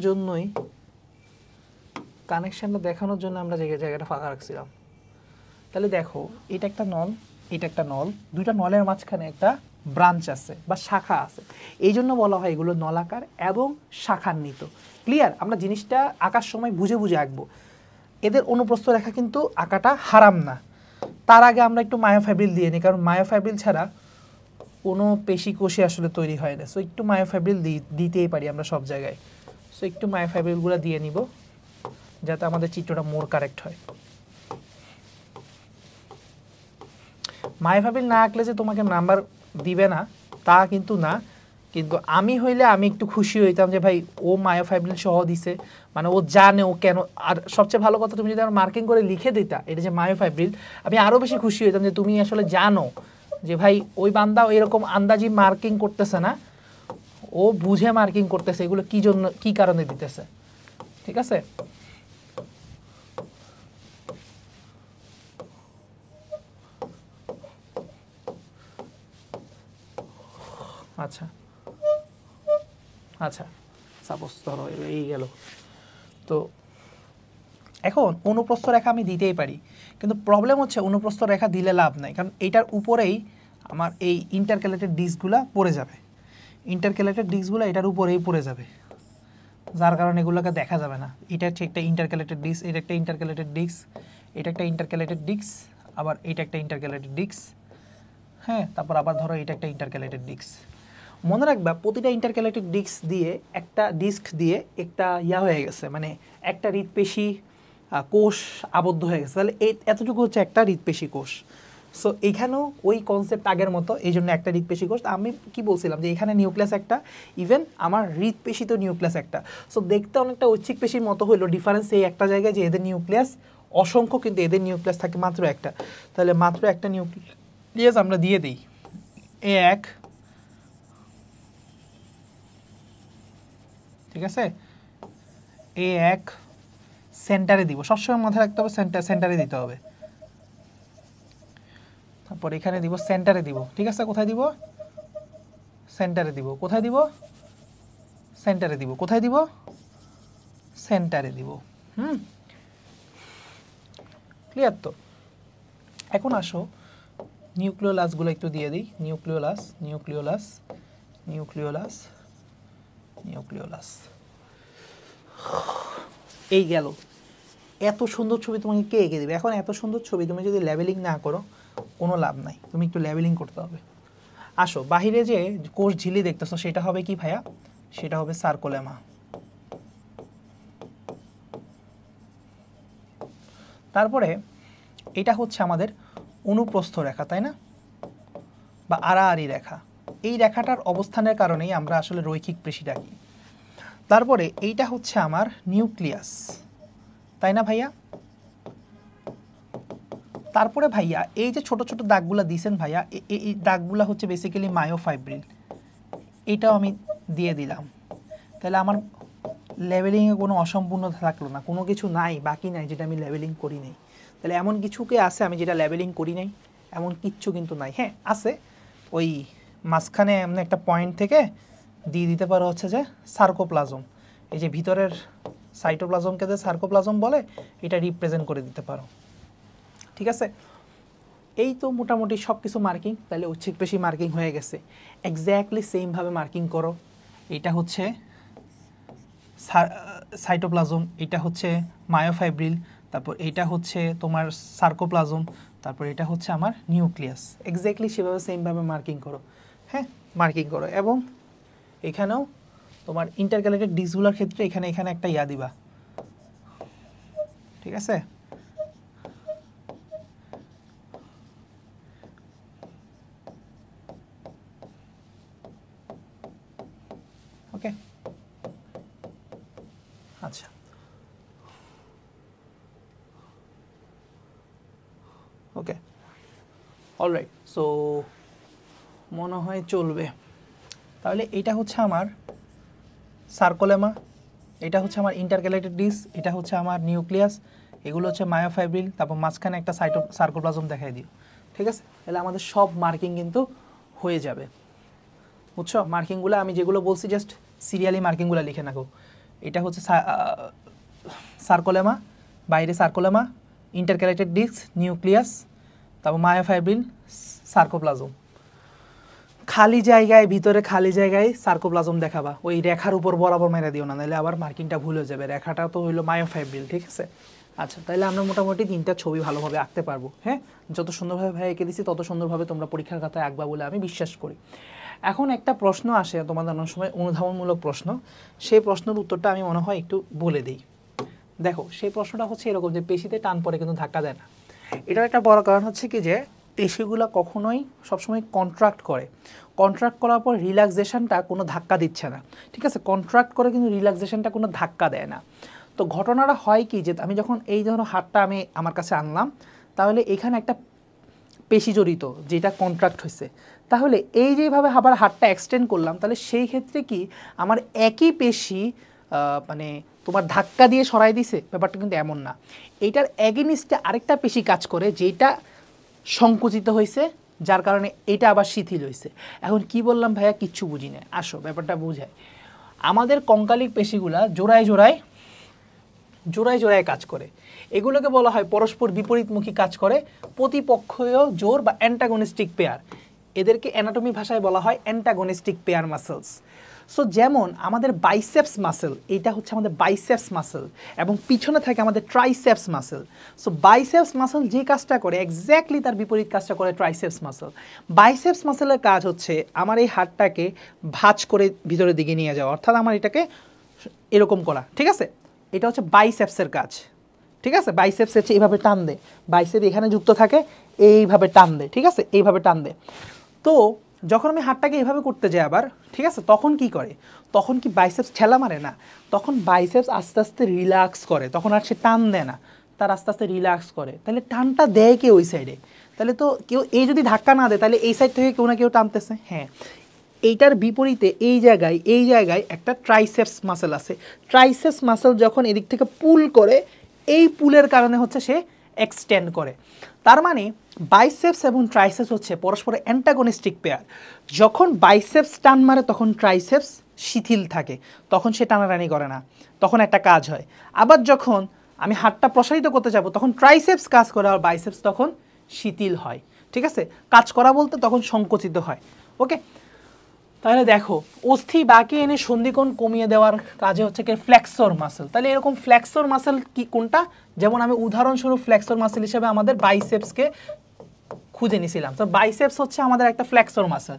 জন্য আমরা জায়গাটা ফাঁকা রাখছিলাম। তাহলে দেখো এটা একটা নল, এটা একটা নল, দুইটা নলের মাঝখানে একটা ব্রাঞ্চ আছে বা শাখা আছে, এই জন্য বলা হয় এগুলো নলাকার এবং শাখান্বিত। ক্লিয়ার? আমরা জিনিসটা আঁকার সময় বুঝে বুঝে আঁকবো। এদের অনুপ্রস্থ রেখা কিন্তু আঁকাটা হারাম না। তার আগে আমরা একটু মায়োফাইব্রিল দিয়ে নিই, কারণ মায়োফাইব্রিল ছাড়া কোনো পেশি কোষে আসলে তৈরি হয় না। সো একটু মায়োফাইব্রিল দিতেই পারি আমরা সব জায়গায়। সো একটু মায়োফাইব্রিলগুলো দিয়ে নিব যাতে আমাদের চিত্রটা মোর কারেক্ট হয়। মায়োফাইব্রিল না আঁকলে যে তোমাকে নাম্বার দিবে না তা কিন্তু না, কিন্তু আমি হইলে আমি একটু খুশি হইতাম যে ভাই ও মায়োফাইব্রিল সহ দিছে, মানে ও জানে ও কেন। আর সবচেয়ে ভালো কথা, তুমি যদি আমার মার্কিং করে লিখে দিতা এটা যে মায়োফাইব্রিল, আমি আরও বেশি খুশি হইতাম যে তুমি আসলে জানো যে ভাই ওই বান্দা এরকম আন্দাজি মার্কিং করতেছে না, ও বুঝে মার্কিং করতেছে, এগুলো কি জন্য কি কারণে দিতেছে। ঠিক আছে, আচ্ছা আচ্ছা, সাপোজ ধরো এই গেল। তো এখন অনুপ্রস্থ রেখা আমি দিতেই পারি, কিন্তু প্রবলেম হচ্ছে অনুপ্রস্থ রেখা দিলে লাভ নাই, কারণ এইটার উপরেই আমার এই ইন্টারক্যালেটেড ডিস্কগুলো পড়ে যাবে, ইন্টারক্যালেটেড ডিস্কগুলো এটার উপরেই পড়ে যাবে, যার কারণে এগুলোকে দেখা যাবে না। এটা হচ্ছে একটা ইন্টারক্যালেটেড ডিস্ক, এটা একটা ইন্টারক্যালেটেড ডিস্ক, এটা একটা ইন্টারক্যালেটেড ডিস্ক, আবার এটা একটা ইন্টারক্যালেটেড ডিস্ক। হ্যাঁ, তারপর আবার ধরো এটা একটা ইন্টারক্যালেটেড ডিস্ক। মনে রাখবা প্রতিটা ইন্টারক্যালেটেড ডিস্ক দিয়ে একটা ইয়া হয়ে গেছে, মানে একটা হৃৎপেশি কোষ আবদ্ধ হয়ে গেছে। তাহলে এতটুকু হচ্ছে একটা হৃৎপেশি কোষ। সো এইখানেও ওই কনসেপ্ট আগের মতো, এই জন্য একটা হৃৎপেশি কোষ। আমি কি বলছিলাম যে এখানে নিউক্লিয়াস একটা, ইভেন আমার হৃৎপেশি তো নিউক্লিয়াস একটা। সো দেখতে অনেকটা ঐচ্ছিক পেশির মতো হইলো, ডিফারেন্স এই একটা জায়গায় যে এদের নিউক্লিয়াস অসংখ্য, কিন্তু এদের নিউক্লিয়াস থাকে মাত্র একটা। তাহলে মাত্র একটা নিউক্লিয়াস আমরা দিয়ে দিই, এক, ঠিক আছে, এক সেন্টারে দিব, সবসময় মাথায় রাখতে হবে সেন্টারে দিতে হবে। তারপর এখানে দিব, সেন্টারে দিব, ঠিক আছে। কোথায় দিব? সেন্টারে দিব। কোথায় দিব? সেন্টারে দিব। কোথায় দিব? সেন্টারে দিব। ক্লিয়ার তো? এখন আসো নিউক্লিওলাসগুলো একটু দিয়ে দিই। নিউক্লিওলাস, নিউক্লিওলাস, নিউক্লিওলাস, নিউক্লিওলাস, এই গেল। এত সুন্দর ছবি তোমাকে কে এঁকে দেবে? এখন এত সুন্দর ছবি তুমি যদি লেবেলিং না করো কোনো লাভ নাই, তুমি একটু লেবেলিং করতে হবে। আসো, বাহিরে যে কোষ ঝিল্লি দেখতেছো সেটা হবে কি ভাইয়া? সেটা হবে সার্কোলেমা। তারপরে এটা হচ্ছে আমাদের অনুপ্রস্থ রেখা, তাই না, বা আড়াআড়ি রেখা। এই রেখাটার অবস্থানের কারণেই আমরা আসলে রৈখিক পেশি ডাকি। তারপরে এইটা হচ্ছে আমার নিউক্লিয়াস, তাই না ভাইয়া? তারপরে ভাইয়া এই যে ছোট ছোট দাগগুলা দিয়েছেন ভাইয়া, এই দাগগুলা হচ্ছে বেসিক্যালি মায়োফাইব্রিল, এটাও আমি দিয়ে দিলাম। তাহলে আমার লেভেলিংয়ে কোনো অসম্পূর্ণতা থাকলো না, কোনো কিছু নাই, বাকি নাই যেটা আমি লেভেলিং করি নাই। তাহলে এমন কিছু কি আছে আমি যেটা লেভেলিং করি নাই? এমন কিচ্ছু কিন্তু নাই। হ্যাঁ আছে, ওই মাঝখানে এমন একটা পয়েন্ট থেকে দিয়ে দিতে পারো হচ্ছে যে সার্কোপ্লাজম, এই যে ভিতরের সাইটোপ্লাজমকে যে সার্কোপ্লাজম বলে, এটা রিপ্রেজেন্ট করে দিতে পারো। ঠিক আছে, এই তো মোটামুটি সব কিছু মার্কিং। তাহলে ঐচ্ছিক পেশি মার্কিং হয়ে গেছে। এক্স্যাক্টলি সেমভাবে মার্কিং করো। এটা হচ্ছে সাইটোপ্লাজম, এটা হচ্ছে মায়োফাইব্রিল, তারপর এটা হচ্ছে তোমার সার্কোপ্লাজম, তারপর এটা হচ্ছে আমার নিউক্লিয়াস। এক্স্যাক্টলি সেভাবে সেমভাবে মার্কিং করো। হ্যাঁ, মার্কিং করো। এবং এখানেও তোমার ইন্টারক্যালেটেড ডিসগুলোর ক্ষেত্রে এখানে একটা ইয়া দিবা, ঠিক আছে। আচ্ছা ওকে অলরাইট, সো মনে হয় চলবে। তাহলে এটা হচ্ছে আমার সার্কোলেমা, এটা হচ্ছে আমার ইন্টারক্যালেটেড ডিস্ক, এটা হচ্ছে আমার নিউক্লিয়াস, এগুলো হচ্ছে মায়োফাইব্রিল, তারপর মাঝখানে একটা সার্কোপ্লাজম দেখাই দিও। ঠিক আছে, তাহলে আমাদের সব মার্কিং কিন্তু হয়ে যাবে, বুঝছো? মার্কিংগুলো আমি যেগুলো বলছি জাস্ট সিরিয়ালি মার্কিংগুলো লিখে রাখো। এটা হচ্ছে সার্কোলেমা, বাইরে সার্কোলেমা, ইন্টারক্যালেটেড ডিস্ক, নিউক্লিয়াস, তারপর মায়োফাইব্রিল, সার্কোপ্লাজম। খালি জায়গায়, ভিতরে খালি জায়গায় সার্কোপ্লাজম দেখাবা, ওই রেখার উপর বরাবর মেরে দিও না, নাহলে আবার মার্কিংটা ভুল হয়ে যাবে। রেখাটা তো হইলো মায়োফাইব্রিল, ঠিক আছে? আচ্ছা, তাহলে আমরা মোটামুটি 3টা ছবি ভালোভাবে আঁকতে পারবো। হ্যাঁ, যত সুন্দরভাবে ভাই এঁকে দিচ্ছি তত সুন্দরভাবে তোমরা পরীক্ষার খাতায় আঁকবা বলে আমি বিশ্বাস করি। এখন একটা প্রশ্ন আসে তোমাদের অনেক সময়, অনুধাবনমূলক প্রশ্ন, সেই প্রশ্নের উত্তরটা আমি মনে হয় একটু বলে দিই। দেখো, সেই প্রশ্নটা হচ্ছে এরকম যে পেশিতে টান পরে কিন্তু ধাক্কা দেয় না। এটার একটা বড় কারণ হচ্ছে কি যে পেশিগুলো কখনোই সবসময় কন্ট্রাক্ট করে, কন্ট্রাক্ট করার পর রিল্যাক্সেশনটা কোনো ধাক্কা দিচ্ছে না। ঠিক আছে, কন্ট্রাক্ট করে কিন্তু রিল্যাক্সেশনটা কোনো ধাক্কা দেয় না। তো ঘটনাটা হয় কি যে আমি যখন এই ধরো হাতটা আমি আমার কাছে আনলাম, তাহলে এখানে একটা পেশি জড়িত যেটা কন্ট্রাক্ট হয়েছে, তাহলে এই যেভাবে আবার হাতটা এক্সটেন্ড করলাম, তাহলে সেই ক্ষেত্রে কি আমার একই পেশি মানে তোমার ধাক্কা দিয়ে সরাই দিছে? ব্যাপারটা কিন্তু এমন না। এইটার এগেনিস্টে আরেকটা পেশি কাজ করে যেটা সংকুচিত হয়েছে, যার কারণে এটা আবার শিথিল হয়েছে। এখন কি বললাম ভাইয়া, কিচ্ছু বুঝি না, আসো ব্যাপারটা বুঝায়। আমাদের কঙ্কালিক পেশিগুলা জোড়ায় জোড়ায় জোড়ায় জোড়ায় কাজ করে, এগুলোকে বলা হয় পরস্পর বিপরীতমুখী কাজ করে, প্রতিপক্ষীয় জোর বা অ্যান্টাগনিস্টিক পেয়ার। এদেরকে অ্যানাটমি ভাষায় বলা হয় অ্যান্টাগনিস্টিক পেয়ার মাসেলস। সো যেমন আমাদের বাইসেপস মাসেল, এইটা হচ্ছে আমাদের বাইসেপস মাসেল, এবং পিছনে থাকে আমাদের triceps muscle. So biceps muscle যে কাজটা করে এক্স্যাক্টলি তার বিপরীত কাজটা করে ট্রাইসেপস মাসেল। বাইসেপস মাসেলের কাজ হচ্ছে আমার এই হাতটাকে ভাঁজ করে ভিতরের দিকে নিয়ে যাওয়া, অর্থাৎ আমার এটাকে এরকম করা। ঠিক আছে, এটা হচ্ছে বাইসেপসের কাজ। ঠিক আছে, বাইসেপস হচ্ছে এইভাবে টান দে, বাইসেপ এখানে যুক্ত থাকে, এইভাবে টান দে। ঠিক আছে, এইভাবে টান দে। তো যখন আমি হাতটাকে এইভাবে করতে যাই আবার, ঠিক আছে, তখন কি করে? তখন কি বাইসেপস ঠেলা মারে না, তখন বাইসেপস আস্তে আস্তে রিল্যাক্স করে, তখন আর সে টান দেয় না, তার আস্তে আস্তে রিল্যাক্স করে। তাহলে টানটা দেয় কে ওই সাইডে? তাহলে তো কেউ এই যদি ধাক্কা না দেয়, তাহলে এই সাইড থেকে কেউ না কেউ টানতেছে। হ্যাঁ, এইটার বিপরীতে এই জায়গায় একটা ট্রাইসেপস মাসেল আছে। ট্রাইসেপস মাসেল যখন এদিক থেকে পুল করে, এই পুলের কারণে হচ্ছে সে এক্সটেন্ড করে। তার মানে বাইসেপস এবং ট্রাইসেপস হচ্ছে পরস্পরের অ্যান্টাগনিস্টিক পেয়ার। যখন বাইসেপস টান মারে তখন ট্রাইসেপস শিথিল থাকে, তখন সে টানাটানি করে না, তখন একটা কাজ হয়। আবার যখন আমি হাতটা প্রসারিত করতে যাব, তখন ট্রাইসেপস কাজ করে, আর বাইসেপস তখন শিথিল হয়। ঠিক আছে, কাজ করা বলতে তখন সংকুচিত হয়। ওকে, তাহলে দেখো, অস্থি বাঁকে এনে সন্ধিকোণ কমিয়ে দেওয়ার কাজে হচ্ছে কি ফ্লেক্সর মাসেল। তাহলে এরকম ফ্লেক্সর মাসেল কি কোনটা? যেমন আমি উদাহরণস্বরূপ ফ্লেক্সর মাসেল হিসেবে আমাদের বাইসেপসকে খুঁজে নিয়েছিলাম। তো বাইসেপস হচ্ছে আমাদের একটা ফ্লেক্সর মাসেল।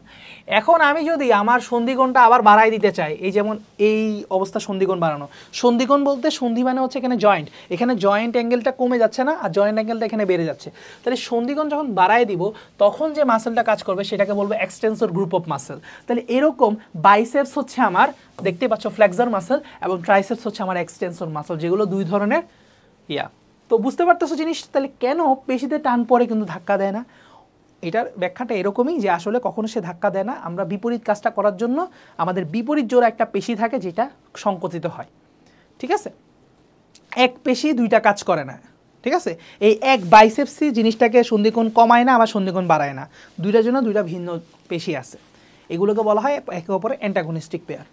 এখন আমি যদি আমার সন্ধিকোণটা আবার বাড়াই দিতে চাই, এই যেমন এই অবস্থা সন্ধিকোণ বাড়ানো, সন্ধিকোণ বলতে সন্ধি মানে হচ্ছে এখানে জয়েন্ট, এখানে জয়েন্ট অ্যাঙ্গেলটা কমে যাচ্ছে না, আর জয়েন্ট অ্যাঙ্গেলটা এখানে বেড়ে যাচ্ছে। তাহলে সন্ধিকোণ যখন বাড়াই দিব, তখন যে মাসেলটা কাজ করবে সেটাকে বলবো এক্সটেন্সর গ্রুপ অফ মাসেল। তাহলে এরকম বাইসেপস হচ্ছে আমার, দেখতে পাচ্ছ, ফ্লেক্সর মাসেল, এবং ট্রাইসেপস হচ্ছে আমার এক্সটেন্সর মাসেল, যেগুলো দুই ধরনের তো বুঝতে পারতেছো জিনিস? তাহলে কেন পেশিতে টান পরে কিন্তু ধাক্কা দেয় না? এটার ব্যাখ্যাটা এরকমই যে আসলে কখনো সে ধাক্কা দেয় না, আমরা বিপরীত কাজটা করার জন্য আমাদের বিপরীত জোড়া একটা পেশি থাকে যেটা সংকুচিত হয়। ঠিক আছে, এক পেশি দুইটা কাজ করে না। ঠিক আছে, এই এক বাইসেপসই জিনিসটাকে সন্ধিকোণ কমায় না, আবার সন্ধিকোণ বাড়ায় না, দুইটার জন্য দুইটা ভিন্ন পেশি আছে। এগুলোকে বলা হয় একে অপরে অ্যান্টাগনিস্টিক পেয়ার।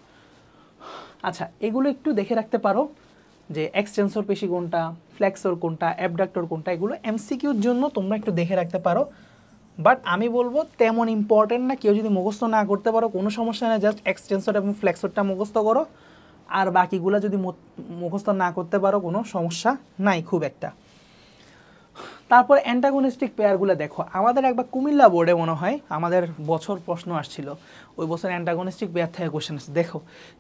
আচ্ছা, এগুলো একটু দেখে রাখতে পারো যে এক্সটেন্সর পেশি কোনটা, ফ্লেক্সর কোনটা, অ্যাবডাক্টর কোনটা, এগুলো এমসিকিউর জন্য তোমরা একটু দেখে রাখতে পারো। বাট আমি বলবো তেমন ইম্পর্টেন্ট না, কেউ যদি মুখস্থ না করতে পারো কোনো সমস্যা নেই, জাস্ট এক্সটেন্সর এবং ফ্লেক্সরটা মুখস্থ করো, আর বাকিগুলো যদি মুখস্থ না করতে পারো কোনো সমস্যা নাই খুব একটা। তারপর অ্যান্টাগনিস্টিক পেয়ারগুলো দেখো, আমাদের একবার কুমিল্লা বোর্ডে মনে হয় আমাদের বছর প্রশ্ন আসছিল, ওই বছর অ্যান্টাগনিস্টিক পেয়ার থেকে কোশ্চেন আসছে। দেখো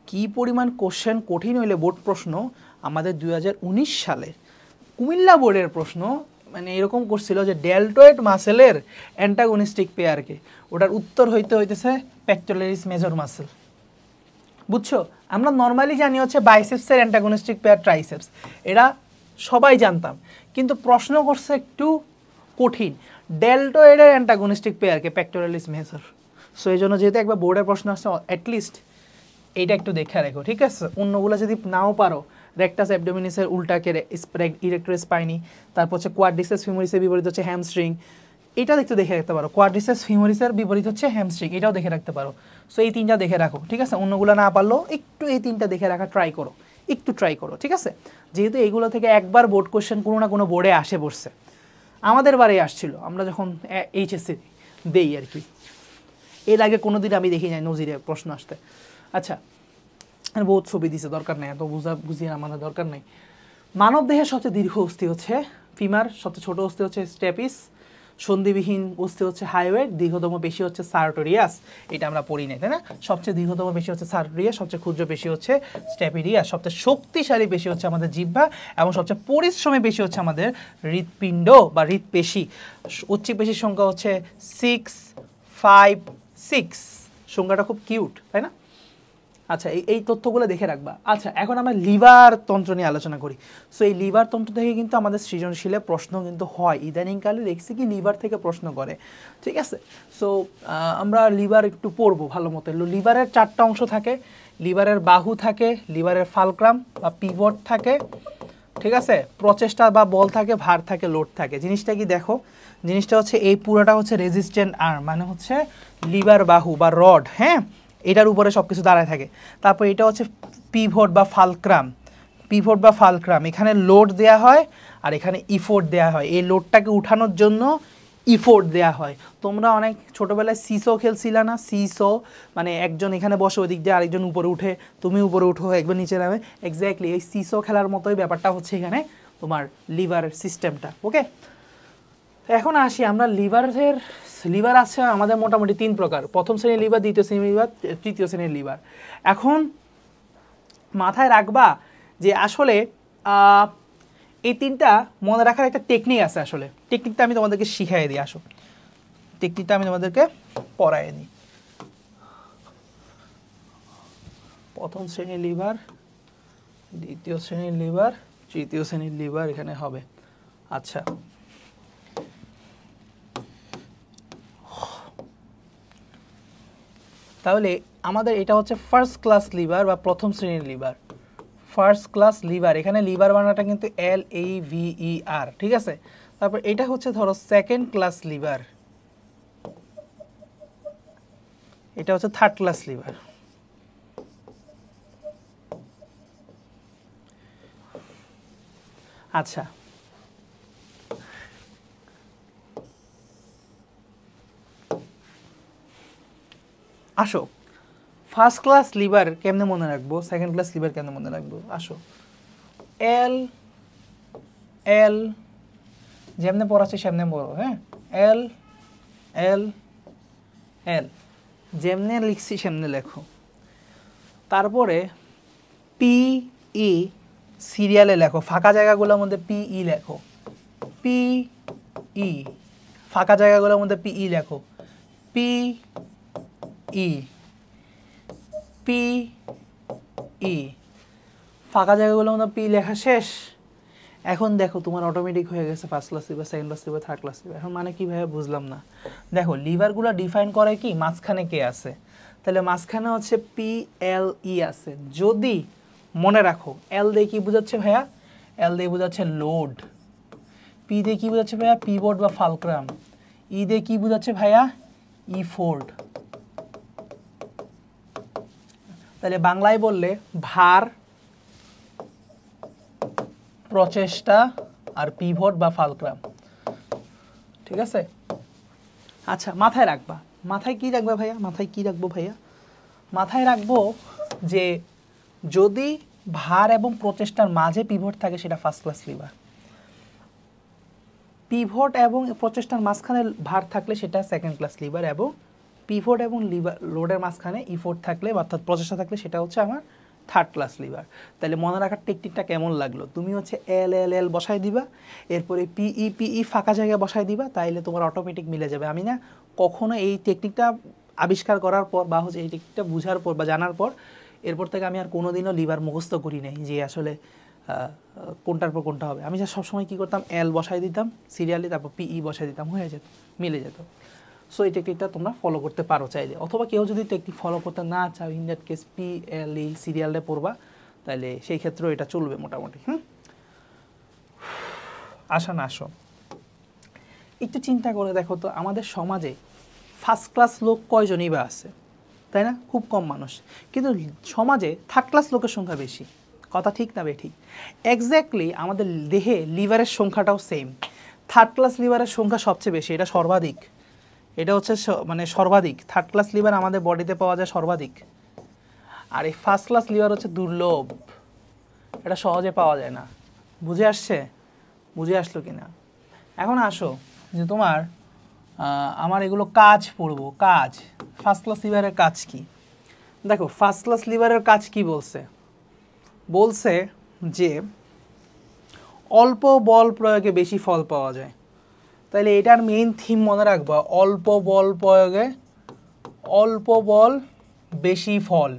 কি পরিমাণ কোশ্চেন কঠিন হইলে বোর্ড প্রশ্ন আমাদের 2019 সালে কুমিল্লা বোর্ডের প্রশ্ন মানে এরকম করছিল যে ডেলটয়েড মাসেলের অ্যান্টাগনিস্টিক পেয়ারকে, ওটার উত্তর হইতেছে পেক্টোরালিস মেজর মাসেল। বুঝছো? আমরা নর্মালি জানি হচ্ছে বাইসেপসের অ্যান্টাগনিস্টিক পেয়ার ট্রাইসেপস, এটা সবাই জানতাম, কিন্তু প্রশ্ন করছে একটু কঠিন, ডেল্টয়েডের অ্যান্টাগনিস্টিক পেয়ারকে পেক্টোরালিস মেজর। সো এই জন্য যেহেতু একবার বোর্ডের প্রশ্ন আসছে, অ্যাটলিস্ট এইটা একটু দেখে রাখো, ঠিক আছে? অন্যগুলো যদি নাও পারো, রেক্টাস অ্যাবডোমিনিসের উল্টাকে ইরেক্টর স্পাইনি, তারপর হচ্ছে কোয়াড্রিসেস ফিমোরিসের বিপরীত হচ্ছে হ্যামস্ট্রিং, এটা দেখতে দেখে রাখতে পারো। কোয়াড্রিসেস ফিমোরিসের বিপরীত হচ্ছে হ্যামস্ট্রিং, এটাও দেখে রাখতে পারো। সো এই তিনটা দেখে রাখো, ঠিক আছে? অন্যগুলো না পারলেও একটু এই তিনটা দেখে রাখা ট্রাই করো, একটু ট্রাই করো, ঠিক আছে? যেহেতু এইগুলো থেকে একবার বোর্ড কোশ্চেন কোনো না কোনো বোর্ডে আসে পড়ছে, আমাদের বারে আসছিল, আমরা যখন এইচএসসি দেই আর কি, এর আগে কোনো দিন আমি দেখি নাই নজিরে প্রশ্ন আসতে। আচ্ছা, বহুত ছবি দিছে, দরকার নেই, এত বুঝিয়ে আমাদের দরকার নেই। মানব দেহের সবচেয়ে দীর্ঘ অস্থি হচ্ছে ফিমার, সবচেয়ে ছোট অস্থি হচ্ছে স্টেপিস, সন্ধিবিহীন অস্থি হচ্ছে হাইওয়েট, দীর্ঘতম পেশি হচ্ছে সার্টোরিয়াস, এটা আমরা পড়ি নাই, তাই না? সবচেয়ে দীর্ঘতম পেশি হচ্ছে সার্টোরিয়াস, সবচেয়ে ক্ষুদ্র পেশি হচ্ছে স্টেপিরিয়াস, সবচেয়ে শক্তিশালী পেশি হচ্ছে আমাদের জিহ্বা, এবং সবচেয়ে পরিশ্রমী পেশি হচ্ছে আমাদের হৃৎপিণ্ড বা হৃৎপেশি। ঐচ্ছিক পেশির সংখ্যা হচ্ছে 6, 5, 6, সংখ্যাটা খুব কিউট, তাই না? আচ্ছা, এই তথ্যগুলো দেখে রাখবা। আচ্ছা, এখন আমরা লিভার তন্ত্র নিয়ে আলোচনা করি। সো এই লিভার তন্ত্র থেকে কিন্তু আমাদের সৃজনশীলে প্রশ্ন কিন্তু হয়, ইদানিংকালে দেখছি কি লিভার থেকে প্রশ্ন করে, ঠিক আছে? সো আমরা লিভার একটু পড়বো ভালো মতো। লিভারের 4টা অংশ থাকে, লিভারের বাহু থাকে, লিভারের ফালক্রাম বা পিভট থাকে, ঠিক আছে? প্রচেষ্টা বা বল থাকে, ভার থাকে, লোড থাকে। জিনিসটা কি দেখো, জিনিসটা হচ্ছে এই পুরোটা হচ্ছে রেজিস্ট্যান্ট আর্ম, মানে হচ্ছে লিভার বাহু বা রড, হ্যাঁ, এটার উপরে সব কিছু দাঁড়ায় থাকে। তারপর এটা হচ্ছে পিভট বা ফালক্রাম, পিভট বা ফালক্রাম, এখানে লোড দেয়া হয় আর এখানে ইফোর্ট দেয়া হয়। এই লোডটাকে উঠানোর জন্য ইফোর্ট দেয়া হয়। তোমরা অনেক ছোটোবেলায় সিসো খেলছিলা না? সিসো মানে একজন এখানে বসে, ওই দিক দিয়ে আরেকজন উপরে উঠে, তুমি উপরে উঠো, একবার নিচে নামে, এক্স্যাক্টলি এই সিসো খেলার মতোই ব্যাপারটা হচ্ছে এখানে তোমার লিভারের সিস্টেমটা। ওকে, এখন আসি আমরা লিভারের। লিভার আছে আমাদের মোটামুটি 3 প্রকার, প্রথম শ্রেণীর লিভার, দ্বিতীয় শ্রেণীর লিভার, তৃতীয় শ্রেণীর লিভার। এখন মাথায় রাখবা যে আসলে এই 3টা মনে রাখার একটা টেকনিক আছে। আসলে টেকনিকটা আমি তোমাদেরকে শিখাই দিই, আসো টেকনিকটা আমি তোমাদেরকে পড়াই দিই। প্রথম শ্রেণীর লিভার, দ্বিতীয় শ্রেণীর লিভার, তৃতীয় শ্রেণীর লিভার এখানে হবে। আচ্ছা, তাহলে আমাদের এটা হচ্ছে ফার্স্ট ক্লাস লিভার বা প্রথম শ্রেণীর লিভার। ফার্স্ট ক্লাস লিভার, এখানে লিভার বানাটা কিন্তু LAVER, ঠিক আছে? তারপর এটা হচ্ছে ধরো সেকেন্ড ক্লাস লিভার, এটা হচ্ছে থার্ড ক্লাস লিভার। আচ্ছা, আসো ফার্স্ট ক্লাস লিভার কেমনে মনে রাখবো, সেকেন্ড ক্লাস লিভার কেমনে মনে রাখবো? আসো, এল এল যেমনে পড়াচ্ছি সেমনে পড়ো, হ্যাঁ? এল এল এল যেমনে লিখছি সেমনে লেখো। তারপরে PE সিরিয়ালে লেখো, ফাঁকা জায়গাগুলোর মধ্যে PE লেখো, PE, ফাঁকা জায়গাগুলোর মধ্যে PE লেখো, PE, PE, ফাঁকা জায়গাগুলোর মধ্যে P লেখা শেষ। এখন দেখো তোমার অটোমেটিক হয়ে গেছে first class liver, second class liver, third class liver. এখন মানে কীভাবে বুঝলাম না। দেখো লিভারগুলো ডিফাইন করে কি, মাঝখানে কে আছে, তাহলে মাঝখানে হচ্ছে PLE আছে। যদি মনে রাখো, এল দিয়ে কি বোঝাচ্ছে ভাইয়া? এল দিয়ে বোঝাচ্ছে লোড। পি দিয়ে কি বোঝাচ্ছে ভাইয়া? পিভট বা ফালক্রাম। ই দিয়ে কি বোঝাচ্ছে ভাইয়া? ইফোর্ট। তাহলে বাংলায় বললে ভার, প্রচেষ্টা আর পিভট বা ফালক্রাম, ঠিক আছে? আচ্ছা, মাথায় রাখবা, মাথায় কি রাখবা ভাইয়া? মাথায় কি রাখবো ভাইয়া? মাথায় রাখবো যে যদি ভার এবং প্রচেষ্টার মাঝে পিভট থাকে সেটা ফার্স্ট ক্লাস লিভার, পিভট এবং প্রচেষ্টার মাঝখানে ভার থাকলে সেটা সেকেন্ড ক্লাস লিভার, এবং পিভট এবং লিভার লোডের মাঝখানে ইফোর্ট থাকলে অর্থাৎ প্রচেষ্টা থাকলে সেটা হচ্ছে আমার থার্ড ক্লাস লিভার। তাহলে মনে রাখার টেকনিকটা কেমন লাগলো? তুমি হচ্ছে LLL বসাই দিবা, এরপরে PE ফাঁকা জায়গায় বসাই দিবা, তাইলে তোমার অটোমেটিক মিলে যাবে। আমি না কখনো এই টেকনিকটা আবিষ্কার করার পর বা হচ্ছে এই টেকনিকটা বুঝার পর বা জানার পর এরপর থেকে আমি আর কোনোদিনও লিভার মুখস্থ করি নাই যে আসলে কোনটার পর কোনটা হবে। আমি যা সবসময় কী করতাম, এল বসাই দিতাম সিরিয়ালি, তারপর পিই বসাই দিতাম, হয়ে যেত, মিলে যেত। সো এই টেকনিকটা তোমরা ফলো করতে পারো চাইলে, অথবা কেউ যদি টেকনিক ফলো করতে না চাও, ইন দ্যাট কেস PLE সিরিয়ালে পড়বা, তাহলে সেই ক্ষেত্রেও এটা চলবে মোটামুটি। আসো একটু চিন্তা করে দেখো তো, আমাদের সমাজে ফার্স্ট ক্লাস লোক কয়জনই বা আছে, তাই না? খুব কম মানুষ, কিন্তু সমাজে থার্ড ক্লাস লোকের সংখ্যা বেশি। কথা ঠিক না বেঠিক? এক্স্যাক্টলি আমাদের দেহে লিভারের সংখ্যাটাও সেম। থার্ড ক্লাস লিভারের সংখ্যা সবচেয়ে বেশি, এটা সর্বাধিক, এটা হচ্ছে মানে সর্বাধিক। থার্ড ক্লাস লিভার আমাদের বডিতে পাওয়া যায় সর্বাধিক, আর এই ফার্স্ট ক্লাস লিভার হচ্ছে দুর্লভ, এটা সহজে পাওয়া যায় না। বুঝে আসছে? বুঝে আসলো কি না? এখন আসো যে তোমার আমার এগুলো কাজ পড়বো, কাজ ফার্স্ট ক্লাস লিভারের কাজ কি। দেখো ফার্স্ট ক্লাস লিভারের কাজ কি বলছে, বলছে যে অল্প বল প্রয়োগে বেশি ফল পাওয়া যায়। তাহলে এটার মেইন থিম মনে রাখবা, অল্প বল প্রয়োগে অল্প বল বেশি ফল।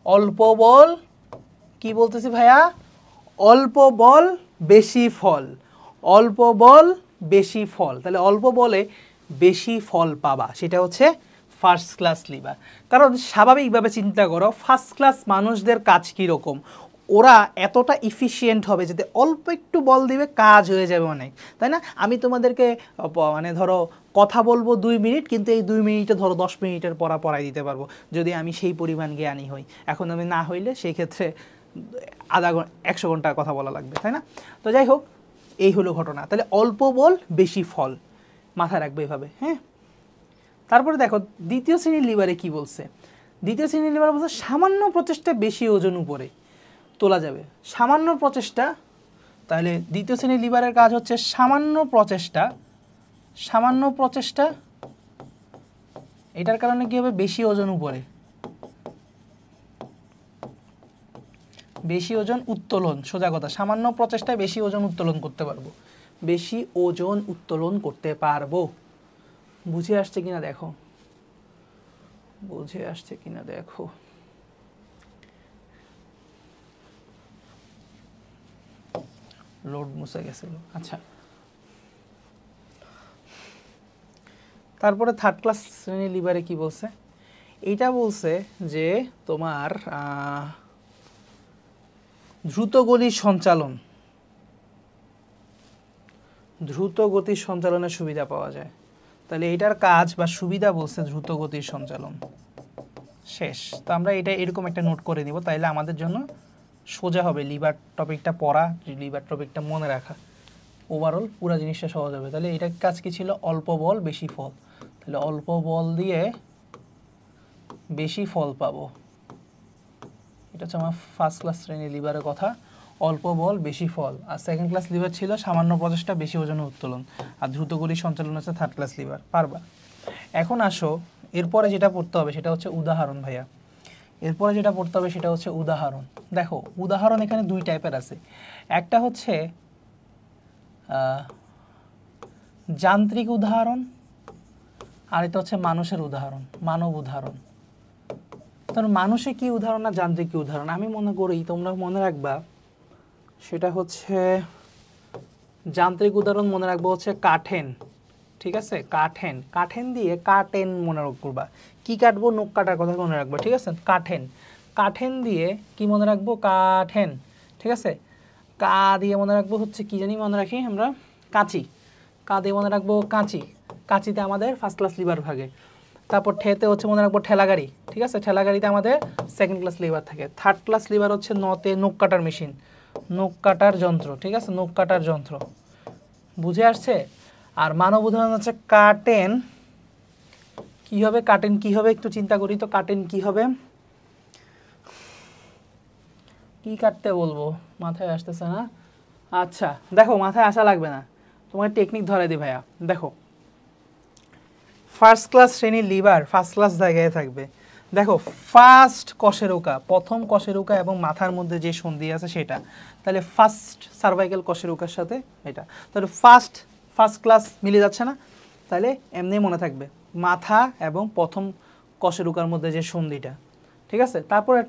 অল্প বল কি বলতেছি ভাইয়া? অল্প বল বেশি ফল, অল্প বল বেশি ফল। তাহলে অল্প বলে বেশি ফল পাবা, সেটা হচ্ছে ফার্স্ট ক্লাস লিভার। কারণ স্বাভাবিকভাবে চিন্তা করো, ফার্স্ট ক্লাস মানুষদের কাজ কীরকম, ওরা এতটা ইফিশিয়েন্ট হবে যাতে অল্প একটু বল দিবে কাজ হয়ে যাবে অনেক, তাই না? আমি তোমাদেরকে মানে ধরো কথা বলবো 2 মিনিট, কিন্তু এই 2 মিনিটে ধরো 10 মিনিটের পড়াই দিতে পারবো, যদি আমি সেই পরিমাণ জ্ঞানী হই। এখন আমি না হইলে সেই ক্ষেত্রে 100 ঘন্টা কথা বলা লাগবে, তাই না? তো যাই হোক, এই হলো ঘটনা। তাহলে অল্প বল বেশি ফল, মাথায় রাখবে এভাবে, হ্যাঁ? তারপরে দেখো দ্বিতীয় শ্রেণীর লিভারে কি বলছে। দ্বিতীয় শ্রেণীর লিভার বলছে সামান্য প্রচেষ্টা বেশি ওজন উপরে তোলা যাবে। সামান্য প্রচেষ্টা, তাহলে দ্বিতীয় শ্রেণীর লিভারের কাজ হচ্ছে সামান্য প্রচেষ্টা, সামান্য প্রচেষ্টা, এটার কারণে কি হবে? বেশি ওজন উপরে, বেশি ওজন উত্তোলন। সোজা কথা, সামান্য প্রচেষ্টায় বেশি ওজন উত্তোলন করতে পারবো, বেশি ওজন উত্তোলন করতে পারবো। বুঝে আসছে কিনা দেখো, বুঝে আসছে কিনা দেখো। লোড মুছে গেছিল। আচ্ছা, তারপরে থার্ড ক্লাস শ্রেণীর লিভারে কি বলছে? এইটা বলছে যে তোমার দ্রুত গতির সঞ্চালন, দ্রুত গতির সঞ্চালনের সুবিধা পাওয়া যায়। তাহলে এটার কাজ বা সুবিধা বলছে দ্রুত গতির সঞ্চালন। শেষ। তো আমরা এটা এরকম একটা নোট করে নিব, তাইলে আমাদের জন্য সোজা হবে লিভার টপিকটা পড়া, লিভার টপিকটা মনে রাখা, ওভারঅল পুরো জিনিসটা সহজ হবে। তাহলে এটার কাজ কি ছিল? অল্প বল বেশি ফল। তাহলে অল্প বল দিয়ে বেশি ফল পাবো, এটা হচ্ছে আমার ফার্স্ট ক্লাস শ্রেণীর লিভারের কথা। অল্প বল বেশি ফল। আর সেকেন্ড ক্লাস লিভার ছিল সামান্য প্রচেষ্টা বেশি ওজন উত্তোলন, আর দ্রুত গতির সঞ্চালন হচ্ছে থার্ড ক্লাস লিভার। পারবা? এখন আসো এরপরে যেটা পড়তে হবে সেটা হচ্ছে উদাহরণ ভাইয়া। এরপরে যেটা পড়তে হবে সেটা হচ্ছে উদাহরণ। দেখো উদাহরণ এখানে 2 টাইপের আছে। একটা হচ্ছে যান্ত্রিক উদাহরণ, আর এটা হচ্ছে মানুষের উদাহরণ, মানব উদাহরণ। তাহলে মানুষে কি উদাহরণ আর যান্ত্রিক কি উদাহরণ? আমি মনে করি তোমরা মনে রাখবা সেটা হচ্ছে যান্ত্রিক উদাহরণ মনে রাখবো হচ্ছে কাঠেন, ঠিক আছে? কাঠেন, কাঠেন দিয়ে কাটেন মনে রাখবা। কি কাটবো? নখ কাটার কথা মনে রাখবো, ঠিক আছে? কাঠেন, কাঠেন দিয়ে কি মনে রাখবো? কাঠেন, ঠিক আছে? কা দিয়ে মনে রাখবো হচ্ছে কি জানি মনে রাখি আমরা? কাঁচি। কা দিয়ে মনে রাখবো কাঁচি, কাঁচিতে আমাদের ফার্স্ট ক্লাস লিভার ভাগে। তারপর ঠেতে হচ্ছে মনে রাখবো ঠেলাগাড়ি, ঠিক আছে? ঠেলাগাড়িতে আমাদের সেকেন্ড ক্লাস লিভার থাকে। থার্ড ক্লাস লিভার হচ্ছে নতে নখ কাটার মেশিন, নখ কাটার যন্ত্র, ঠিক আছে? নখ কাটার যন্ত্র। বুঝে আসছে? আর মানব উদাহরণ হচ্ছে কাটেন। কি হবে? কাটেন কি হবে? একটু চিন্তা করি তো, কাটেন কি হবে? কি কাটতে বলবো? মাথায় আসতেছে না। আচ্ছা দেখো, মাথায় আসা লাগবে না, তোমার টেকনিক ধরে দিই ভাইয়া। দেখো ফার্স্ট ক্লাস শ্রেণীর লিভার ফার্স্ট ক্লাস জায়গায় থাকবে। দেখো ফার্স্ট কশেরুকা, প্রথম কশেরুকা এবং মাথার মধ্যে যে সন্ধি আছে সেটা, তাহলে ফার্স্ট সার্ভাইকাল কশেরুকার সাথে এটা, তাহলে ফার্স্ট ক্লাস মিলে যাচ্ছে না? তাহলে এমনি মনে থাকবে মাথা এবং প্রথম কশেরুকার মধ্যে যে সন্ধিটা, ঠিক আছে? তারপরে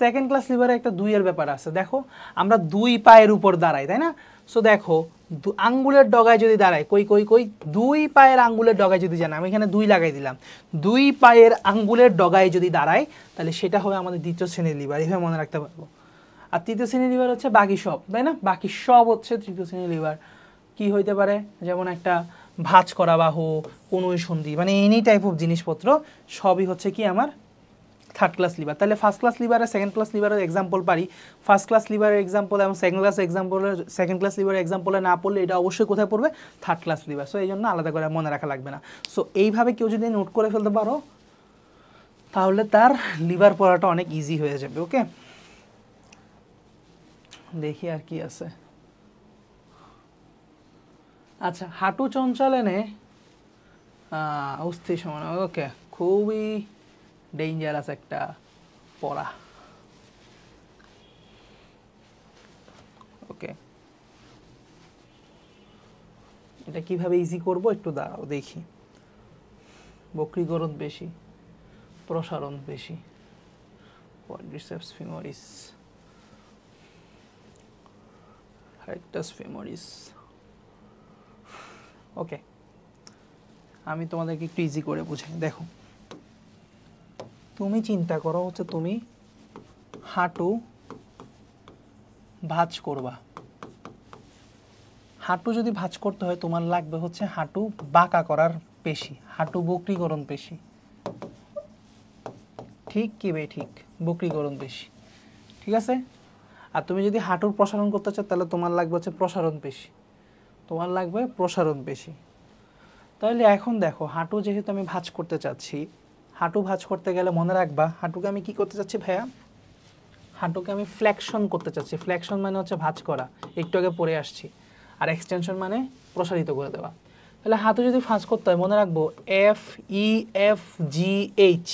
সেকেন্ড ক্লাস লিভারে একটা 2 এর ব্যাপার আছে। দেখো আমরা 2 পায়ের উপর দাঁড়াই, তাই না? সো দেখো আঙ্গুলের ডগায় যদি দাঁড়ায়, কই কই কই 2 পায়ের আঙ্গুলের ডগায় যদি জানা, আমি এখানে 2 লাগাই দিলাম, 2 পায়ের আঙ্গুলের ডগায় যদি দাঁড়ায়, তাহলে সেটা হবে আমাদের দ্বিতীয় শ্রেণীর লিভার, এইভাবে মনে রাখতে পারবো। আর তৃতীয় শ্রেণীর লিভার হচ্ছে বাকি সব, তাই না? বাকি সব হচ্ছে তৃতীয় শ্রেণীর লিভার। কি হইতে পারে? যেমন একটা ভাঁজ করা বাহু, কনুই সন্ধি, মানে এনি টাইপ অফ জিনিসপত্র সবই হচ্ছে কি আমার থার্ড ক্লাস লিভার। তাহলে ফার্স্ট ক্লাস লিভারে সেকেন্ড ক্লাস লিভারের এক্সাম্পল পারি, ফার্স্ট ক্লাস লিভারের এক্সাম্পল এবং সেকেন্ড ক্লাস লিভারের এক্সাম্পলে না পড়লে এটা অবশ্যই কোথায় পড়বে? Third class liver. সো এই জন্য আলাদা করে মনে রাখা লাগবে না। সো এইভাবে কেউ যদি নোট করে ফেলতে পারো তাহলে তার লিভার পড়াটা অনেক ইজি হয়ে যাবে। ওকে, দেখি আর কি আছে। আচ্ছা, হাঁটু চঞ্চলনে অস্থি সমান, ওকে, খুবই ডেঞ্জারাস একটা পড়া। ওকে, এটা কিভাবে ইজি করব একটু দাঁড়াও দেখি। বক্রীকরণ বেশি, প্রসারণ বেশি, quadriceps femoris, rectus femoris। ওকে, আমি তোমাদেরকে একটু ইজি করে বুঝাই। দেখো, তুমি চিন্তা করো হচ্ছে তুমি হাঁটু ভাঁজ করবা। হাঁটু যদি ভাঁজ করতে হয় তোমার লাগবে হচ্ছে হাঁটু বাঁকা করার পেশি, হাঁটু বক্রীকরণ পেশি। ঠিক কি বে ঠিক? বক্রীকরণ পেশি, ঠিক আছে? আর তুমি যদি হাঁটুর প্রসারণ করতে চাও তাহলে তোমার লাগবে হচ্ছে প্রসারণ পেশি, তোমার লাগবে প্রসারণ পেশি। তাহলে এখন দেখো, হাঁটু যেহেতু আমি ভাঁজ করতে চাচ্ছি, হাঁটু ভাঁজ করতে গেলে মনে রাখবা হাঁটুকে আমি কি করতে চাচ্ছি ভাইয়া? হাঁটুকে আমি ফ্লেকশন করতে চাচ্ছি। ফ্লেকশন মানে হচ্ছে ভাঁজ করা, একটু আগে পড়ে আসছি। আর এক্সটেনশন মানে প্রসারিত করে দেওয়া। তাহলে হাঁটু যদি ভাঁজ করতে হয় মনে রাখবো FEFGH,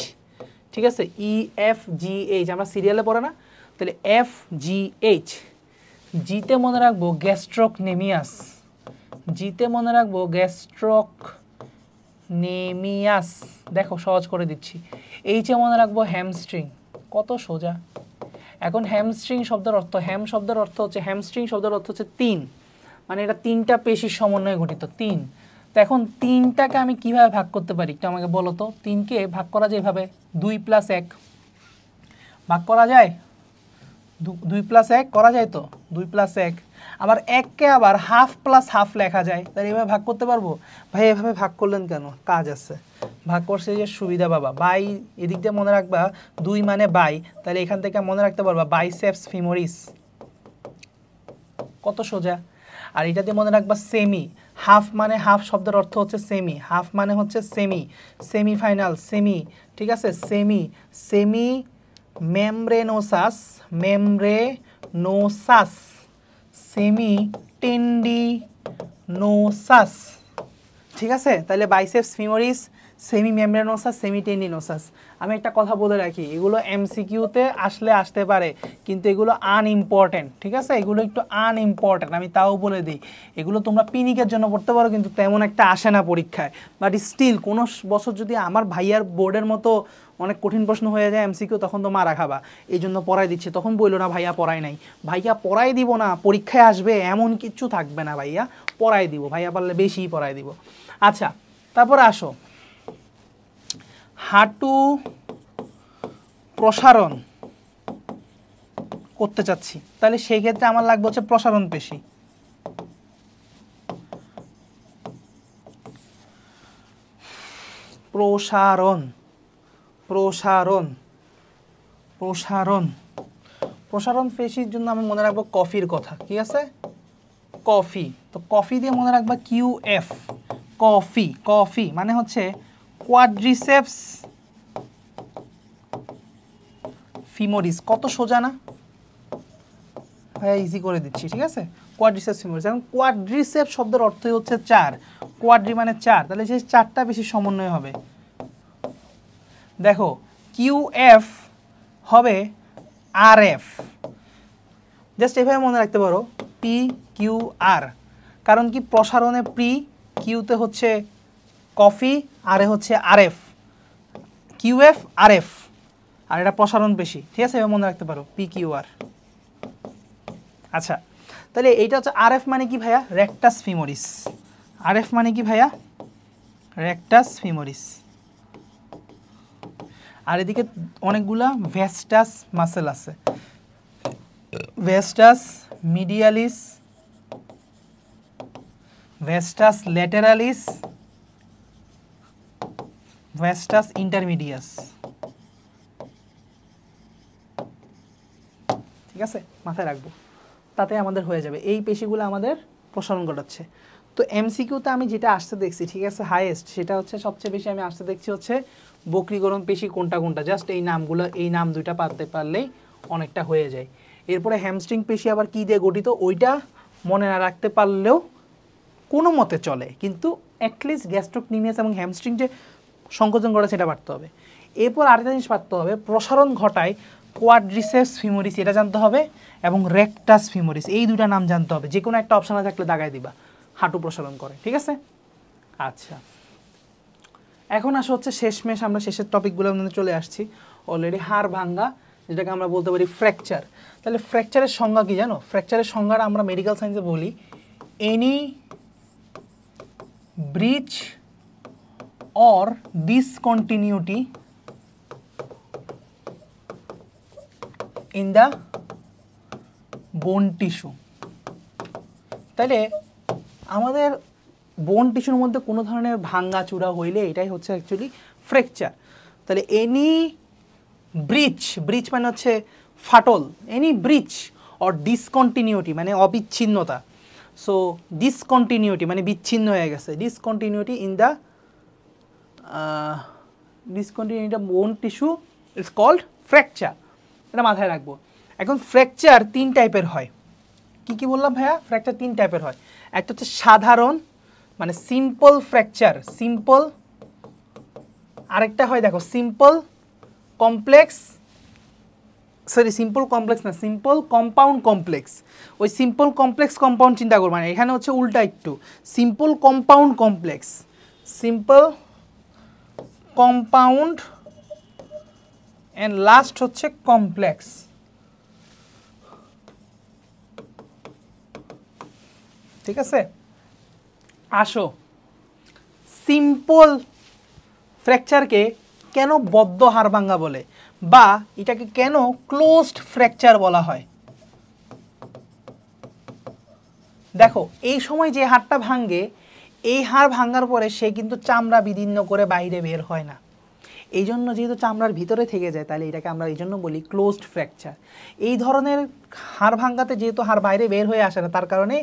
ঠিক আছে? EFGH আমরা সিরিয়ালে পড়ে না? তাহলে FGH। জিতে মনে রাখবো গ্যাস্ট্রোকনেমিয়াস, জিতে মনে রাখবো গ্যাস্ট্রোকনেমিয়াস। দেখো সহজ করে দিচ্ছি। এইচে মনে রাখবো হ্যামস্ট্রিং। কত সোজা। এখন হ্যামস্ট্রিং শব্দের অর্থ, হ্যামস্ট্রিং শব্দের অর্থ হচ্ছে 3, মানে এটা 3টা পেশির সমন্বয়ে গঠিত 3। তো এখন 3টাকে আমি কিভাবে ভাগ করতে পারি একটু আমাকে বলো তো। 3কে ভাগ করা যায় এভাবে, 2+1 ভাগ করা যায়, 2+1 করা যায় তো, 2+1। আবার 1কে আবার হাফ প্লাস হাফ লেখা যায়, তাহলে এভাবে ভাগ করতে পারবো? ভাই এভাবে ভাগ করলেন কেন? কাজ আছে, ভাগ করছে যে সুবিধা বাবা। বাই এদিক দিয়ে মনে রাখবা 2 মানে বাই, তাহলে এখান থেকে মনে রাখতে পারবা বাইসেপস ফিমোরিস। কত সোজা। আর এটা দিয়ে মনে রাখবা সেমি, হাফ মানে হাফ শব্দের অর্থ হচ্ছে সেমি, হাফ মানে হচ্ছে সেমি, সেমিফাইনাল সেমি, ঠিক আছে? Semi, semi membranosus, membranosus, semi tendinosus, ঠিক আছে? তাহলে biceps femoris, semi membranosus, semi tendinosus. আমি একটা কথা বলে রাখি, এগুলো এমসিকিউতে আসলে আসতে পারে, কিন্তু এগুলো আনইম্পর্টেন্ট, ঠিক আছে? এগুলো একটু আনইম্পর্টেন্ট, আমি তাও বলে দিই। এগুলো তোমরা পিনিকের জন্য পড়তে পারো, কিন্তু তেমন একটা আসে না পরীক্ষায়। বাট স্টিল কোনো বছর যদি আমার ভাইয়ার বোর্ডের মতো অনেক কঠিন প্রশ্ন হয়ে যায় এমসিকিউ, তখন তো মারা খাবা। এই জন্য পড়াই দিচ্ছে, তখন বললো না ভাইয়া পড়াই নাই। ভাইয়া পড়াই দিব না, পরীক্ষায় আসবে এমন কিচ্ছু থাকবে না ভাইয়া, পড়াই দিব, ভাইয়া পারলে বেশিই পড়াই দিব। আচ্ছা, তারপরে আসো, হাঁটু প্রসারণ করতে চাচ্ছি, তাহলে সেই ক্ষেত্রে আমার লাগবে হচ্ছে প্রসারণ পেশি। প্রসারণ, প্রসারণ, প্রসারণ, প্রসারণ পেশির জন্য আমি মনে রাখবো কফির কথা, ঠিক আছে? কফি। তো কফি দিয়ে মনে রাখবা QF, কফি। কফি মানে হচ্ছে কোয়াড্রিসেপস ফিমোরিস। কত সোজা না ভাইয়া? ইজি করে দিচ্ছি, ঠিক আছে? Quadriceps femoris. এখন কোয়াড্রিসেপস শব্দের অর্থই হচ্ছে 4, কোয়াড্রি মানে 4, তাহলে সেই 4টা বেশি সমন্বয় হবে। দেখো QF হবে RF, জাস্ট এভাবে মনে রাখতে পারো PQR। কারণ কি প্রসারণে প্রি, কিউতে হচ্ছে কফি, আরে হচ্ছে RF, QF RF। আর এটা প্রসারণ পেশি, ঠিক আছে, এবার মনে রাখতে পারো PQR। আচ্ছা, তাহলে এইটা হচ্ছে RF মানে কি ভাইয়া? Rectus femoris. RF মানে কি ভাইয়া? Rectus femoris. আর এদিকে অনেকগুলা ভেস্টাস মাসেল আছে, ভেস্টাস মিডিয়ালিস, ভেস্টাস ল্যাটেরালিস, ভেস্টাস ইন্টারমিডিয়াস। ঠিক আছে, মাথায় রাখবো, তাতে আমাদের হয়ে যাবে। এই পেশিগুলো আমাদের প্রসারণ ঘটাচ্ছে। তো MCQতে আমি যেটা আসতে দেখছি, ঠিক আছে, হাইয়েস্ট সেটা হচ্ছে সবচেয়ে বেশি আমি আসতে দেখছি হচ্ছে বক্রীকরণ পেশি কোনটা কোনটা, জাস্ট এই নামগুলো, এই নাম দুইটা পারতে পারলেই অনেকটা হয়ে যায়। এরপরে হ্যামস্ট্রিং পেশি আবার কী দিয়ে গঠিত ওইটা মনে না রাখতে পারলেও কোনো মতে চলে, কিন্তু অ্যাটলিস্ট গ্যাস্ট্রোকনিমিয়াস এবং হ্যামস্ট্রিং যে সংকোচন ঘটে সেটা পারতে হবে। এরপর আরেকটা জিনিস পারতে হবে, প্রসারণ ঘটায় কোয়াড্রিসেপস ফিমোরিস, এটা জানতে হবে, এবং রেকটাস ফিমোরিস, এই দুটা নাম জানতে হবে। যে কোনো একটা অপশানে থাকলে দাগায় দিবা, হাঁটু প্রসারণ করে, ঠিক আছে। আচ্ছা, এখন আসা হচ্ছে শেষমেশ, আমরা শেষের টপিকগুলোর মধ্যে চলে আসছি অলরেডি। হাড় ভাঙ্গা, যেটাকে আমরা বলতে পারি ফ্র্যাকচার। তাহলে ফ্র্যাকচারের সংজ্ঞা কি জানো? ফ্র্যাকচারের সংজ্ঞাটা আমরা মেডিকেল সায়েন্সে বলি any breach or discontinuity in the bone tissue. তাহলে আমাদের বোন টিস্যুর মধ্যে কোনো ধরনের ভাঙ্গা চূড়া হইলে এটাই হচ্ছে অ্যাকচুয়ালি ফ্র্যাকচার। তাহলে এনি ব্রিচ, ব্রিচ মানে হচ্ছে ফাটল, এনি ব্রিচ অর ডিসকন্টিনিউটি মানে অবিচ্ছিন্নতা। সো ডিসকন্টিনিউটি মানে বিচ্ছিন্ন হয়ে গেছে, ডিসকন্টিনিউটি ইন দ্য ডিসকন্টিনিউটি বোন টিস্যু ইটস কল্ড ফ্র্যাকচার। এটা মাথায় রাখবো। এখন ফ্র্যাকচার 3 টাইপের হয়। কি কি বললাম ভাইয়া? ফ্র্যাকচার 3 টাইপের হয়। একটা হচ্ছে সাধারণ মানে সিম্পল ফ্র্যাকচার, সিম্পল। আরেকটা হয় দেখো simple complex, sorry simple complex না, সিম্পল কম্পাউন্ড কমপ্লেক্স। ওই সিম্পল কমপ্লেক্স কম্পাউন্ড চিন্তা করবো না, এখানে হচ্ছে উল্টা একটু, simple compound complex, simple compound and last হচ্ছে কমপ্লেক্স। ঠিক আছে, আসো সিম্পল ফ্র্যাকচারকে কেন বদ্ধ হাড় ভাঙ্গা বলে, বা এটাকে কেন ক্লোজড ফ্র্যাকচার বলা হয়? দেখো এই সময় যে হাড়টা ভাঙ্গে, এই হাড় ভাঙ্গার পরে সে কিন্তু চামড়া বিদীর্ণ করে বাইরে বের হয় না। এই জন্য যেহেতু চামড়ার ভিতরে থেকে যায়, তাহলে এটাকে আমরা এই জন্য বলি ক্লোজড ফ্র্যাকচার। এই ধরনের হাড় ভাঙ্গাতে যেহেতু হাড় বাইরে বের হয়ে আসে না, তার কারণে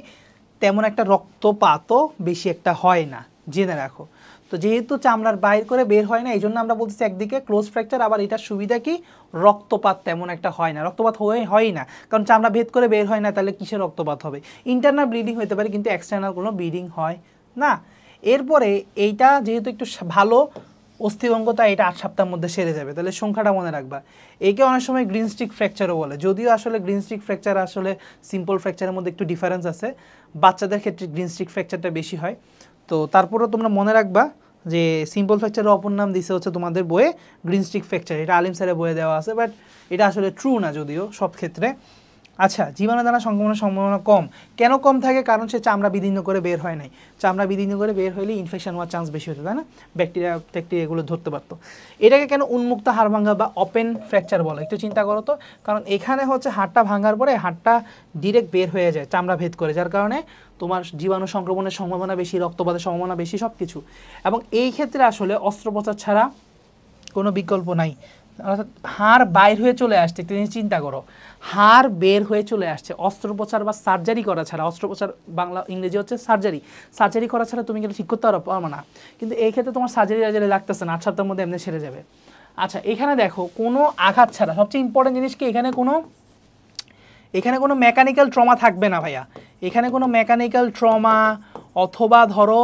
তেমন একটা রক্তপাতও বেশি একটা হয় না, জেনে রাখো। তো যেহেতু চামড়ার বাইর করে বের হয় না, এই জন্য আমরা বলতেছি একদিকে ক্লোজ ফ্র্যাকচার। আবার এটার সুবিধা কি, রক্তপাত তেমন একটা হয় না, রক্তপাত হয় না, কারণ চামড়া ভেদ করে বের হয় না, তাহলে কিসের রক্তপাত হবে? ইন্টারনাল ব্লিডিং হতে পারে, কিন্তু এক্সটার্নাল কোনো ব্লিডিং হয় না। এরপরে এইটা যেহেতু একটু ভালো অস্থিভঙ্গতা, এটা 8 সপ্তাহের মধ্যে সেরে যাবে, তাহলে সংখ্যাটা মনে রাখবা। একে অনেক সময় গ্রিন স্টিক ফ্র্যাকচারও বলে, যদিও আসলে গ্রিন স্টিক ফ্র্যাকচার আসলে সিম্পল ফ্র্যাকচারের মধ্যে একটু ডিফারেন্স আছে। বাচ্চাদের ক্ষেত্রে গ্রিন স্টিক ফ্র্যাকচারটা বেশি হয়। তো তারপরেও তোমরা মনে রাখবা যে সিম্পল ফ্র্যাকচারের অপর নাম দিছে হচ্ছে তোমাদের বইয়ে গ্রিন স্টিক ফ্র্যাকচার, এটা আলিম স্যারের বইয়ে দেওয়া আছে, বাট এটা আসলে ট্রু না যদিও সব ক্ষেত্রে। আচ্ছা, জীবাণু দ্বারা সংক্রমণের সম্ভাবনা কম। কেন কম থাকে? কারণ সে চামড়া বিদীর্ণ করে বের হয় নাই। চামড়া বিদীর্ণ করে বের হইলে ইনফেকশন হওয়ার চান্স বেশি হতো, তাই না? ব্যাকটেরিয়া এগুলো ধরতে পারতো। এটাকে কেন উন্মুক্ত হাড় ভাঙ্গা বা ওপেন ফ্র্যাকচার বলে? একটু চিন্তা করো তো। কারণ এখানে হচ্ছে হাড়টা ভাঙার পরে হাড়টা ডিরেক্ট বের হয়ে যায় চামড়া ভেদ করে, যার কারণে তোমার জীবাণু সংক্রমণের সম্ভাবনা বেশি, রক্তপাতের সম্ভাবনা বেশি, সব কিছু। এবং এই ক্ষেত্রে আসলে অস্ত্রোপচার ছাড়া কোনো বিকল্প নাই। অর্থাৎ হাড় বাইর হয়ে চলে আসছে, তুমি চিন্তা করো, হাড় বের হয়ে চলে আসছে, অস্ত্রোপচার বা সার্জারি করা ছাড়া, অস্ত্রোপচার বাংলা ইংরেজি হচ্ছে সার্জারি, সার্জারি করা ছাড়া তুমি কিন্তু ঠিক করতে পারো না। কিন্তু এই ক্ষেত্রে তোমার সার্জারি লাগতেছে না, 8 সপ্তাহের মধ্যে এমনি সেরে যাবে। আচ্ছা, এখানে দেখো কোনো আঘাত ছাড়া, সবচেয়ে ইম্পর্টেন্ট জিনিস কি, এখানে কোনো মেকানিক্যাল ট্রমা থাকবে না ভাইয়া। এখানে কোনো মেকানিক্যাল ট্রমা অথবা ধরো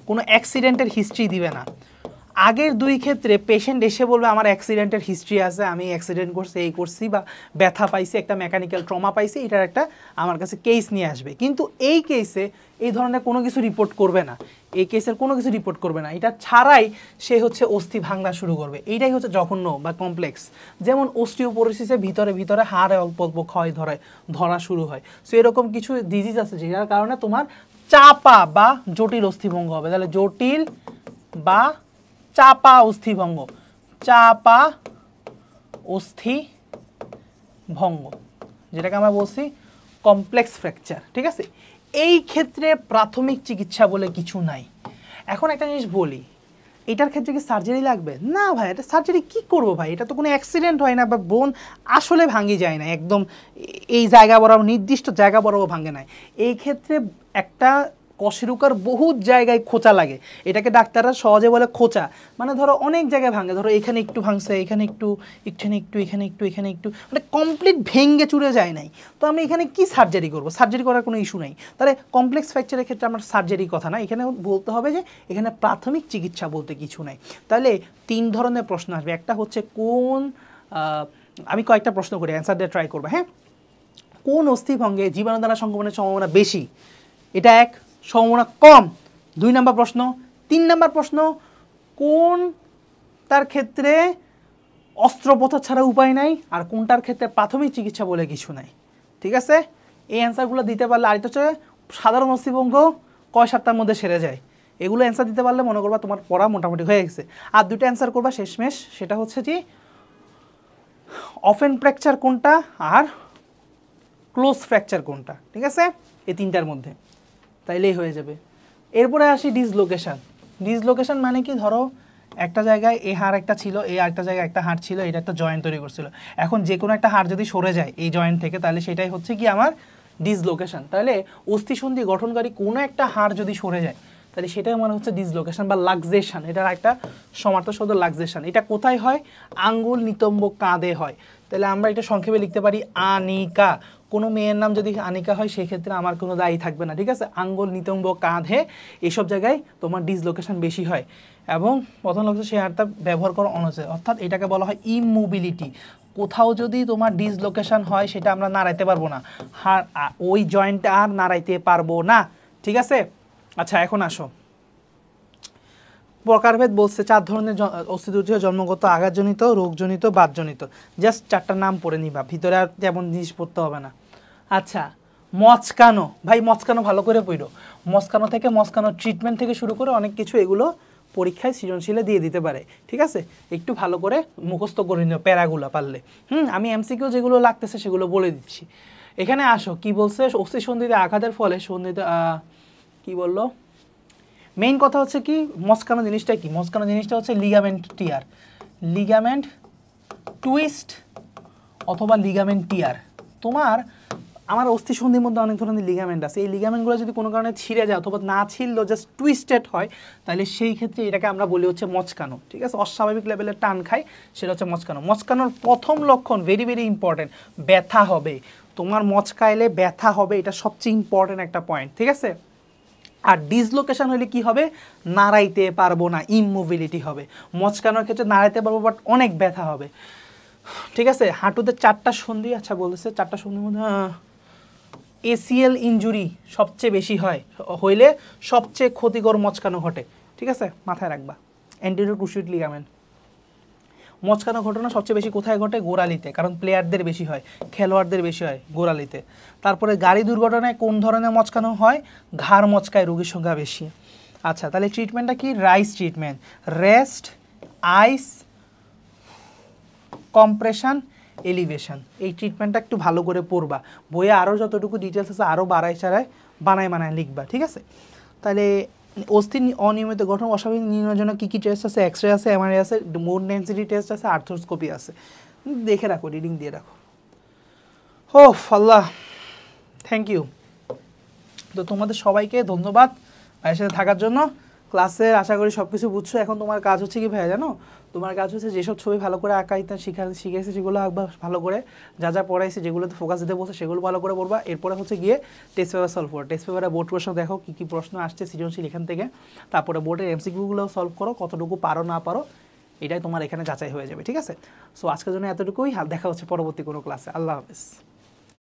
কোনো অ্যাক্সিডেন্টের হিস্ট্রি দিবে না। আগের দুই ক্ষেত্রে পেশেন্ট এসে বলবে আমার অ্যাক্সিডেন্টের হিস্ট্রি আছে, আমি অ্যাক্সিডেন্ট করছি, এই করছি, বা ব্যথা পাইছি, একটা মেকানিক্যাল ট্রমা পাইছি, এটার একটা আমার কাছে কেস নিয়ে আসবে। কিন্তু এই কেসে এই ধরনের কোনো কিছু রিপোর্ট করবে না, এই কেসের কোনো কিছু রিপোর্ট করবে না, এটা ছাড়াই সে হচ্ছে অস্থি ভাঙা শুরু করবে। এইটাই হচ্ছে জঘন্য বা কমপ্লেক্স। যেমন অস্টিওপোরোসিসের ভিতরে ভিতরে হাড়ে অল্প অল্প ক্ষয় ধরা শুরু হয়। সো এরকম কিছু ডিজিজ আছে যেটার কারণে তোমার চাপা বা জটিল অস্থিভঙ্গ হবে। তাহলে জটিল বা চাপা অস্থিভঙ্গ, চাপা অস্থিভঙ্গ, যেটাকে আমরা বলছি কমপ্লেক্স ফ্র্যাকচার। ঠিক আছে, এই ক্ষেত্রে প্রাথমিক চিকিৎসা বলে কিছু নাই। এখন একটা জিনিস বলি, এটার ক্ষেত্রে কি সার্জারি লাগবে? না ভাই, এটা সার্জারি কি করবো ভাই, এটা তো কোনো অ্যাক্সিডেন্ট হয় না, বা বোন আসলে ভাঙি যায় না একদম এই জায়গা বরাবর, নির্দিষ্ট জায়গা বরাবর ভাঙে নাই। এই ক্ষেত্রে একটা কশেরুকার বহুত জায়গায় খোঁচা লাগে, এটাকে ডাক্তাররা সহজে বলে খোঁচা। মানে ধরো অনেক জায়গায় ভাঙে, ধরো এখানে একটু ভাঙছে, এখানে একটু, এখানে একটু, এখানে একটু, এখানে একটু, মানে কমপ্লিট ভেঙে চুরে যায় নাই। তো আমি এখানে কি সার্জারি করবো? সার্জারি করার কোনো ইস্যু নাই। তাহলে কমপ্লেক্স ফ্র্যাকচারের ক্ষেত্রে আমার সার্জারি কথা না, এখানে বলতে হবে যে এখানে প্রাথমিক চিকিৎসা বলতে কিছু নাই। তাহলে তিন ধরনের প্রশ্ন আসবে। একটা হচ্ছে কোন, আমি কয়েকটা প্রশ্ন করি, অ্যান্সার দিয়ে ট্রাই করবো। হ্যাঁ, কোন অস্থিভঙ্গে জীবাণু দ্বারা সংক্রমণের সম্ভাবনা বেশি? এটা এক, সম্ভাবনা কম। 2 নম্বর প্রশ্ন। 3 নম্বর প্রশ্ন, কোন তার ক্ষেত্রে অস্ত্রোপচার ছাড়া উপায় নাই, আর কোনটার ক্ষেত্রে প্রাথমিক চিকিৎসা বলে কিছু নাই। ঠিক আছে, এই অ্যান্সারগুলো দিতে পারলে, আর এটা হচ্ছে সাধারণ অস্থিভঙ্গ কয় সপ্তাহের মধ্যে সেরে যায়, এগুলো অ্যান্সার দিতে পারলে মনে করবা তোমার পড়া মোটামুটি হয়ে গেছে। আর দুটো অ্যান্সার করবা শেষমেশ, সেটা হচ্ছে যে অফেন ফ্র্যাকচার কোনটা আর ক্লোজ ফ্র্যাকচার কোনটা। ঠিক আছে, এই তিনটার মধ্যে তাইলেই হয়ে যাবে। এরপরে আসি ডিসলোকেশন। ডিসলোকেশন মানে কি, ধরো একটা জায়গায় এই হাড় একটা ছিল, এই আরেকটা জায়গায় একটা হাড় ছিল, এটা একটা জয়েন্ট তৈরি করছিল। এখন যে কোনো একটা হাড় যদি সরে যায় এই জয়েন্ট থেকে, তাহলে সেটাই হচ্ছে কি আমার ডিসলোকেশন। তাহলে অস্থিসন্ধি গঠনকারী কোনো একটা হাড় যদি সরে যায়, তাহলে সেটাই মনে হচ্ছে ডিসলোকেশন বা লাক্সেশন। এটার একটা সমার্থক শব্দ লাক্সেশন। এটা কোথায় হয়? আঙ্গুল নিতম্ব কাঁধে হয়। তাহলে আমরা এটা সংক্ষেপে লিখতে পারি আনিকা। কোনো মেয়ের নাম যদি আনিকা হয় সেক্ষেত্রে আমার কোনো দায়ী থাকবে না। ঠিক আছে, আঙ্গুল নিতম্ব কাঁধে এসব জায়গায় তোমার ডিসলোকেশন বেশি হয়, এবং প্রথম লক্ষ্য সেই হাড়টা ব্যবহার করা অনুচিত, অর্থাৎ এটাকে বলা হয় ইমোবিলিটি। কোথাও যদি তোমার ডিসলোকেশন হয় সেটা আমরা নাড়াইতে পারবো না, হাড় ওই জয়েন্টটা আর নাড়াইতে পারবো না। ঠিক আছে, আচ্ছা এখন আসো, প্রকারভেদ বলছে 4 ধরনের অস্থিদুর্য: জন্মগত, আঘাতজনিত, রোগজনিত, বাতজনিত। জাস্ট 4টা নাম পড়ে নিবা, ভিতরে আর তেমন জিনিস পড়তে হবে না। আচ্ছা, মচকানো, ভাই মচকানো ভালো করে পড়ো। মচকানো থেকে, মচকানো ট্রিটমেন্ট থেকে শুরু করে অনেক কিছু এগুলো পরীক্ষায় সৃজনশীলে দিয়ে দিতে পারে। ঠিক আছে, একটু ভালো করে মুখস্থ করে নিও প্যারাগুলো পারলে। আমি এমসিকিউ যেগুলো লাগতেছে সেগুলো বলে দিচ্ছি। এখানে আসো, কি বলছে, অস্থিসন্ধিতে আঘাতের ফলে সন্ধিত, কি বললো, মেইন কথা হচ্ছে কি, মচকানো জিনিসটা কি? মচকানো জিনিসটা হচ্ছে লিগামেন্ট টিয়ার, লিগামেন্ট টুইস্ট অথবা লিগামেন্ট টিয়ার। তোমার আমার অস্থিসন্ধির মধ্যে অনেক ধরনের লিগামেন্ট আছে, এই লিগামেন্টগুলো যদি কোনো কারণে ছিঁড়ে যায় অথবা না ছিঁড়লেও জাস্ট টুইস্টেড হয়, তাহলে সেই ক্ষেত্রে এটাকে আমরা বলি হচ্ছে মচকানো। ঠিক আছে, অস্বাভাবিক লেভেলের টান খায়, সেটা হচ্ছে মচকানো। মচকানোর প্রথম লক্ষণ ভেরি ভেরি ইম্পর্টেন্ট, ব্যথা হবে। তোমার মচকাইলে ব্যথা হবে, এটা সবচেয়ে ইম্পর্টেন্ট একটা পয়েন্ট। ঠিক আছে, আর ডিসলোকেশন হলে কি হবে? নাড়াইতে পারবো না, ইমোবিলিটি হবে। মচকানোর ক্ষেত্রে নাড়াইতে পারবো বাট অনেক ব্যথা হবে। ঠিক আছে, হাঁটুতে 4টা সন্ধি, আচ্ছা বলতেছে 4টা সন্ধির মধ্যে এসিএল ইনজুরি সবচেয়ে বেশি হইলে সবচেয়ে ক্ষতিকর মচকানো ঘটে। ঠিক আছে, মাথায় রাখবা, অ্যান্টেরিয়র ক্রুশিয়েট লিগামেন্ট। মচকানো ঘটনা সবচেয়ে বেশি কোথায় ঘটে? গোড়ালিতে, কারণ প্লেয়ারদের বেশি হয়, খেলোয়াড়দের বেশি হয় গোড়ালিতে। তারপরে গাড়ি দুর্ঘটনায় কোন ধরনের মচকানো হয়? ঘাড় মচকায় রোগীর সংখ্যা বেশি। আচ্ছা, তাহলে ট্রিটমেন্টটা কি? রাইস ট্রিটমেন্ট, রেস্ট, আইস, কম্প্রেশন, এলিভেশন। এই ট্রিটমেন্টটা একটু ভালো করে পড়বা, বইয়ে আরও যতটুকু ডিটেলস আছে আরও বাড়ায় চাড়ায় বানায় লিখবা। ঠিক আছে, তাহলে অস্থির অনিয়মিত গঠন অস্বাভাবিক নির্ণয়ের জন্য কী কী টেস্ট আছে? এক্স রে আছে, এমআরআই আছে, বোন ডেন্সিটি টেস্ট আছে, আর্থ্রোস্কোপি আছে। দেখে রাখো, রিডিং দিয়ে রাখো। ও আল্লাহ, থ্যাংক ইউ। তো তোমাদের সবাইকে ধন্যবাদ ভাইয়ের সাথে থাকার জন্য। ক্লাসের আশা করি সব কিছু বুঝছো। এখন তোমার কাজ হচ্ছে কি ভাইয়া জানো, তোমার কাজ হচ্ছে যেসব ছবি ভালো করে আঁকাইতে শিখেছে সেগুলো আঁকবা ভালো করে, যা যা পড়াইছে যেগুলোতে ফোকাস দিতে বলছে সেগুলো ভালো করে পড়বা। এরপরে হচ্ছে গিয়ে টেস্ট পেপার সলভ করো, টেস্ট পেপারে বোর্ড প্রশ্ন দেখো কী কী প্রশ্ন আসছে সৃজনশীল এখান থেকে, তারপরে বোর্ডের এমসিকিউগুলো সলভ করো, কতটুকু পারো না পারো এটাই তোমার এখানে যাচাই হয়ে যাবে, ঠিক আছে? সো আজকের জন্য এতটুকুই, দেখা হচ্ছে পরবর্তী কোনো ক্লাসে। আল্লাহ হাফেজ।